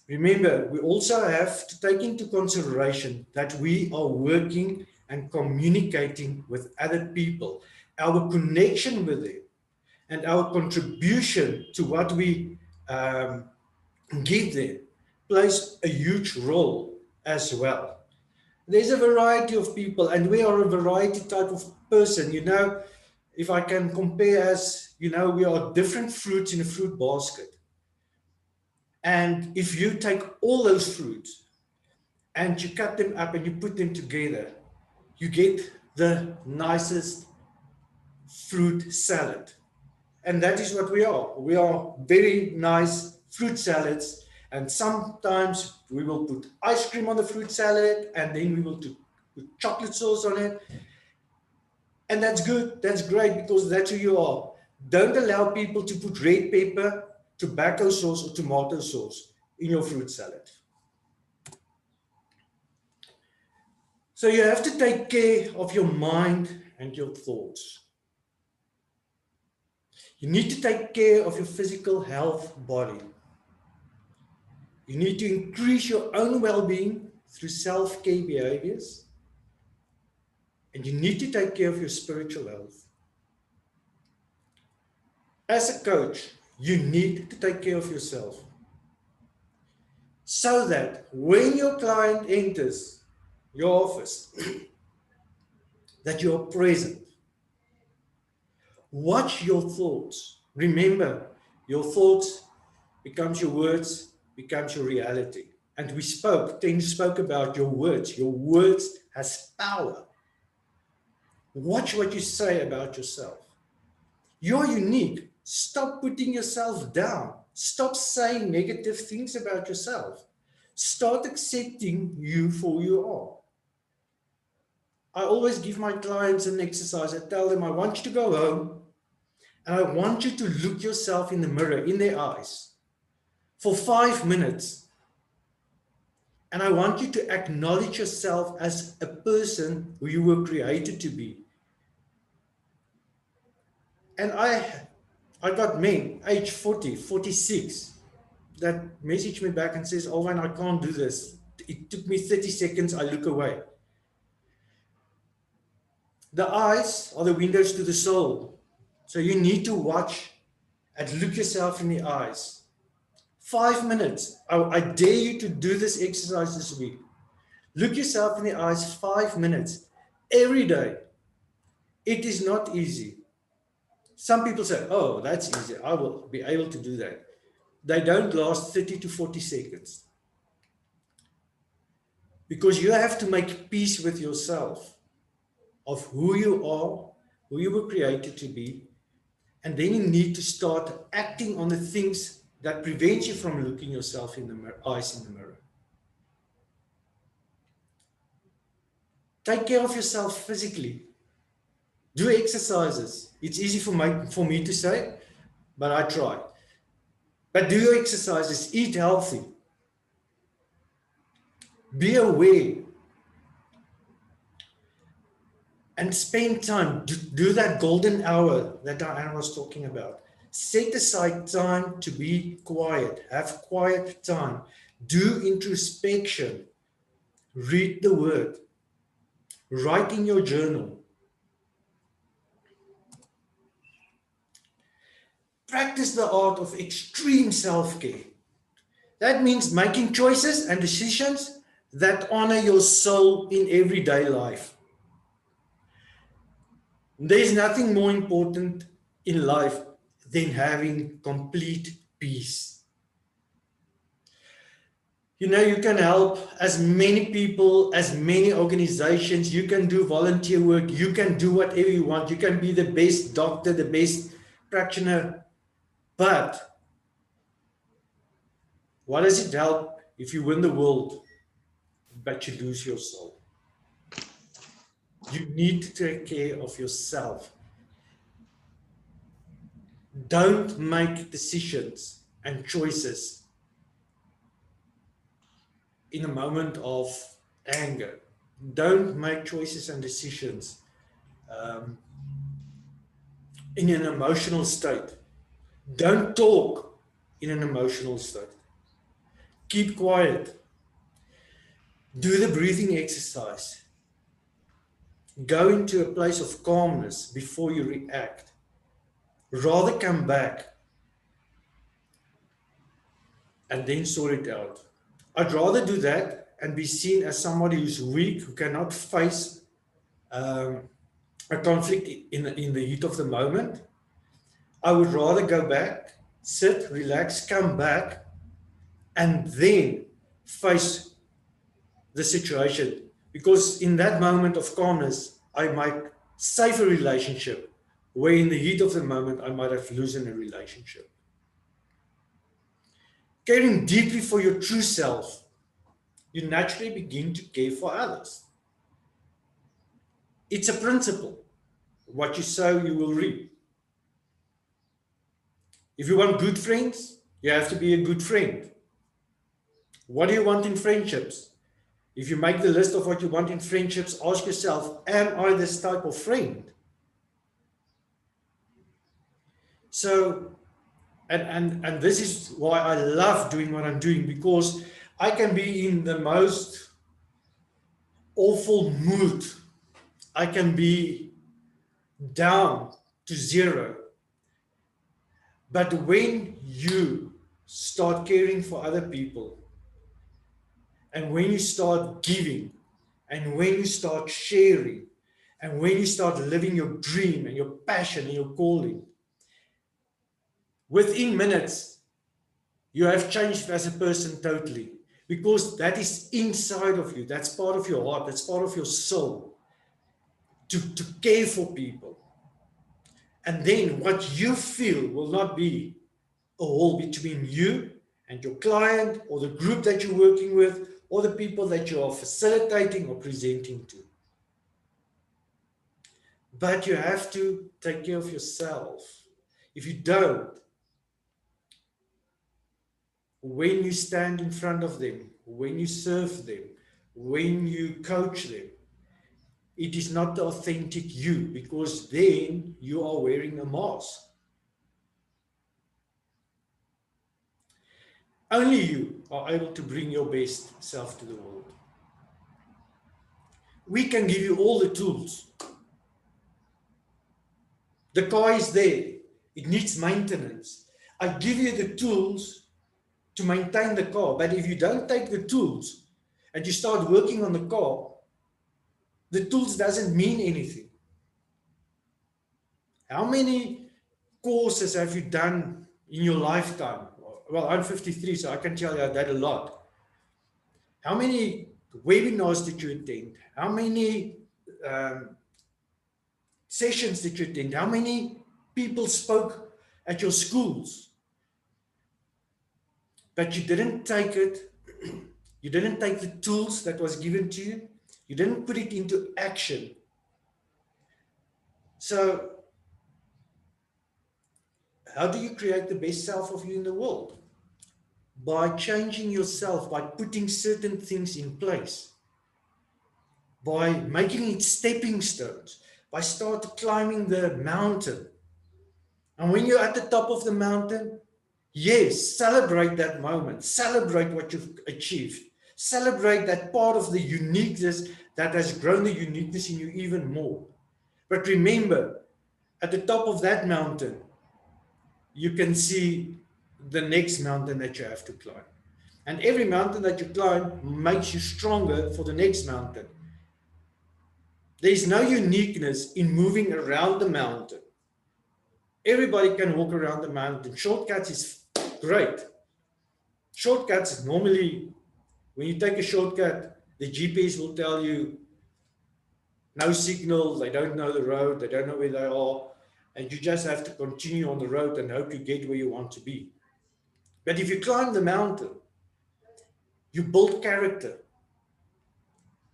Remember, we also have to take into consideration that we are working and communicating with other people. Our connection with them and our contribution to what we give them plays a huge role as well. There's a variety of people, and we are a variety type of person. You know, if I can compare as, you know, we are different fruits in a fruit basket. And if you take all those fruits and you cut them up and you put them together, you get the nicest fruit salad. And that is what we are. We are very nice fruit salads. And sometimes we will put ice cream on the fruit salad, and then we will put chocolate sauce on it. And that's good. That's great, because that's who you are. Don't allow people to put red pepper, tobacco sauce, or tomato sauce in your fruit salad. So you have to take care of your mind and your thoughts. You need to take care of your physical health body. You need to increase your own well-being through self-care behaviors. And you need to take care of your spiritual health. As a coach, You need to take care of yourself so that when your client enters your office, that you're present. Watch your thoughts. Remember, your thoughts becomes your words, becomes your reality. And we spoke about your words. Your words has power. Watch what you say about yourself. You're unique. Stop putting yourself down. Stop saying negative things about yourself. Start accepting you for who you are. I always give my clients an exercise. I tell them, I want you to go home and I want you to look yourself in the mirror, in their eyes, for 5 minutes. And I want you to acknowledge yourself as a person who you were created to be. And I got men, age 40, 46, that message me back and says, Alwyn, I can't do this. It took me 30 seconds, I look away. The eyes are the windows to the soul. So you need to watch and look yourself in the eyes. 5 minutes. I dare you to do this exercise this week. Look yourself in the eyes 5 minutes every day. It is not easy. Some people say, oh, that's easy. I will be able to do that. They don't last 30 to 40 seconds. Because you have to make peace with yourself of who you are, who you were created to be. And then you need to start acting on the things that prevent you from looking yourself in the eyes in the mirror. Take care of yourself physically. Do exercises. It's easy for me to say, but I try. But do your exercises. Eat healthy. Be aware. And spend time. Do that golden hour that Diana was talking about. Set aside time to be quiet. Have quiet time. Do introspection. Read the word. Write in your journal. Practice the art of extreme self-care. That means making choices and decisions that honor your soul in everyday life. There's nothing more important in life than having complete peace. You know, you can help as many people, as many organizations. You can do volunteer work. You can do whatever you want. You can be the best doctor, the best practitioner. But what does it help if you win the world, but you lose your soul? You need to take care of yourself. Don't make decisions and choices in a moment of anger. Don't make choices and decisions in an emotional state. Don't talk in an emotional state. Keep quiet. Do the breathing exercise. Go into a place of calmness before you react. Rather come back and then sort it out. I'd rather do that and be seen as somebody who's weak, who cannot face a conflict in the heat of the moment. I would rather go back, sit, relax, come back, and then face the situation. Because in that moment of calmness, I might save a relationship, where in the heat of the moment, I might have loosened a relationship. Caring deeply for your true self, you naturally begin to care for others. It's a principle. What you sow, you will reap. If you want good friends, you have to be a good friend. What do you want in friendships? If you make the list of what you want in friendships, ask yourself, am I this type of friend? So, and this is why I love doing what I'm doing, because I can be in the most awful mood. I can be down to zero. But when you start caring for other people, and when you start giving, and when you start sharing, and when you start living your dream and your passion and your calling, within minutes, you have changed as a person totally. Because that is inside of you. That's part of your heart. That's part of your soul. To care for people. And then what you feel will not be a wall between you and your client or the group that you're working with or the people that you are facilitating or presenting to. But you have to take care of yourself. If you don't, when you stand in front of them, when you serve them, when you coach them, it is not the authentic you, because then you are wearing a mask. Only you are able to bring your best self to the world. We can give you all the tools. The car is there. It needs maintenance. I give you the tools to maintain the car. But if you don't take the tools and you start working on the car, the tools doesn't mean anything. How many courses have you done in your lifetime? Well, I'm 53, so I can tell you that a lot. How many webinars did you attend? How many sessions did you attend? How many people spoke at your schools? But you didn't take it. You didn't take the tools that was given to you. You didn't put it into action. So how do you create the best self of you in the world? By changing yourself, by putting certain things in place, by making it stepping stones, by start climbing the mountain. And when you're at the top of the mountain, yes, celebrate that moment, celebrate what you've achieved, celebrate that part of the uniqueness that has grown the uniqueness in you even more. But remember, at the top of that mountain, you can see the next mountain that you have to climb. And every mountain that you climb makes you stronger for the next mountain. There is no uniqueness in moving around the mountain. Everybody can walk around the mountain. Shortcuts is great. Shortcuts, normally, when you take a shortcut, the GPS will tell you no signal, they don't know the road, they don't know where they are, and you just have to continue on the road and hope you get where you want to be. But if you climb the mountain, you build character,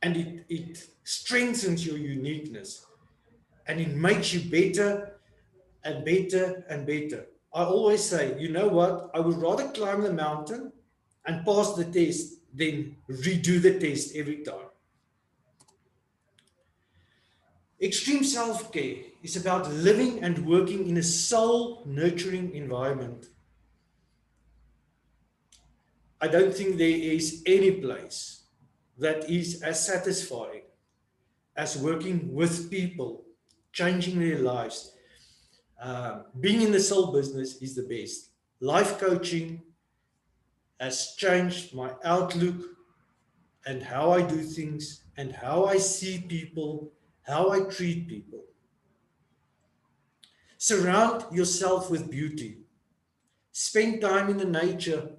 and it strengthens your uniqueness, and it makes you better and better and better. I always say, you know what? I would rather climb the mountain and pass the test than redo the test every time. Extreme self-care is about living and working in a soul-nurturing environment. I don't think there is any place that is as satisfying as working with people, changing their lives. Being in the soul business is the best. Life coaching has changed my outlook and how I do things and how I see people, how I treat people. Surround yourself with beauty. Spend time in the nature.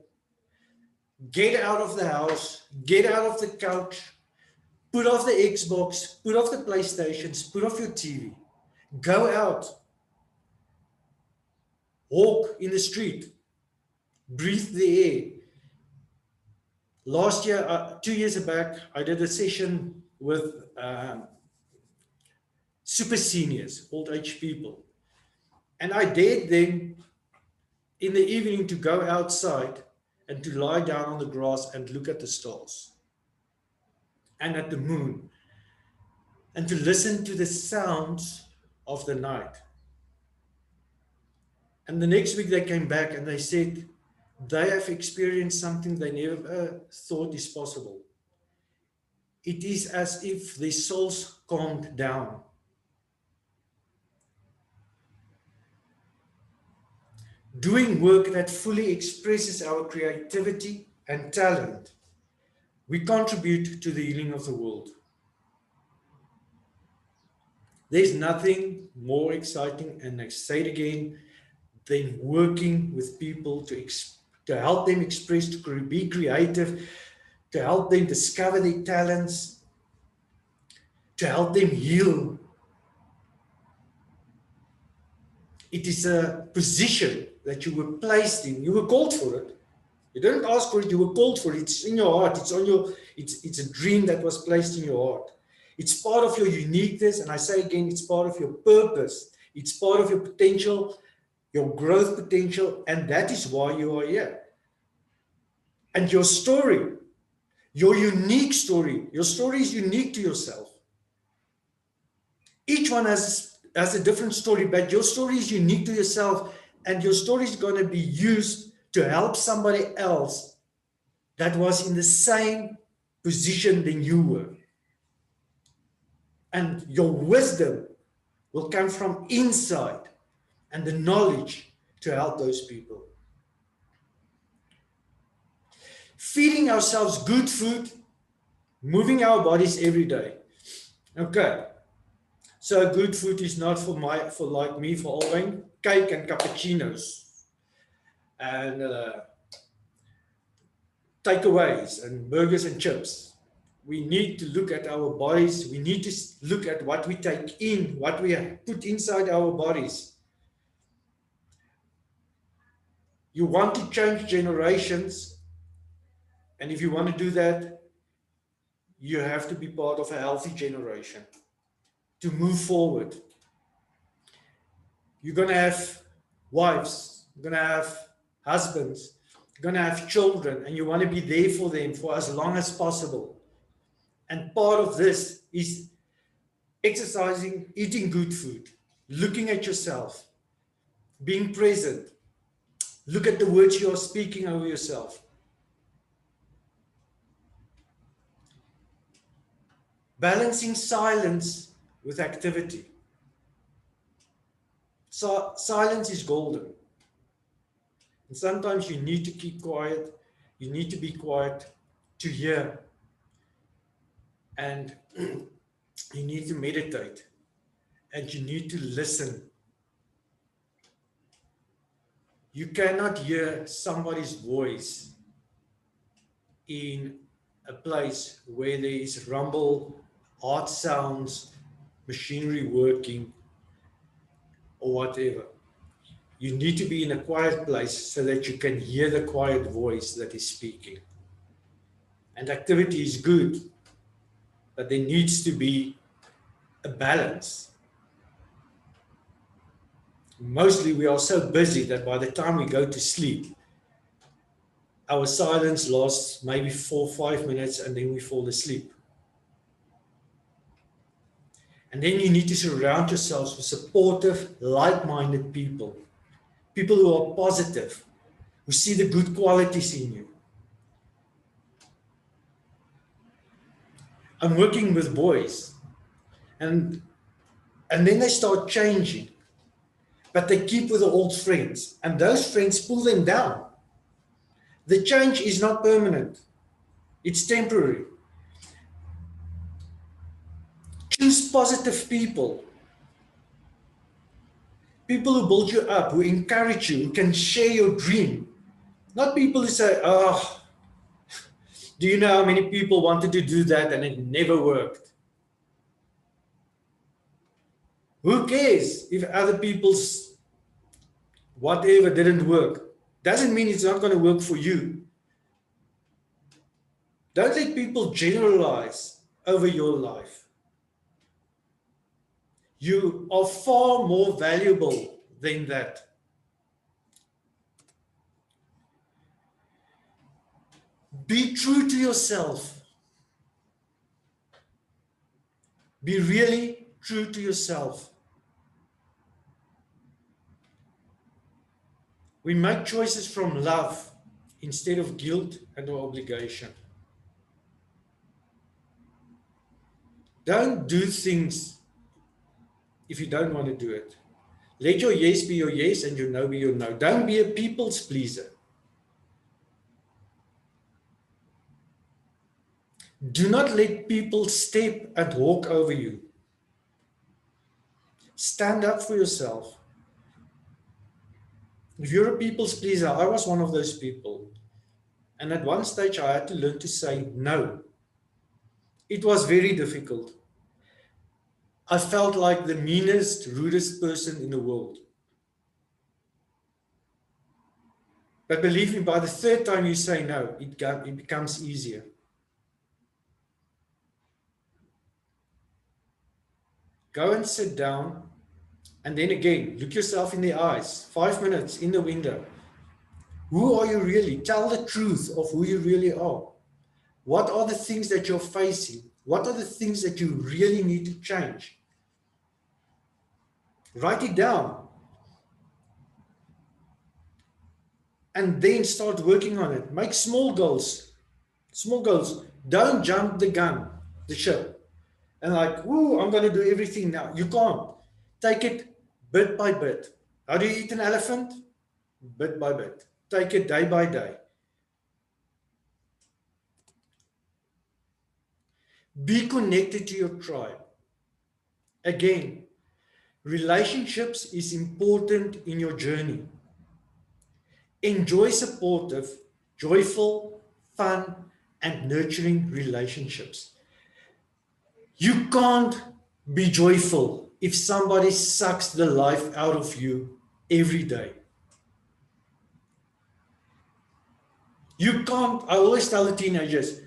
Get out of the house. Get out of the couch. Put off the Xbox. Put off the PlayStations. Put off your TV. Go out. Walk in the street. Breathe the air. Last year, 2 years back, I did a session with super seniors, old age people. And I dared them in the evening to go outside and to lie down on the grass and look at the stars and at the moon and to listen to the sounds of the night. And the next week they came back and they said they have experienced something they never thought is possible. It is as if their souls calmed down. doing work that fully expresses our creativity and talent, we contribute to the healing of the world. There's nothing more exciting, and I say it again, than working with people to help them express, to be creative, to help them discover their talents, to help them heal. It is a position that you were placed in. You were called for it. You didn't ask for it, you were called for it. It's in your heart. It's a dream that was placed in your heart. It's part of your uniqueness, and I say again, it's part of your purpose. It's part of your potential, your growth potential, and that is why you are here. And your story, your unique story, your story is unique to yourself. Each one has a different story, but your story is unique to yourself, and your story is going to be used to help somebody else that was in the same position than you were. And your wisdom will come from inside and the knowledge to help those people. Feeding ourselves good food, moving our bodies every day. Okay, so good food is not for like me, for Alwyn, cake and cappuccinos and takeaways and burgers and chips. We need to look at our bodies. We need to look at what we take in, what we put inside our bodies. You want to change generations, and if you want to do that, you have to be part of a healthy generation to move forward. You're going to have wives, you're going to have husbands, you're going to have children, and you want to be there for them for as long as possible. And part of this is exercising, eating good food, looking at yourself, being present. Look at the words you are speaking over yourself. Balancing silence with activity. So silence is golden. And sometimes you need to keep quiet. You need to be quiet to hear. And you need to meditate. And you need to listen. You cannot hear somebody's voice in a place where there is rumble, hard sounds, machinery working, or whatever. You need to be in a quiet place so that you can hear the quiet voice that is speaking. And activity is good, but there needs to be a balance. Mostly we are so busy that by the time we go to sleep, our silence lasts maybe 4 or 5 minutes, and then we fall asleep. And then you need to surround yourselves with supportive, like-minded people. People who are positive, who see the good qualities in you. I'm working with boys, and then they start changing, but they keep with the old friends, and those friends pull them down. The change is not permanent. It's temporary. Choose positive people. People who build you up, who encourage you, who can share your dream. Not people who say, oh, do you know how many people wanted to do that and it never worked? Who cares if other people's whatever didn't work? Doesn't mean it's not going to work for you. Don't let people generalize over your life. You are far more valuable than that. Be true to yourself. Be really true to yourself. We make choices from love instead of guilt and obligation. Don't do things if you don't want to do it. Let your yes be your yes and your no be your no. Don't be a people's pleaser. Do not let people step and walk over you. Stand up for yourself. If you're a people's pleaser, I was one of those people. And at one stage, I had to learn to say no. It was very difficult. I felt like the meanest, rudest person in the world. But believe me, by the third time you say no, it becomes easier. Go and sit down, and then again, look yourself in the eyes. 5 minutes in the window. Who are you really? Tell the truth of who you really are. What are the things that you're facing? What are the things that you really need to change? Write it down. And then start working on it. Make small goals. Small goals. Don't jump the ship. And like, whoo, I'm going to do everything now. You can't. Take it bit by bit. How do you eat an elephant? Bit by bit. Take it day by day. Be connected to your tribe. Again, relationships is important in your journey. Enjoy supportive, joyful, fun, and nurturing relationships. You can't be joyful if somebody sucks the life out of you every day. You can't, I always tell the teenagers,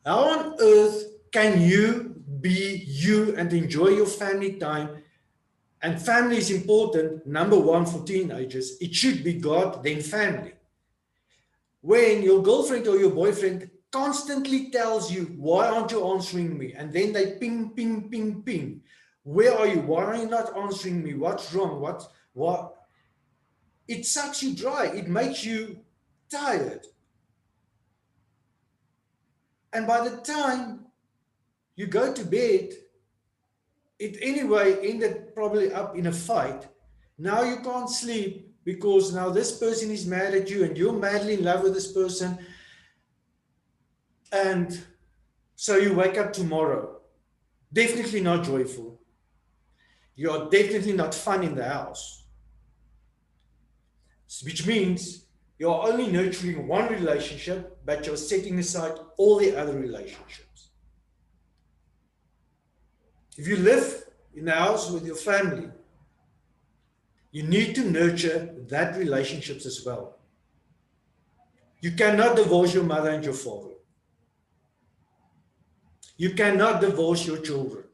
how on earth can you be you and enjoy your family time? And family is important, number one for teenagers. It should be God, then family. When your girlfriend or your boyfriend constantly tells you, why aren't you answering me? And then they ping, ping, ping, ping. Where are you? Why are you not answering me? What's wrong? What? It sucks you dry. It makes you tired. And by the time you go to bed, it anyway ended probably up in a fight. Now you can't sleep because now this person is mad at you and you're madly in love with this person. And so you wake up tomorrow, definitely not joyful. You're definitely not fun in the house. Which means you're only nurturing one relationship, but you're setting aside all the other relationships. If you live in the house with your family, you need to nurture that relationships as well. You cannot divorce your mother and your father. You cannot divorce your children.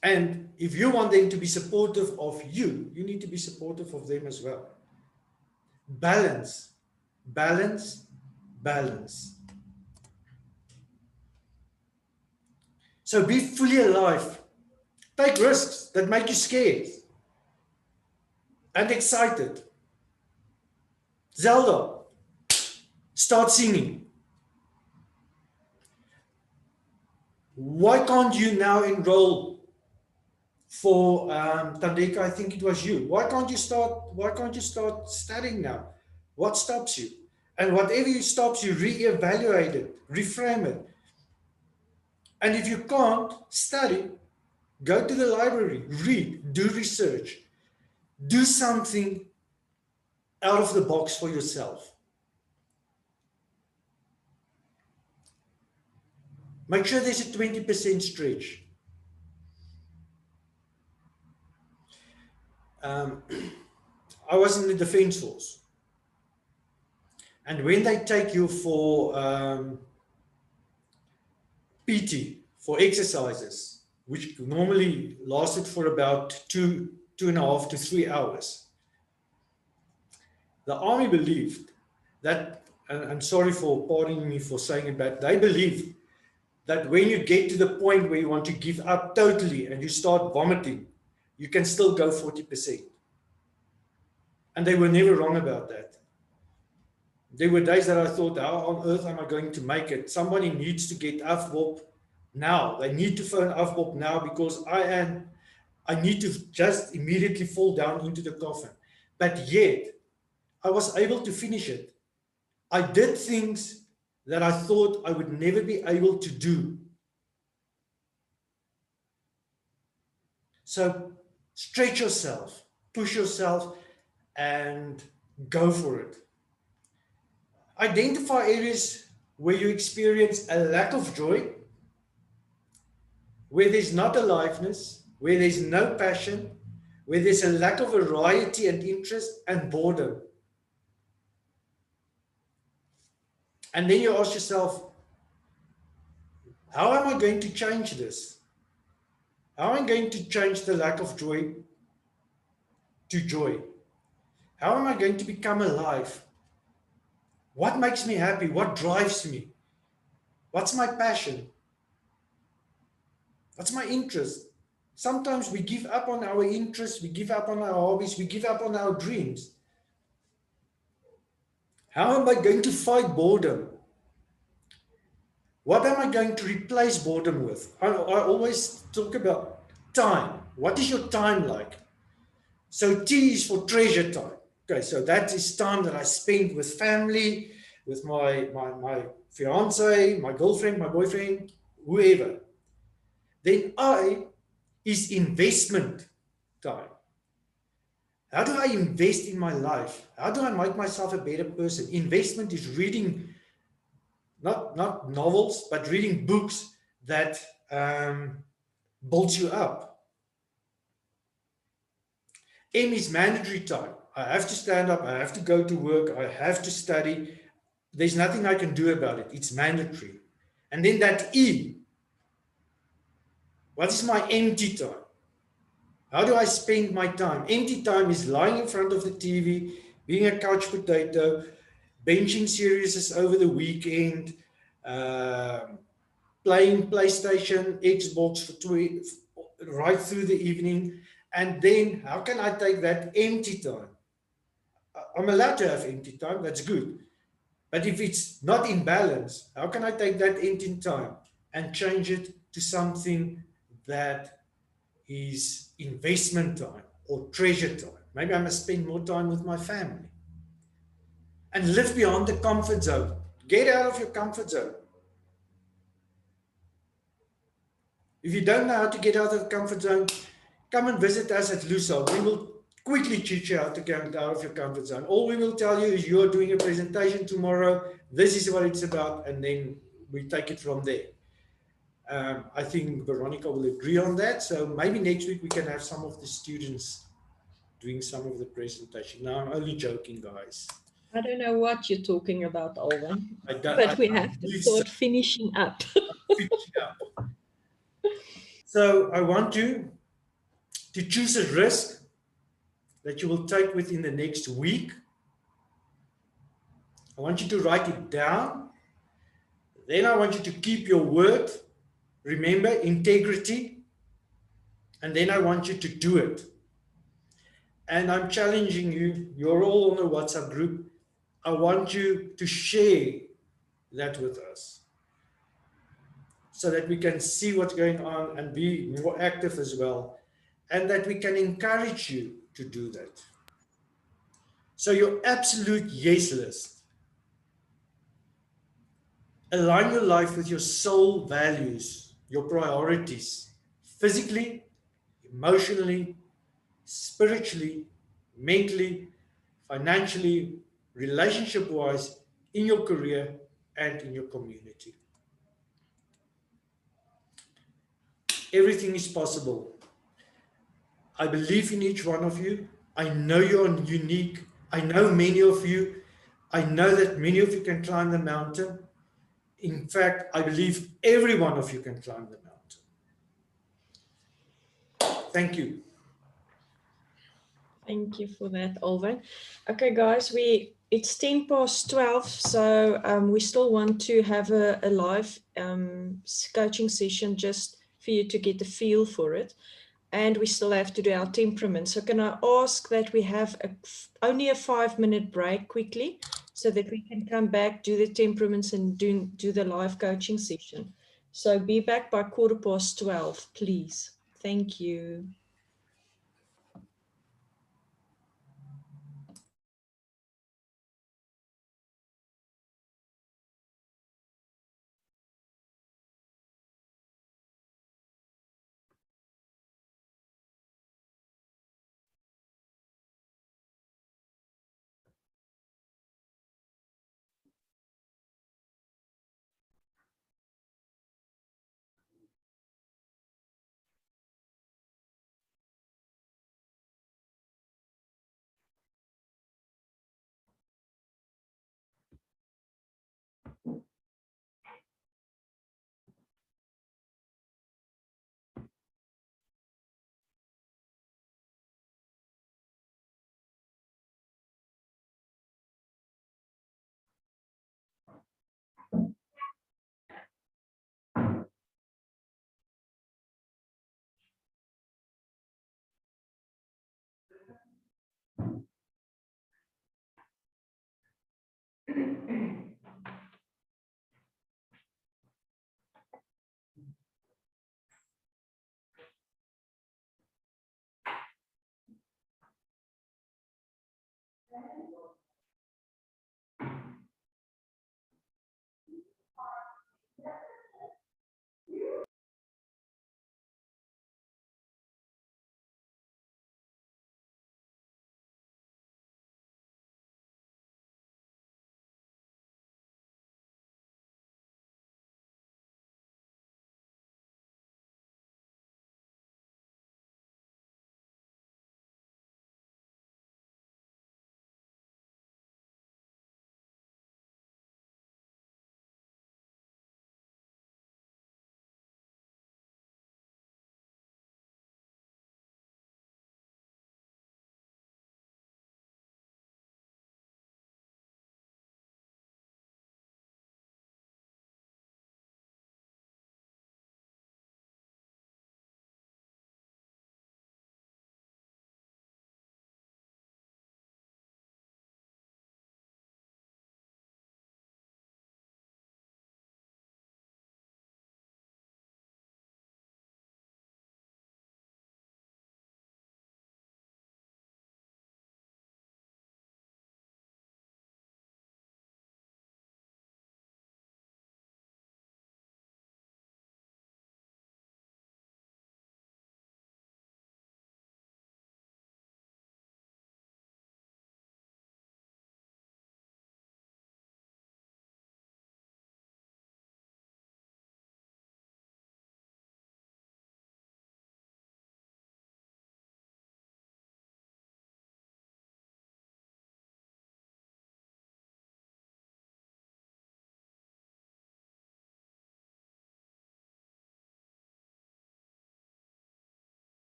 And if you want them to be supportive of you, you need to be supportive of them as well. Balance, balance, balance. So be fully alive. Take risks that make you scared and excited. Zelda, start singing. Why can't you now enroll for Tandeka? I think it was you. Why can't you start studying now? What stops you? And whatever stops you, reevaluate it, reframe it. And if you can't study, go to the library, read, do research, do something out of the box for yourself. Make sure there's a 20% stretch. I was in the Defense Force. And when they take you for PT, for exercises, which normally lasted for about 2.5 to 3 hours, the army believed that, and I'm sorry for pardoning me for saying it, but they believed that when you get to the point where you want to give up totally and you start vomiting, you can still go 40%. And they were never wrong about that. There were days that I thought, how on earth am I going to make it? Somebody needs to get afwop, now. They need to phone Afbop now because I need to just immediately fall down into the coffin. But yet, I was able to finish it. I did things that I thought I would never be able to do. So stretch yourself, push yourself, and go for it. Identify areas where you experience a lack of joy, where there's not aliveness, where there's no passion, where there's a lack of variety and interest and boredom. And then you ask yourself, how am I going to change this? How am I going to change the lack of joy to joy? How am I going to become alive? What makes me happy? What drives me? What's my passion? What's my interest? Sometimes we give up on our interests, we give up on our hobbies, we give up on our dreams. How am I going to fight boredom? What am I going to replace boredom with? I always talk about time. What is your time like? So T is for treasure time. Okay, so that is time that I spend with family, with my fiance, my girlfriend, my boyfriend, whoever. Then I is investment time. How do I invest in my life? How do I make myself a better person? Investment is reading, not novels, but reading books that builds you up. M is mandatory time. I have to stand up, I have to go to work, I have to study. There's nothing I can do about it. It's mandatory. And then that E. What is my empty time? How do I spend my time? Empty time is lying in front of the TV, being a couch potato, benching series over the weekend, playing PlayStation, Xbox right through the evening. And then how can I take that empty time? I'm allowed to have empty time, that's good. But if it's not in balance, how can I take that empty time and change it to something that is investment time or treasure time? Maybe I must spend more time with my family. And live beyond the comfort zone. Get out of your comfort zone. If you don't know how to get out of the comfort zone, come and visit us at Lucille. We will quickly teach you how to get out of your comfort zone. All we will tell you is you're doing a presentation tomorrow. This is what it's about. And then we take it from there. I think Veronica will agree on that. So maybe next week we can have some of the students doing some of the presentation. Now, I'm only joking, guys. I don't know what you're talking about, Alwyn, But we have to start finishing up. So I want you to choose a risk that you will take within the next week. I want you to write it down. Then I want you to keep your word. Remember, integrity. And then I want you to do it. And I'm challenging you. You're all on a WhatsApp group. I want you to share that with us so that we can see what's going on and be more active as well, and that we can encourage you to do that. So your absolute yes list. Align your life with your soul values, your priorities, physically, emotionally, spiritually, mentally, financially, relationship-wise, in your career and in your community. Everything is possible. I believe in each one of you. I know you're unique. I know many of you. I know that many of you can climb the mountain. In fact, I believe every one of you can climb the mountain. Thank you. Thank you for that, Alwyn. Okay, guys, it's 12:10, so we still want to have a live coaching session just for you to get a feel for it. And we still have to do our temperament. So can I ask that we have only a 5-minute break quickly so that we can come back, do the temperaments and do the live coaching session. So be back by 12:15, please. Thank you.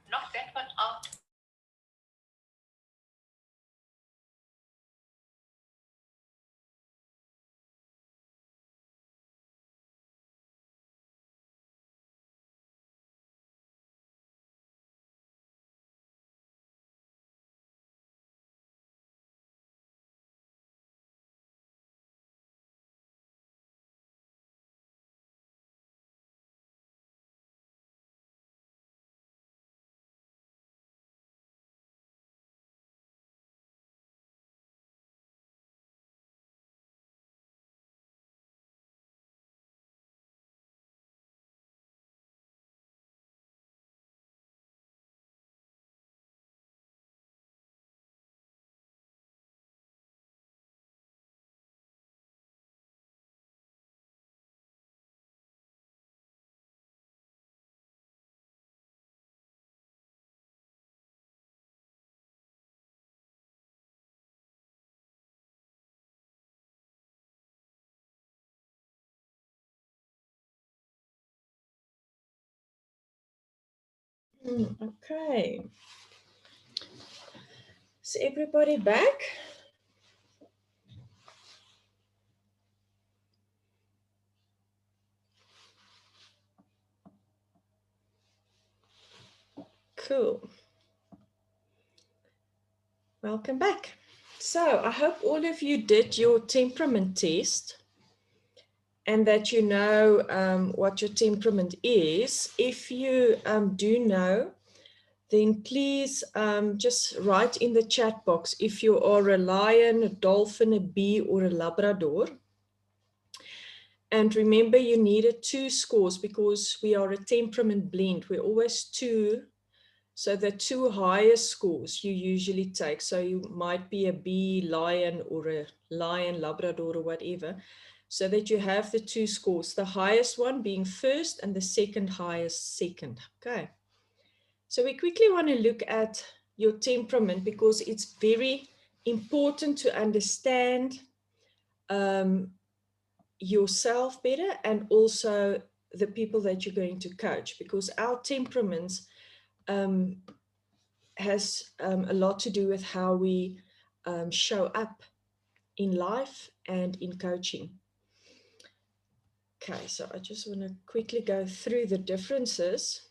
knock that one out. Okay. Is everybody back? Cool. Welcome back. So I hope all of you did your temperament test and that you know what your temperament is. If you do know, then please just write in the chat box if you are a lion, a dolphin, a bee, or a Labrador. And remember, you needed 2 scores because we are a temperament blend. We're always 2. So the 2 highest scores you usually take. So you might be a bee, lion, or a lion, Labrador, or whatever. So that you have the 2 scores, the highest one being first and the second highest second. Okay. So we quickly want to look at your temperament because it's very important to understand yourself better and also the people that you're going to coach, because our temperaments has a lot to do with how we show up in life and in coaching. Okay, so I just want to quickly go through the differences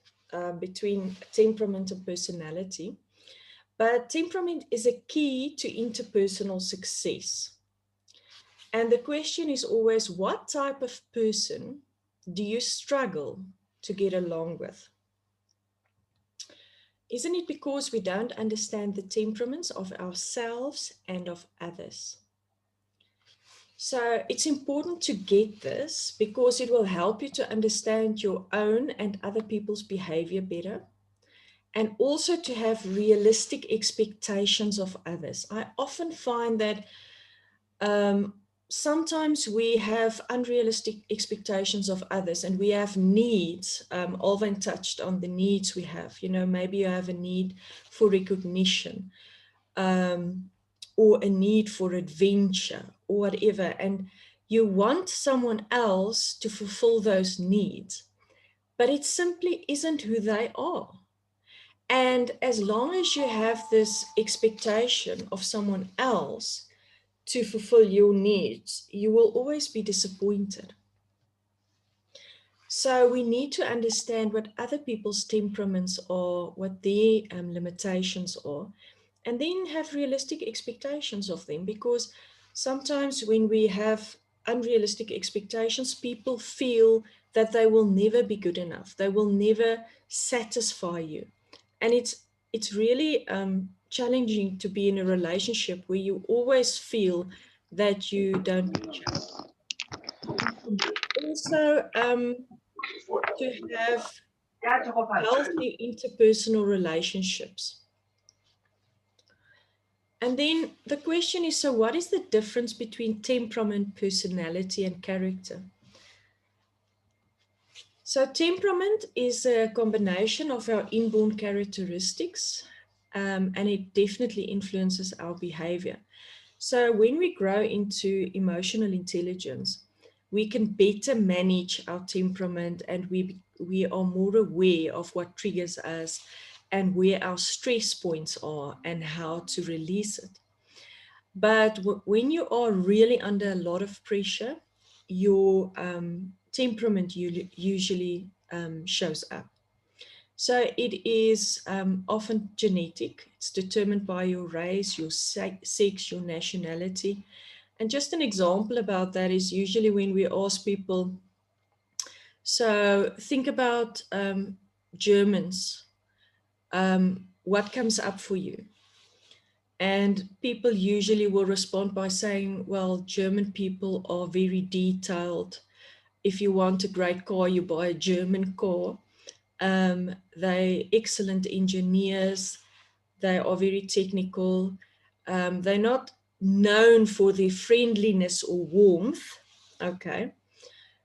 between temperament and personality. But temperament is a key to interpersonal success. And the question is always, what type of person do you struggle to get along with? Isn't it because we don't understand the temperaments of ourselves and of others? So it's important to get this because it will help you to understand your own and other people's behavior better, and also to have realistic expectations of others. I often find that sometimes we have unrealistic expectations of others and we have needs. Alvin touched on the needs we have. You know, maybe you have a need for recognition or a need for adventure or whatever. And you want someone else to fulfill those needs, but it simply isn't who they are. And as long as you have this expectation of someone else to fulfill your needs, you will always be disappointed. So we need to understand what other people's temperaments are, what their limitations are, and then have realistic expectations of them, because sometimes when we have unrealistic expectations, people feel that they will never be good enough. They will never satisfy you. And it's really challenging to be in a relationship where you always feel that you don't match up. Also, to have healthy interpersonal relationships. And then the question is, so what is the difference between temperament, personality, and character? So temperament is a combination of our inborn characteristics, and it definitely influences our behavior. So when we grow into emotional intelligence, we can better manage our temperament, and we are more aware of what triggers us, and where our stress points are and how to release it. But when you are really under a lot of pressure, your temperament usually shows up. So it is often genetic. It's determined by your race, your sex, your nationality. And just an example about that is usually when we ask people, so think about Germans, what comes up for you? And people usually will respond by saying, well, German people are very detailed. If you want a great car, you buy a German car. They're excellent engineers. They are very technical. They're not known for their friendliness or warmth. Okay.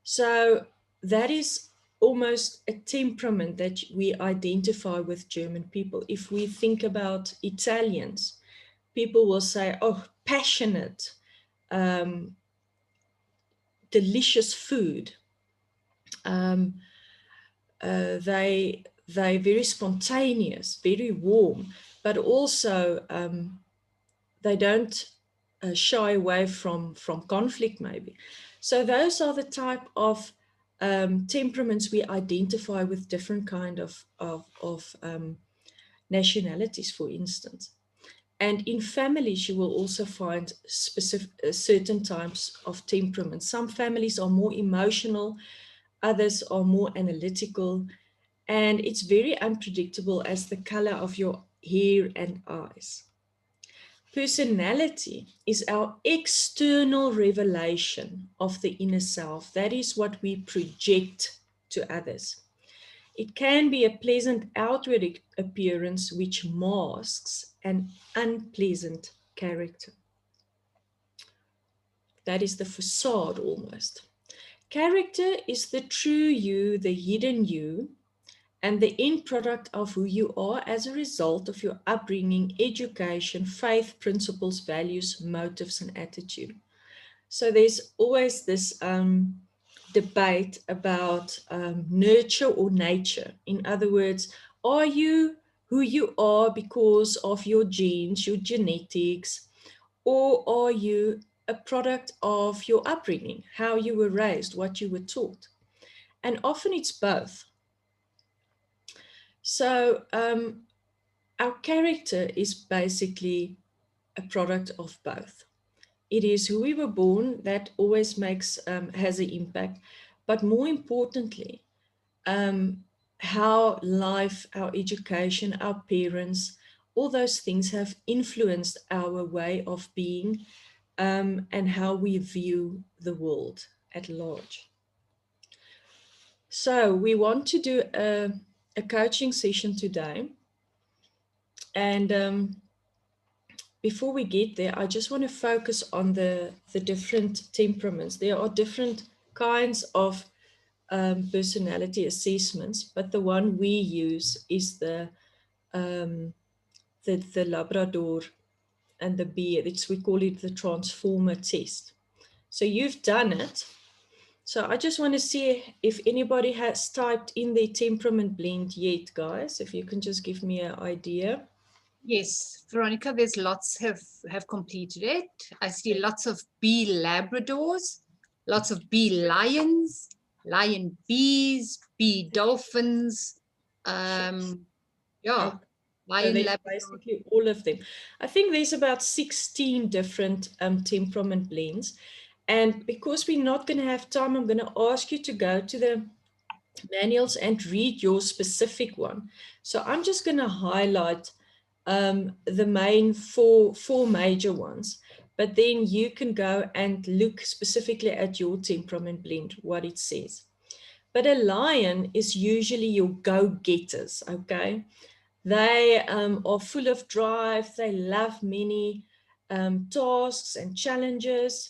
So that is almost a temperament that we identify with German people. If we think about Italians, people will say, oh, passionate, delicious food. They're very spontaneous, very warm, but also they don't shy away from conflict maybe. So those are the type of temperaments we identify with different kind of nationalities, for instance. And in families, you will also find specific certain types of temperament. Some families are more emotional, others are more analytical, and it's very unpredictable as the color of your hair and eyes. Personality is our external revelation of the inner self. That is what we project to others. It can be a pleasant outward appearance which masks an unpleasant character. That is the facade almost. Character is the true you, the hidden you, and the end product of who you are as a result of your upbringing, education, faith, principles, values, motives, and attitude. So there's always this debate about nurture or nature. In other words, are you who you are because of your genes, your genetics, or are you a product of your upbringing, how you were raised, what you were taught? And often it's both. So our character is basically a product of both. It is who we were born that always has an impact, but more importantly, how life, our education, our parents, all those things have influenced our way of being and how we view the world at large. So we want to do a coaching session today. And before we get there, I just want to focus on the different temperaments. There are different kinds of personality assessments, but the one we use is the Labrador and the bear. We call it the transformer test. So you've done it. So I just want to see if anybody has typed in their temperament blend yet, guys. If you can just give me an idea. Yes, Veronica, there's lots have completed it. I see lots of bee Labradors, lots of bee lions, lion bees, bee dolphins, yeah, lion So Labrador. basically all of them. I think there's about 16 different temperament blends. And because we're not going to have time, I'm going to ask you to go to the manuals and read your specific one. So I'm just going to highlight the main four major ones, but then you can go and look specifically at your temperament blend, what it says. But a lion is usually your go-getters, okay? They are full of drive, they love many tasks and challenges.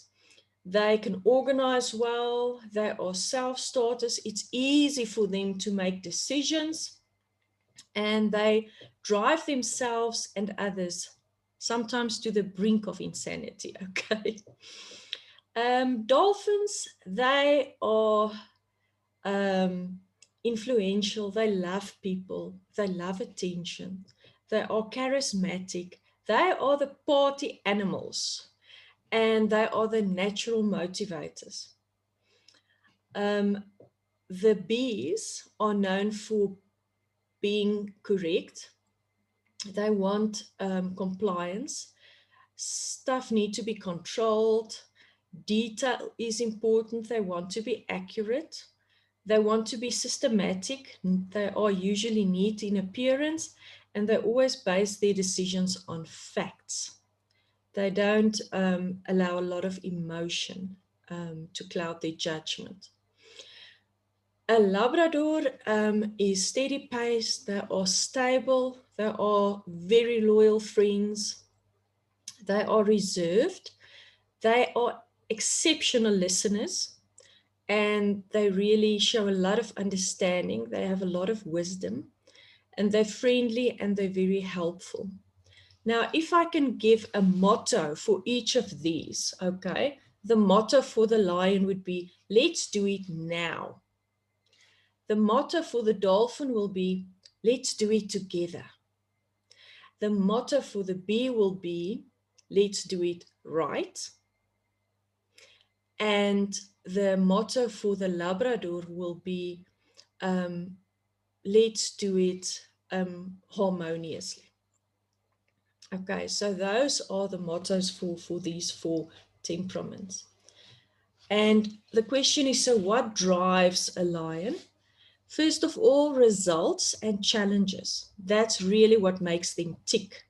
They can organize well, they are self-starters. It's easy for them to make decisions, and they drive themselves and others sometimes to the brink of insanity, okay? Dolphins, they are influential, they love people, they love attention, they are charismatic, they are the party animals, and they are the natural motivators. The Bs are known for being correct. They want compliance. Stuff need to be controlled. Detail is important. They want to be accurate. They want to be systematic. They are usually neat in appearance, and they always base their decisions on facts. They don't allow a lot of emotion to cloud their judgment. A Labrador is steady paced, they are stable, they are very loyal friends, they are reserved, they are exceptional listeners, and they really show a lot of understanding. They have a lot of wisdom, and they're friendly and they're very helpful. Now, if I can give a motto for each of these, okay, the motto for the lion would be, let's do it now. The motto for the dolphin will be, let's do it together. The motto for the bee will be, let's do it right. And the motto for the Labrador will be, let's do it harmoniously. Okay, so those are the mottos for these 4 temperaments. And the question is, so what drives a lion? First of all, results and challenges. That's really what makes them tick.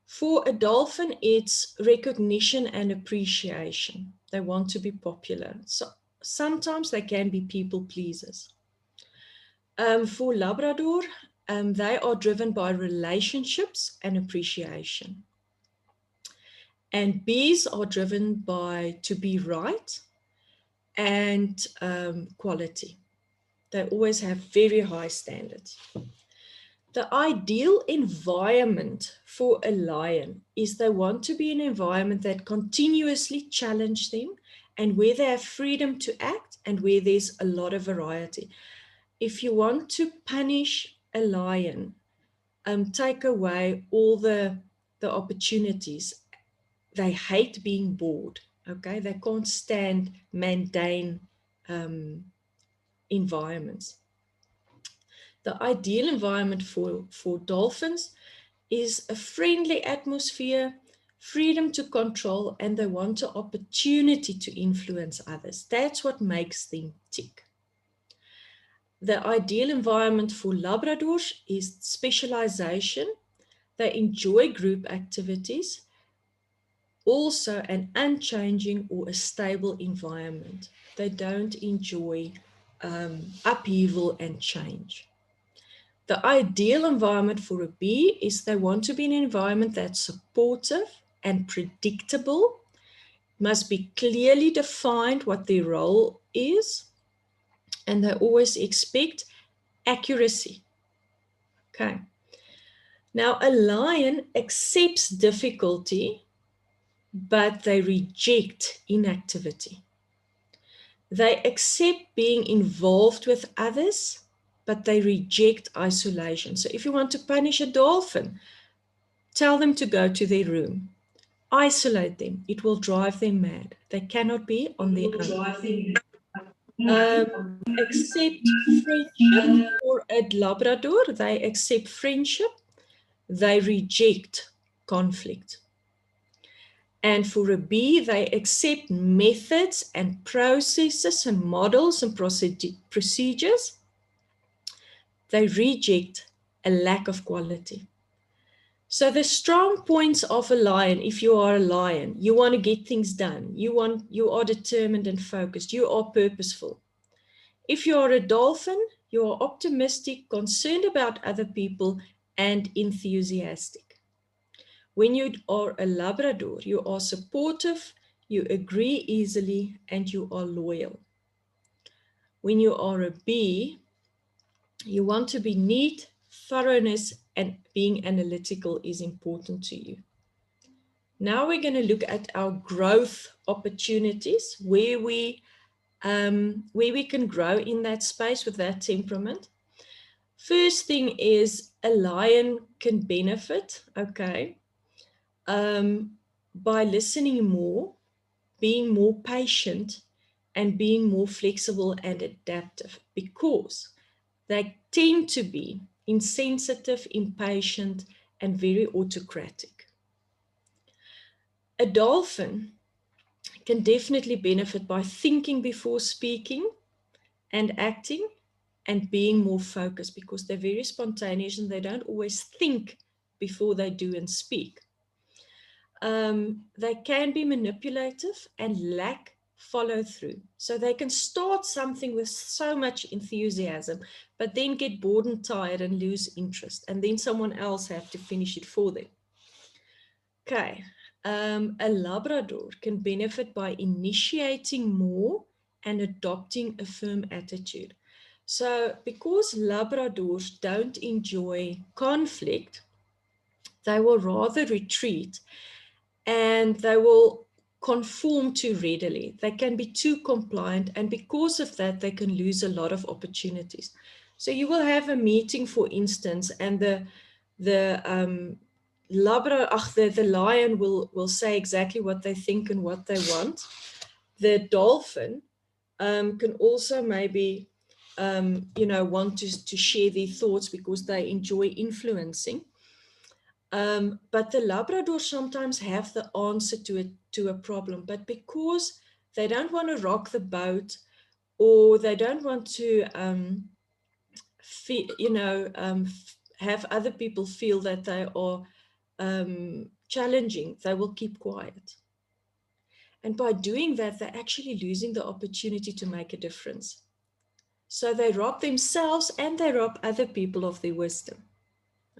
For a dolphin, it's recognition and appreciation. They want to be popular. So sometimes they can be people pleasers. For Labrador, they are driven by relationships and appreciation. And bees are driven by to be right and quality. They always have very high standards. The ideal environment for a lion is they want to be an environment that continuously challenges them and where they have freedom to act and where there's a lot of variety. If you want to punish a lion, take away all the opportunities. They hate being bored, okay? They can't stand mundane environments. The ideal environment for dolphins is a friendly atmosphere, freedom to control, and they want an opportunity to influence others. That's what makes them tick. The ideal environment for Labradors is specialization. They enjoy group activities, also an unchanging or a stable environment. They don't enjoy upheaval and change. The ideal environment for a bee is they want to be in an environment that's supportive and predictable, must be clearly defined what their role is, and they always expect accuracy. Okay. Now, a lion accepts difficulty, but they reject inactivity. They accept being involved with others, but they reject isolation. So if you want to punish a dolphin, tell them to go to their room. Isolate them. It will drive them mad. They cannot be on their own. Accept friendship for a Labrador. They accept friendship. They reject conflict. And for a bee, they accept methods and processes and models and procedures. They reject a lack of quality. So the strong points of a lion, if you are a lion, you want to get things done. You are determined and focused. You are purposeful. If you are a dolphin, you are optimistic, concerned about other people, and enthusiastic. When you are a Labrador, you are supportive, you agree easily, and you are loyal. When you are a bee, you want to be neat, thoroughness, and being analytical is important to you. Now we're going to look at our growth opportunities, where we where we can grow in that space with that temperament. First thing is a lion can benefit, okay, by listening more, being more patient, and being more flexible and adaptive, because they tend to be insensitive, impatient, and very autocratic. A dolphin can definitely benefit by thinking before speaking and acting and being more focused, because they're very spontaneous and they don't always think before they do and speak. They can be manipulative and lack follow through. So they can start something with so much enthusiasm, but then get bored and tired and lose interest, and then someone else have to finish it for them. Okay, a Labrador can benefit by initiating more and adopting a firm attitude. So because Labradors don't enjoy conflict, they will rather retreat and they will conform too readily. They can be too compliant, and because of that, they can lose a lot of opportunities. So you will have a meeting, for instance, and the lion will say exactly what they think and what they want. The dolphin can also maybe want to share their thoughts because they enjoy influencing. But the Labrador sometimes have the answer to a problem, but because they don't want to rock the boat, or they don't want to have other people feel that they are challenging, they will keep quiet. And by doing that, they're actually losing the opportunity to make a difference. So they rob themselves and they rob other people of their wisdom.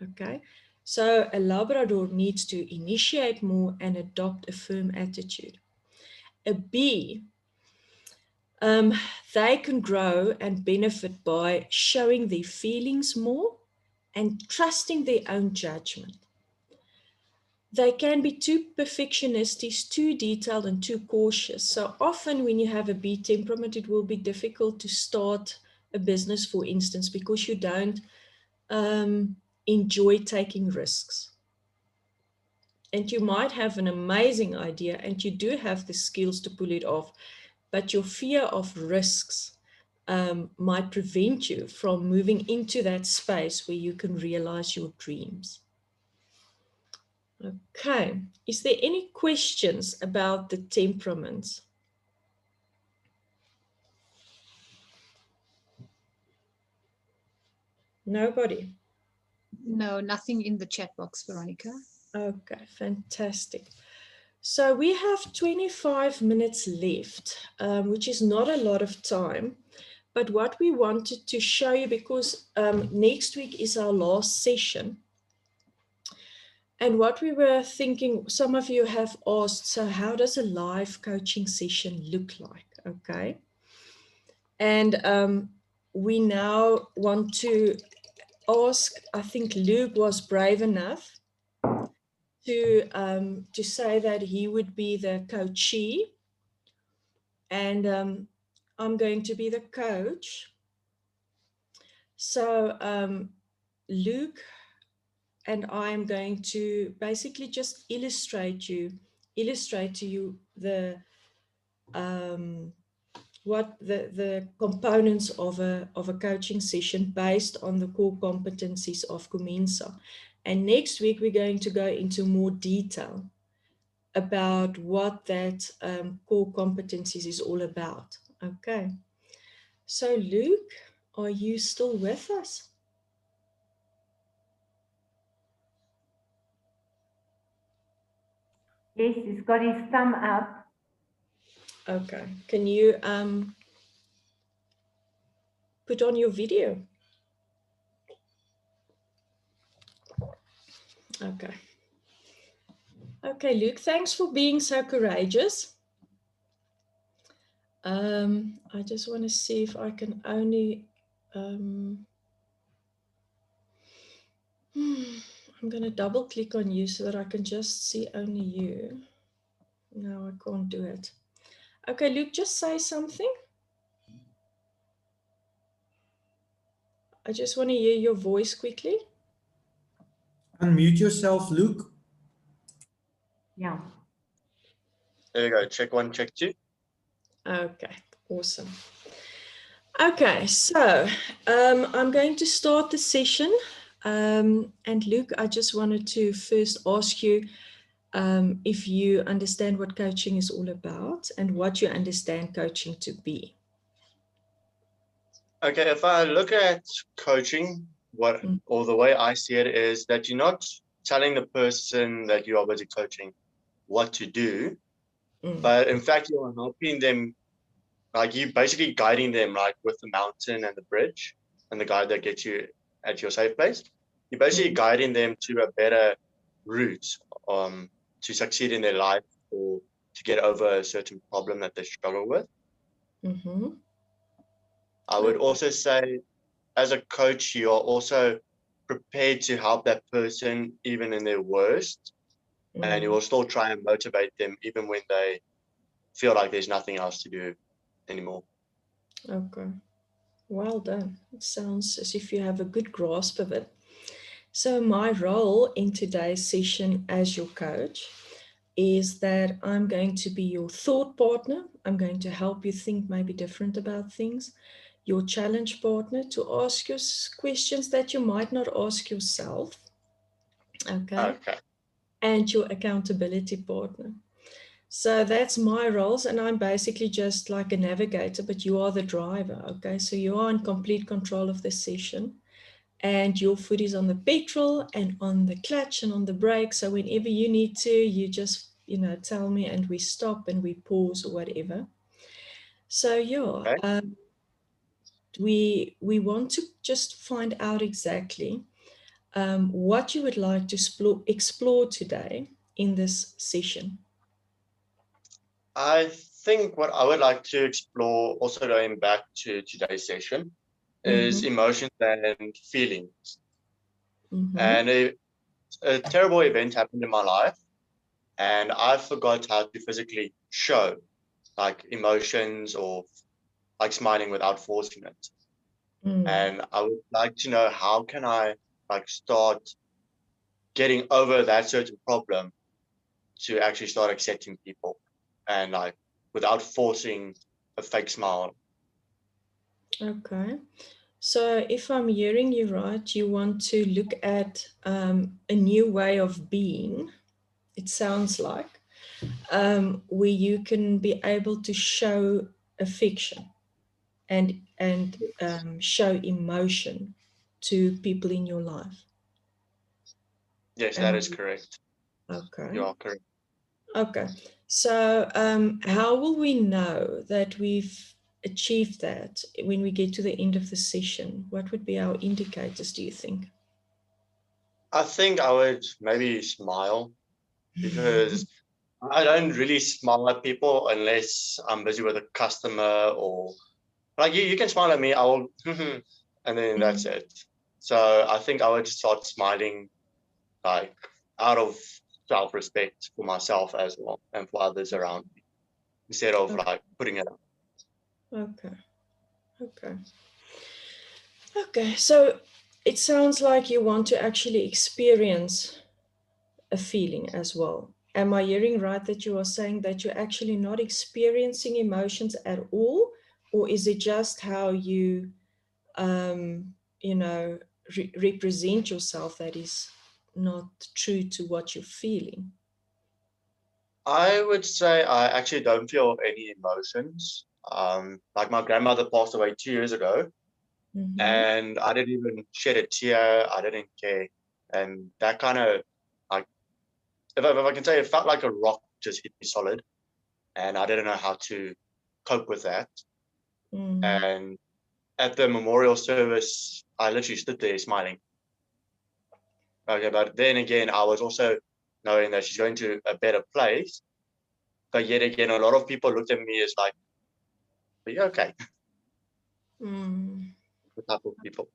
Okay, so a Labrador needs to initiate more and adopt a firm attitude. A bee, they can grow and benefit by showing their feelings more and trusting their own judgment. They can be too perfectionistic, too detailed, and too cautious. So often when you have a bee temperament, it will be difficult to start a business, for instance, because you don't enjoy taking risks. And you might have an amazing idea and you do have the skills to pull it off, but your fear of risks might prevent you from moving into that space where you can realize your dreams. Okay, is there any questions about the temperaments? Nobody? No, nothing in the chat box, Veronica. Okay, fantastic. So we have 25 minutes left, which is not a lot of time. But what we wanted to show you, because next week is our last session, and what we were thinking, some of you have asked, so how does a live coaching session look like? Okay. And we now want to ask, I think Luke was brave enough to say that he would be the coachee, and I'm going to be the coach. So Luke and I'm going to basically just illustrate to you the what the components of a coaching session based on the core competencies of Comensa. And next week we're going to go into more detail about what that core competencies is all about. Okay. So Luke, are you still with us? Yes, he's got his thumb up. Okay. Can you put on your video? Okay. Okay, Luke, thanks for being so courageous. I just want to see if I can only I'm going to double click on you so that I can just see only you. No, I can't do it. Okay, Luke, just say something. I just want to hear your voice quickly. Unmute yourself, Luke. Yeah. There you go. Check 1, check 2. Okay, awesome. Okay, so I'm going to start the session. And Luke, I just wanted to first ask you if you understand what coaching is all about and what you understand coaching to be. Okay, if I look at coaching, or the way I see it is that you're not telling the person that you are busy coaching what to do, but in fact you're helping them, like you basically guiding them, like with the mountain and the bridge and the guide that gets you at your safe place. You're basically guiding them to a better route to succeed in their life or to get over a certain problem that they struggle with. I would also say, as a coach, you are also prepared to help that person even in their worst, and you will still try and motivate them even when they feel like there's nothing else to do anymore. Okay, well done. It sounds as if you have a good grasp of it. So my role in today's session as your coach is that I'm going to be your thought partner. I'm going to help you think maybe different about things. Your challenge partner to ask you questions that you might not ask yourself. Okay. And your accountability partner. So that's my roles, and I'm basically just like a navigator, but you are the driver. Okay. So you are in complete control of the session. And your foot is on the petrol and on the clutch and on the brake. So whenever you need to, you just, tell me and we stop and we pause or whatever. So yeah, we want to just find out exactly what you would like to explore today in this session. I think what I would like to explore, also going back to today's session, is emotions and feelings. And a terrible event happened in my life, and I forgot how to physically show like emotions or like smiling without forcing it. And I would like to know, how can I like start getting over that certain problem to actually start accepting people and like without forcing a fake smile. Okay. So if I'm hearing you right, you want to look at a new way of being, it sounds like, where you can be able to show affection and show emotion to people in your life. Yes, that is correct. Okay. You are correct. Okay. So how will we know that we've achieved that when we get to the end of the session? What would be our indicators, do you think? I think I would maybe smile, because I don't really smile at people unless I'm busy with a customer, or like you can smile at me, I will and then that's it. So I think I would start smiling like out of self-respect for myself as well and for others around me, instead of like putting it up. Okay, so it sounds like you want to actually experience a feeling as well. Am I hearing right that you are saying that you're actually not experiencing emotions at all, or is it just how you represent yourself that is not true to what you're feeling? I would say I actually don't feel any emotions. Like my grandmother passed away 2 years ago, and I didn't even shed a tear. I didn't care, and that kind of like, if I can say, it felt like a rock just hit me solid, and I didn't know how to cope with that. And at the memorial service, I literally stood there smiling. Okay, but then again, I was also knowing that she's going to a better place. But yet again, a lot of people looked at me as like, "Are you okay?" The type of people.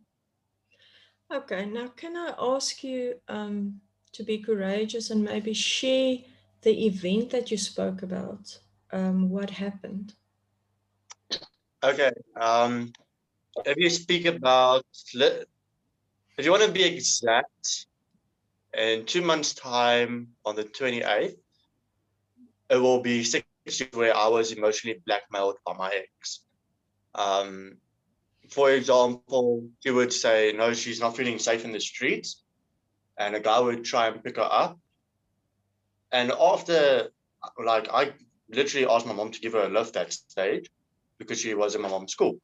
Okay, now can I ask you to be courageous and maybe share the event that you spoke about? What happened? Okay. if you speak about, if you want to be exact, in 2 months' time, on the 28th, it will be 6 years where I was emotionally blackmailed by my ex. For example, he would say, no, she's not feeling safe in the streets. And a guy would try and pick her up. And after, like, I literally asked my mom to give her a lift that stage because she was in my mom's school.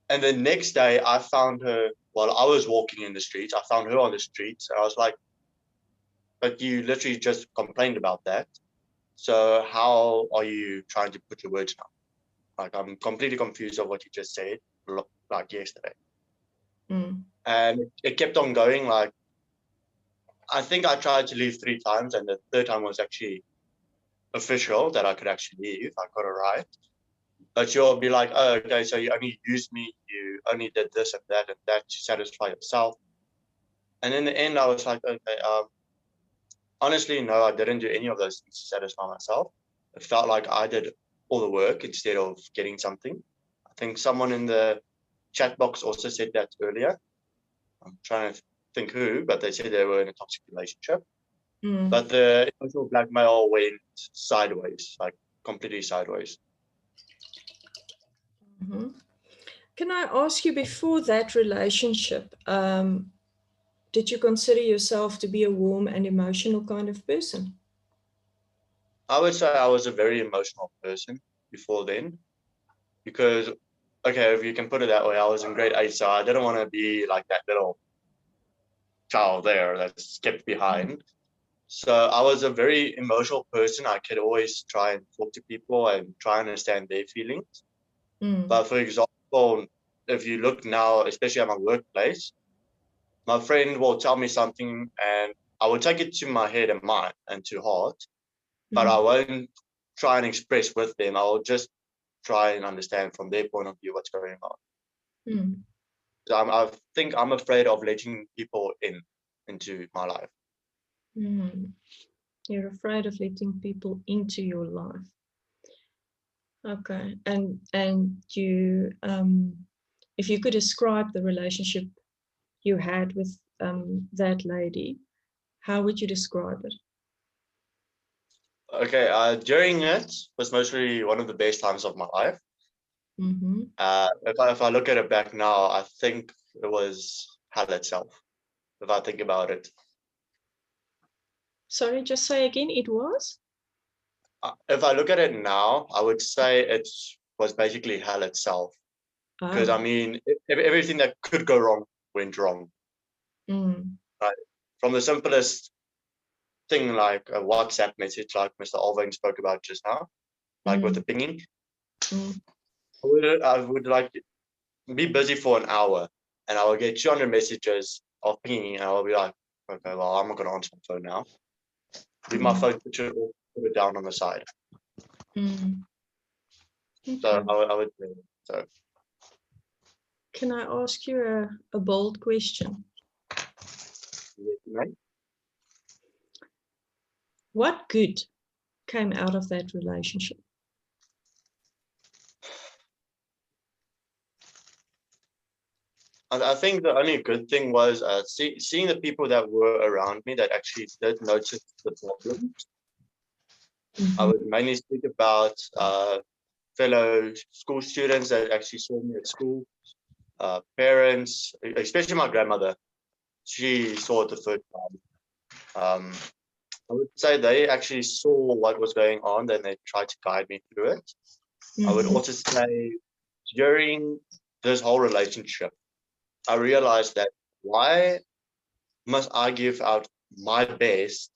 And the next day I found her while I was walking in the streets. I found her on the streets. And I was like, but you literally just complained about that. So how are you trying to put your words now? Like, I'm completely confused of what you just said, like yesterday. And it kept on going. Like, I think I tried to leave 3 times, and the third time was actually official that I could actually leave. I got it right. But you'll be like, oh, okay, so you only used me, you only did this and that to satisfy yourself. And in the end, I was like, okay, honestly, no, I didn't do any of those things to satisfy myself. It felt like I did all the work instead of getting something. I think someone in the chat box also said that earlier. I'm trying to think who, but they said they were in a toxic relationship. But the emotional blackmail went sideways, like completely sideways. Can I ask you, before that relationship, did you consider yourself to be a warm and emotional kind of person? I would say I was a very emotional person before then, because, okay, if you can put it that way, I was in grade 8, so I didn't want to be like that little child there that's kept behind. So I was a very emotional person. I could always try and talk to people and try and understand their feelings. But for example, if you look now, especially at my workplace, my friend will tell me something and I will take it to my head and mind and to heart, but I won't try and express with them. I will just try and understand from their point of view what's going on. So I think I'm afraid of letting people into my life. You're afraid of letting people into your life. Okay, and you, if you could describe the relationship you had with that lady, how would you describe it? Okay, during it was mostly one of the best times of my life. If I look at it back now, I think it was hell itself, if I think about it. Sorry, just say again, it was? If I look at it now, I would say it was basically hell itself. Because, I mean, everything that could go wrong went wrong. Right? From the simplest thing like a WhatsApp message, like Mr. Alvin spoke about just now, like with the pinging. I would like be busy for an hour and I will get 200 messages of pinging and I will be like, okay, well, I'm not going to answer my phone now. Leave my phone, put it down on the side. Okay. So I would say so. Can I ask you a bold question? Yes, what good came out of that relationship? I think the only good thing was seeing the people that were around me that actually did notice the problems. I would mainly speak about fellow school students that actually saw me at school, parents, especially my grandmother. She saw it the first time. I would say they actually saw what was going on, then they tried to guide me through it. I would also say during this whole relationship, I realized that why must I give out my best,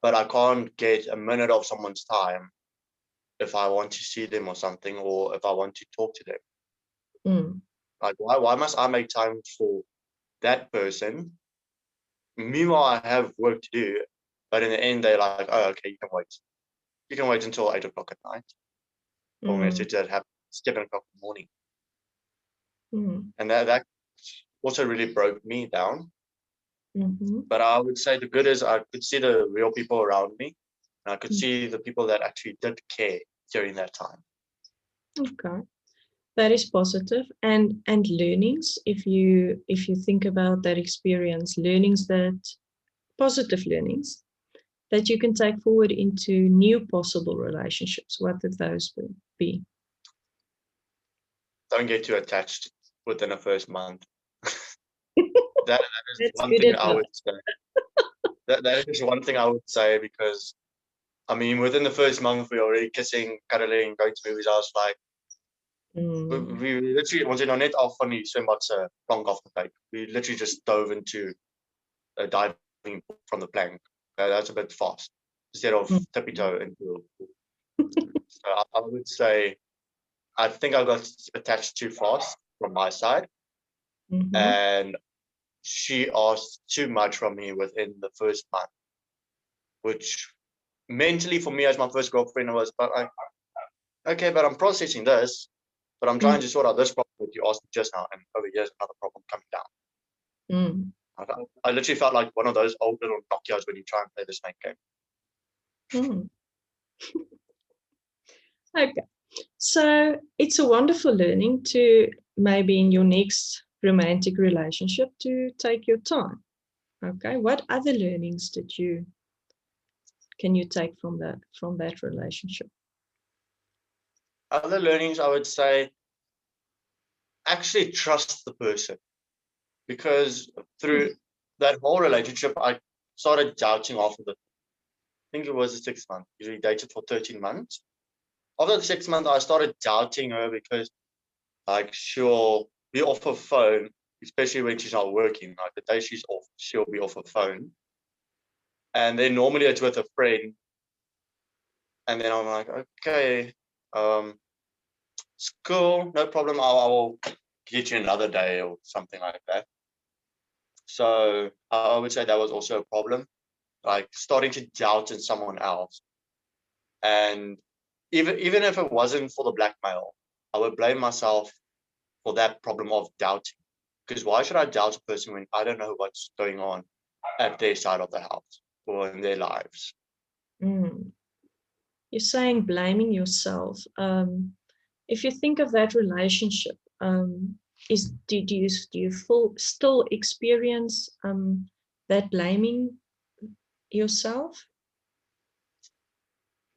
but I can't get a minute of someone's time if I want to see them or something, or if I want to talk to them. Like, why must I make time for that person? Meanwhile, I have work to do, but in the end, they're like, oh, okay, you can wait. You can wait until 8 o'clock at night. Or message that happens 7 o'clock in the morning. And that also really broke me down. But I would say the good is I could see the real people around me. And I could see the people that actually did care during that time. Okay. That is positive. And learnings, if you think about that experience, learnings that positive learnings that you can take forward into new possible relationships, what would those be? Don't get too attached within the first month. that is That's one good thing I advice. would say. That is one thing I would say, because I mean, within the first month, we were already kissing, cuddling, going to movies. I was like, we literally, ons het nou net af van die swembad se plank afgekyk. We literally just dove into a diving from the plank. That's a bit fast, instead of tippy-toe into a pool. So I would say, I think I got attached too fast from my side, and she asked too much from me within the first month, which mentally for me as my first girlfriend was, but okay, but I'm processing this, but I'm trying to sort out this problem that you asked me just now, and over here's another problem coming down. I literally felt like one of those old little Nokias when you try and play the snake game. Okay, so it's a wonderful learning to maybe in your next romantic relationship to take your time. Okay, what other learnings can you take from that relationship? Other learnings, I would say, actually trust the person, because through that whole relationship, I started doubting after I think it was 6 months. We dated for 13 months. After the 6 months, I started doubting her, because like she'll be off her phone, especially when she's not working. Like the day she's off, she'll be off her phone. And then normally it's with a friend. And then I'm like, okay, it's cool, no problem. I will get you another day or something like that. So I would say that was also a problem, like starting to doubt in someone else. And even if it wasn't for the blackmail, I would blame myself for that problem of doubting. Because why should I doubt a person when I don't know what's going on at their side of the house or in their lives? You're saying blaming yourself. If you think of that relationship, do you still experience that blaming yourself?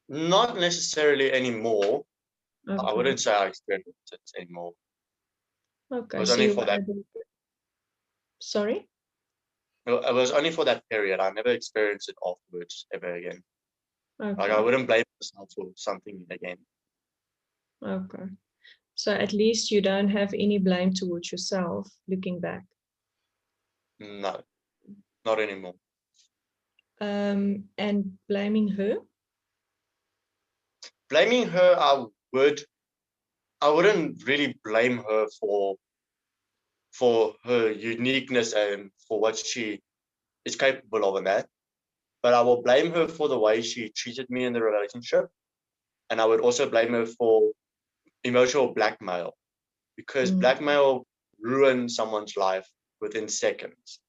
Not necessarily anymore. Okay. I wouldn't say I experience it anymore. Okay, It was so only for that. Sorry? It was only for that period. I never experienced it afterwards ever again. Okay. Like I wouldn't blame myself for something again. Okay. So at least you don't have any blame towards yourself looking back. No, not anymore. And blaming her? Blaming her, I wouldn't really blame her for her uniqueness and for what she is capable of in that. But I will blame her for the way she treated me in the relationship. And I would also blame her for emotional blackmail, because blackmail ruins someone's life within seconds.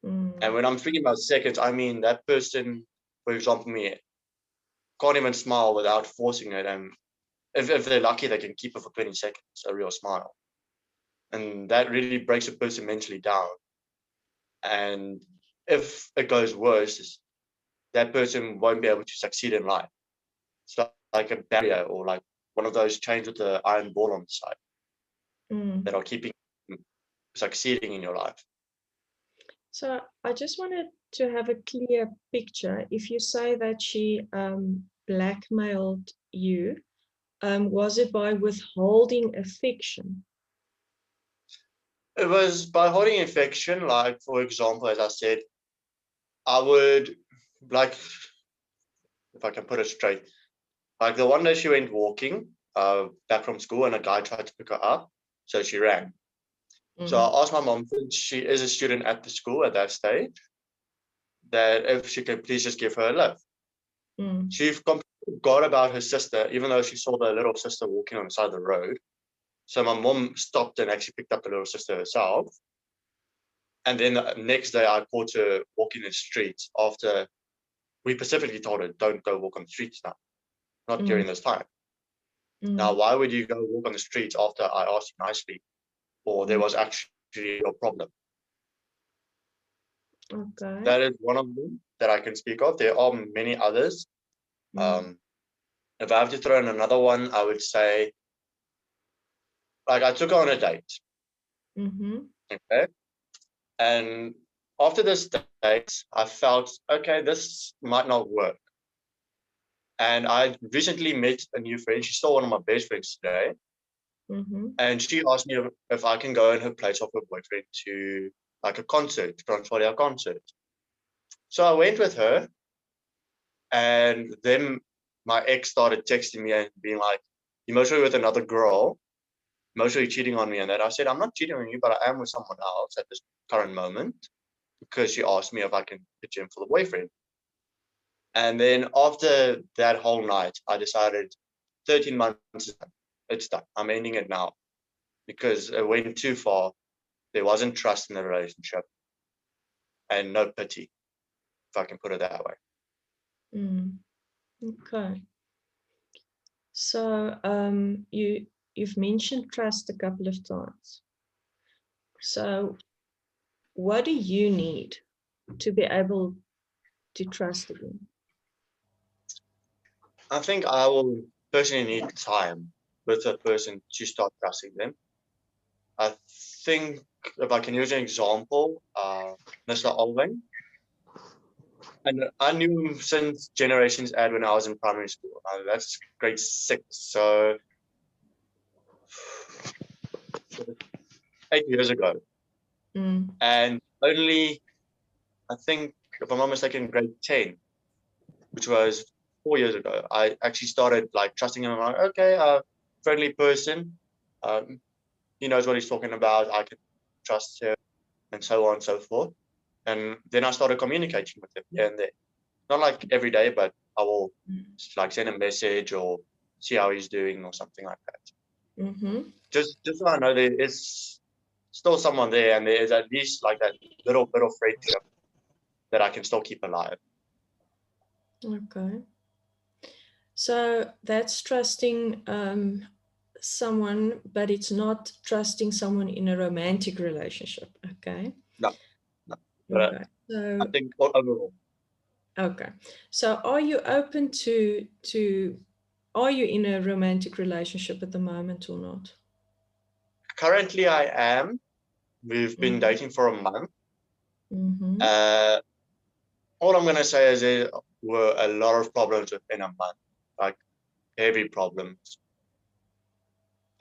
And when I'm thinking about seconds, I mean that person, for example, me, can't even smile without forcing it. And if they're lucky, they can keep it for 20 seconds, a real smile. And that really breaks a person mentally down. And if it goes worse, that person won't be able to succeed in life. It's like a barrier, or like one of those chains with the iron ball on the side that are keeping you succeeding in your life. So I just wanted to have a clear picture. If you say that she blackmailed you, was it by withholding affection? It was by holding affection. Like, for example, as I said, I would, like, if I can put it straight, like the one day she went walking back from school and a guy tried to pick her up, so she ran. So I asked my mom, since she is a student at the school at that stage, that if she could please just give her a lift. She completely forgot about her sister, even though she saw the little sister walking on the side of the road. So my mom stopped and actually picked up the little sister herself. And then the next day I caught her walking the streets after we specifically told her, don't go walk on the streets now, not during this time. Now, why would you go walk on the streets after I asked you nicely, or there was actually a problem? Okay. That is one of them that I can speak of. There are many others. If I have to throw in another one, I would say, like, I took her on a date. Okay. And after this date, I felt, okay, this might not work. And I recently met a new friend. She's still one of my best friends today. And she asked me if I can go in her place of her boyfriend to like a concert, Transvaal concert. So I went with her, and then my ex started texting me and being like, "You must be with another girl, mostly cheating on me." And that I said, "I'm not cheating on you, but I am with someone else at this current moment," because she asked me if I can pitch in for the boyfriend. And then after that whole night, I decided 13 months is done. It's done. I'm ending it now because it went too far. There wasn't trust in the relationship and no pity, if I can put it that way. Okay. So you've mentioned trust a couple of times. So what do you need to be able to trust again? I think I will personally need time with a person to start trusting them. I think if I can use an example, Mr. Alwyn, and I knew him since Generations Ad when I was in primary school. That's grade 6, so 8 years ago. And only, I think, if I'm not mistaken, grade 10, which was 4 years ago, I actually started like trusting him. I'm like, okay, friendly person. He knows what he's talking about. I can trust him, and so on and so forth. And then I started communicating with him here and there. Not like every day, but I will like send a message or see how he's doing or something like that. Just so I know there is still someone there, and there is at least like that little bit of friendship that I can still keep alive. Okay. So that's trusting someone, but it's not trusting someone in a romantic relationship. Okay. No. But okay. So I think overall. Okay. So are you open to are you in a romantic relationship at the moment or not? Currently, I am. We've been dating for a month. All I'm going to say is there were a lot of problems within a month, like heavy problems.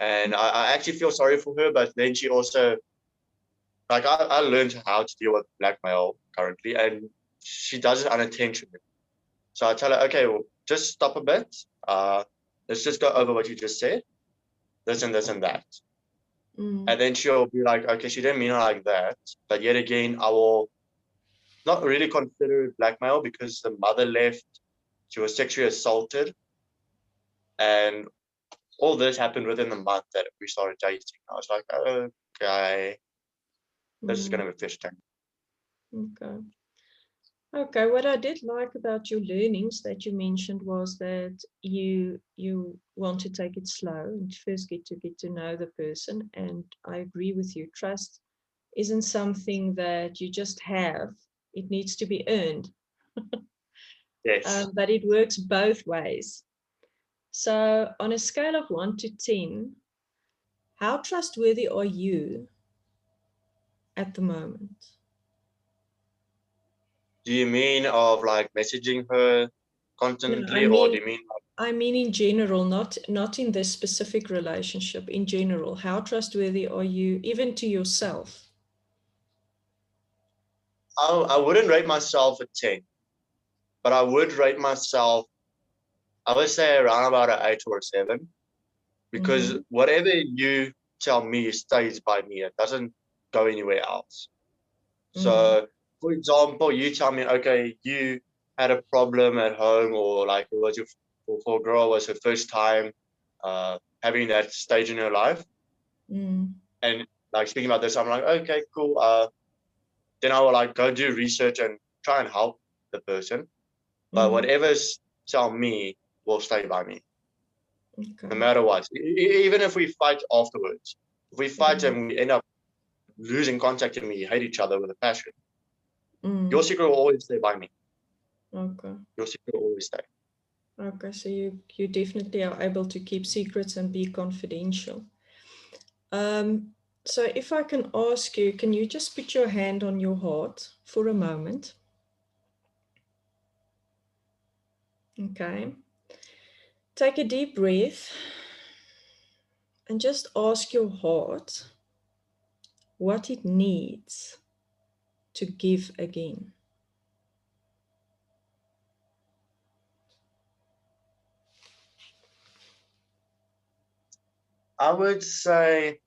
And I actually feel sorry for her, but then she also, like, I learned how to deal with blackmail currently, and she does it unintentionally. So I tell her, okay, well, just stop a bit. Let's just go over what you just said, this and this and that. And then she'll be like, okay, she didn't mean it like that. But yet again, I will not really consider it blackmail because the mother left. She was sexually assaulted. And all this happened within the month that we started dating. I was like, okay, this is going to be fish tank. Okay. Okay, what I did like about your learnings that you mentioned was that you want to take it slow and first get to know the person. And I agree with you. Trust isn't something that you just have. It needs to be earned. Yes. But it works both ways. So on a scale of 1 to 10, how trustworthy are you at the moment? Do you mean of like messaging her constantly, or do you mean like, I mean in general, not in this specific relationship, in general? How trustworthy are you even to yourself? I wouldn't rate myself a 10, but I would rate myself, I would say around about an 8 or a 7, because whatever you tell me stays by me. It doesn't go anywhere else. So, for example, you tell me, okay, you had a problem at home, or like it was for a girl, it was her first time having that stage in her life. And like speaking about this, I'm like, okay, cool. Then I will like go do research and try and help the person. But whatever's tell me will stay by me. no Okay. matter what. Even if we fight afterwards, if we fight and we end up losing contact and we hate each other with a passion, your secret will always stay by me. Okay. Your secret will always stay. Okay, so you definitely are able to keep secrets and be confidential. So if I can ask you, can you just put your hand on your heart for a moment? Okay. Take a deep breath and just ask your heart what it needs to give again. I would say,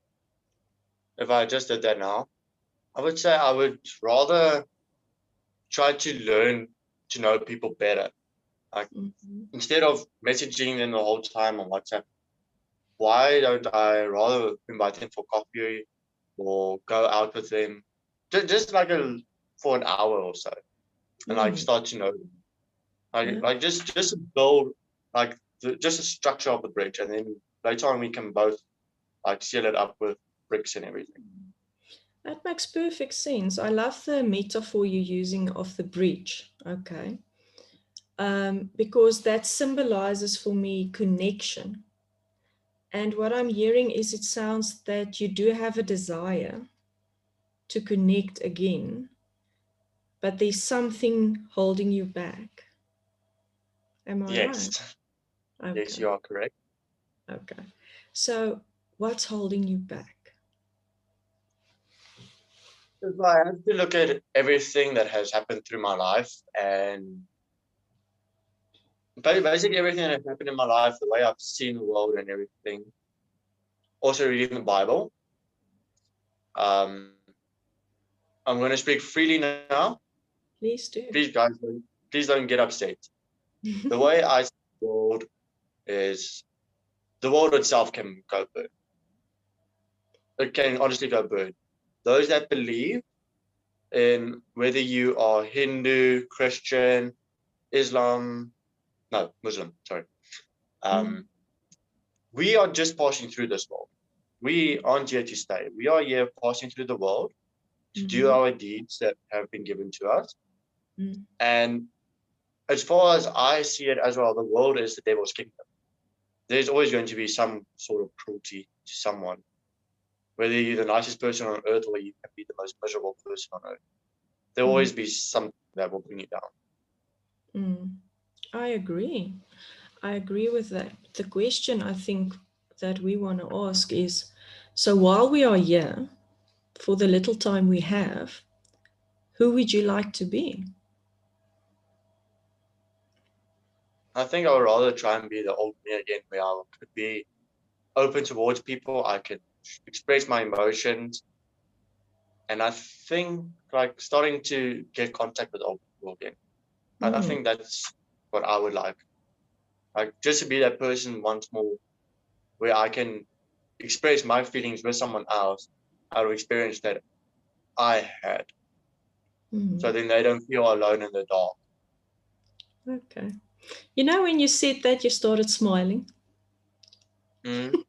if I just did that now, I would say I would rather try to learn to know people better. Like instead of messaging them the whole time on WhatsApp, why don't I rather invite them for coffee or go out with them, just like for an hour or so, and like start to know them. Like just to build like just the structure of the bridge, and then later on we can both like seal it up with bricks and everything. That makes perfect sense. I love the metaphor you're using of the bridge. Okay. Because that symbolizes for me connection. And what I'm hearing is it sounds that you do have a desire to connect again, but there's something holding you back. Am I right? Yes. Okay. Yes, you are correct. Okay. So what's holding you back? If I have to look at everything that has happened through my life, and basically everything that has happened in my life, the way I've seen the world and everything, also reading the Bible. I'm going to speak freely now. Please do. Please, guys, please don't get upset. The way I see the world is the world itself can go burn. It can honestly go burn. Those that believe in whether you are Hindu, Christian, Muslim, sorry. We are just passing through this world. We aren't here to stay. We are here passing through the world to do our deeds that have been given to us. And as far as I see it as well, the world is the devil's kingdom. There's always going to be some sort of cruelty to someone, whether you're the nicest person on earth or you can be the most miserable person on earth. There'll always be something that will bring you down. I agree. I agree with that. The question I think that we want to ask is, so while we are here, for the little time we have, who would you like to be? I think I would rather try and be the old me again, where I could be open towards people. I could express my emotions. And I think like starting to get contact with old people again. I think that's what I would like. Like just to be that person once more, where I can express my feelings with someone else out of experience that I had. So then they don't feel alone in the dark. Okay. You know, when you said that, you started smiling. Really?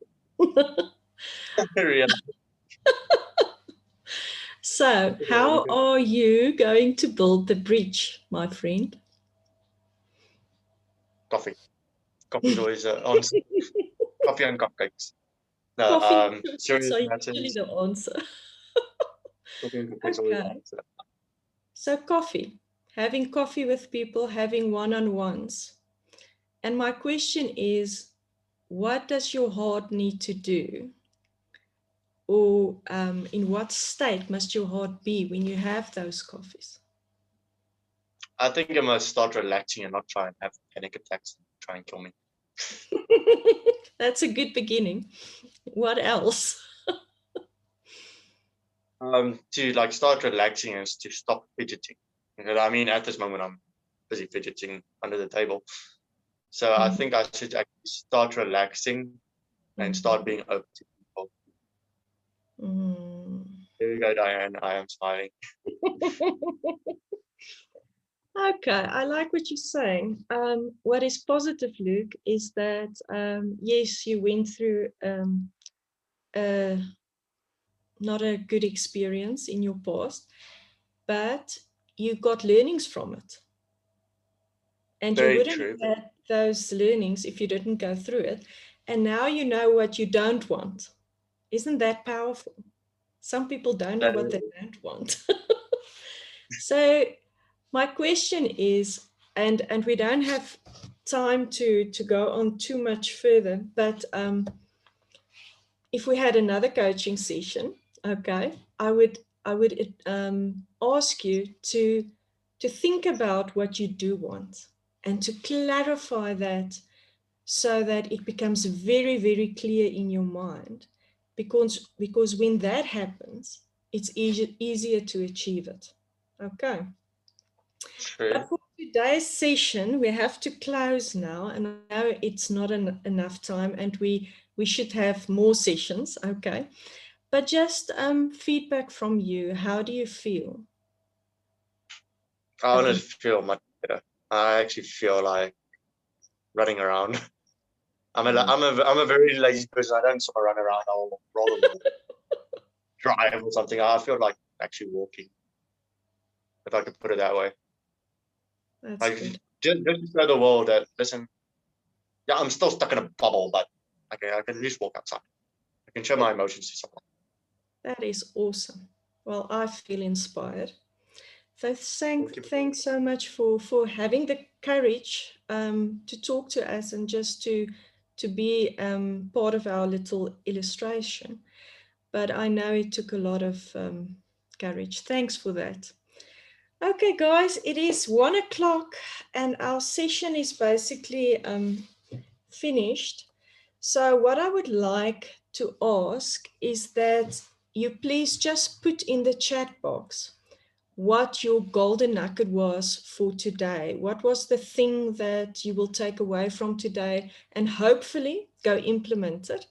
So, how are you going to build the bridge, my friend? Coffee. Coffee is always an answer. Coffee and cupcakes. No, Coffee serious are usually matters. the answer. Coffee and cupcakes always the Okay. answer. So, coffee. Having coffee with people, having one-on-ones. And my question is, what does your heart need to do? Or in what state must your heart be when you have those coffees? I think I must start relaxing and not try and have panic attacks and try and kill me. That's a good beginning. What else? To like start relaxing and to stop fidgeting. Because I mean, at this moment, I'm busy fidgeting under the table. So I think I should actually start relaxing and start being open to people. There you go, Diane. I am smiling. Okay, I like what you're saying. What is positive, Luke, is that yes, you went through not a good experience in your past, but you got learnings from it. And you Very wouldn't true. have had those learnings if you didn't go through it. And now you know what you don't want. Isn't that powerful? Some people don't know That what they is- don't want. So my question is, and we don't have time to go on too much further, but if we had another coaching session, okay, I would ask you to think about what you do want and to clarify that so that it becomes very, very clear in your mind, because when that happens, it's easier to achieve it. Okay. True. But for today's session, we have to close now, and I know it's not enough time, and we should have more sessions, okay? But just feedback from you. How do you feel? I At honestly the, feel much better. I actually feel like running around. I'm a very lazy person. I don't sort of run around. I'll rather drive or something. I feel like actually walking, if I could put it that way. that's Like good. just to show the world that listen, yeah, I'm still stuck in a bubble, but I can just walk outside. I can show my emotions to someone. That is awesome. Well, I feel inspired. So Thank you. thanks so much for having the courage to talk to us and just to be part of our little illustration. But I know it took a lot of courage. Thanks for that. Okay, guys, it is 1 o'clock and our session is basically finished. So what I would like to ask is that you please just put in the chat box what your golden nugget was for today. What was the thing that you will take away from today and hopefully go implement it?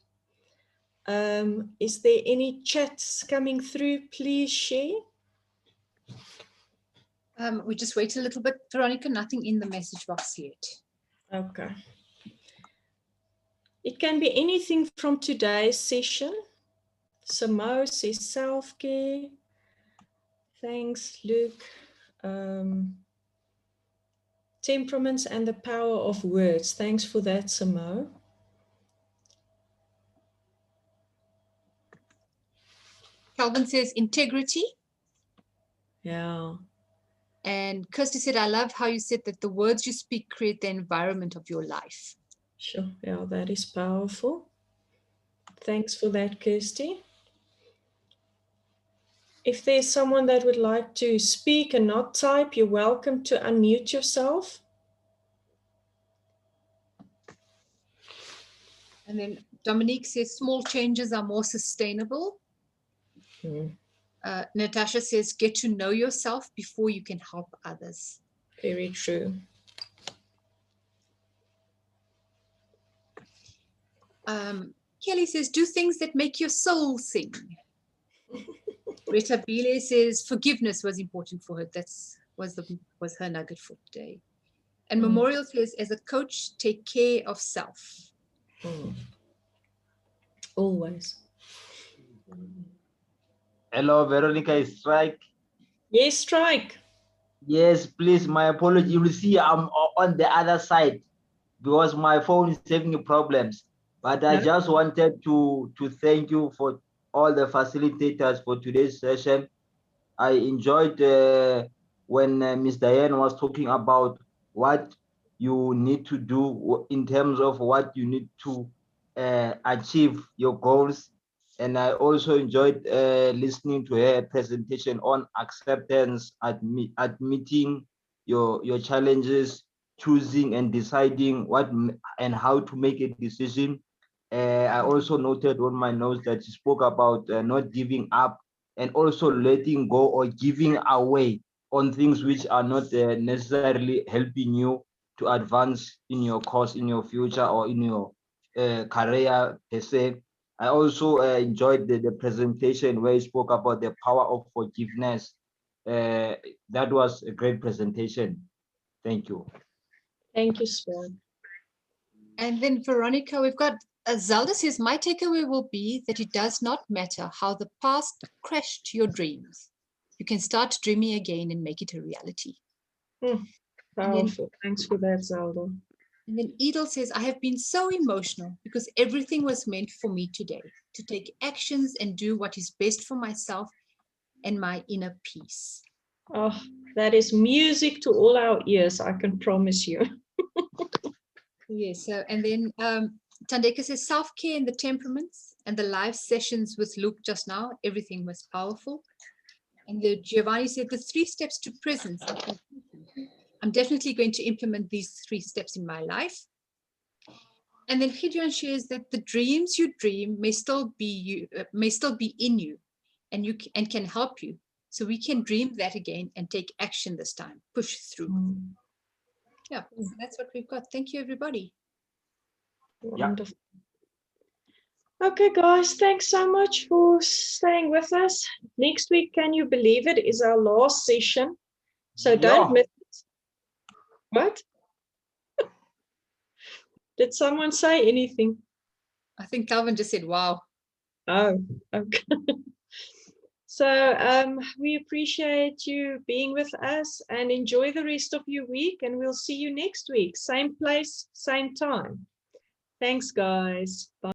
Is there any chats coming through? Please share. We just wait a little bit, Veronica, nothing in the message box yet. Okay. It can be anything from today's session. Samo says self-care. Thanks, Luke. Temperaments and the power of words. Thanks for that, Samo. Calvin says integrity. Yeah. And Kirsty said, I love how you said that the words you speak create the environment of your life. Sure. Yeah, that is powerful. Thanks for that, Kirsty. If there's someone that would like to speak and not type, you're welcome to unmute yourself. And then Dominique says small changes are more sustainable. Natasha says get to know yourself before you can help others. Very true. Kelly says do things that make your soul sing. Rita Bile says forgiveness was important for her. Was her nugget for today. And Memorial says as a coach, take care of self. Always. Hello, Veronica, is Strike. Yes, Strike. Yes, please, my apology. You will see I'm on the other side because my phone is having problems. But I just wanted to thank you for all the facilitators for today's session. I enjoyed when Ms. Diane was talking about what you need to do in terms of what you need to achieve your goals. And I also enjoyed listening to her presentation on acceptance, admitting your challenges, choosing and deciding what and how to make a decision. I also noted on my notes that she spoke about not giving up and also letting go or giving away on things which are not necessarily helping you to advance in your course, in your future, or in your career per se. I also enjoyed the presentation where you spoke about the power of forgiveness. That was a great presentation. Thank you. Thank you, Swan. And then Veronica, we've got Zelda says, my takeaway will be that it does not matter how the past crashed your dreams. You can start dreaming again and make it a reality. Powerful. Thanks for that, Zelda. And then Edel says, I have been so emotional because everything was meant for me today, to take actions and do what is best for myself and my inner peace. Oh, that is music to all our ears, I can promise you. Yes, so, and then Tandeka says, self-care and the temperaments and the live sessions with Luke just now, everything was powerful. And the Giovanni said, the 3 steps to presence. I'm definitely going to implement these 3 steps in my life. And then Gideon shares that the dreams you dream may still be in you, and can help you. So we can dream that again and take action this time, push through. Yeah, so that's what we've got. Thank you, everybody. Wonderful. Okay, guys, thanks so much for staying with us. Next week, can you believe it, is our last session. So don't miss it. What? Did someone say anything? I think Calvin just said, wow. Oh, okay. So we appreciate you being with us and enjoy the rest of your week. And we'll see you next week. Same place, same time. Thanks, guys. Bye.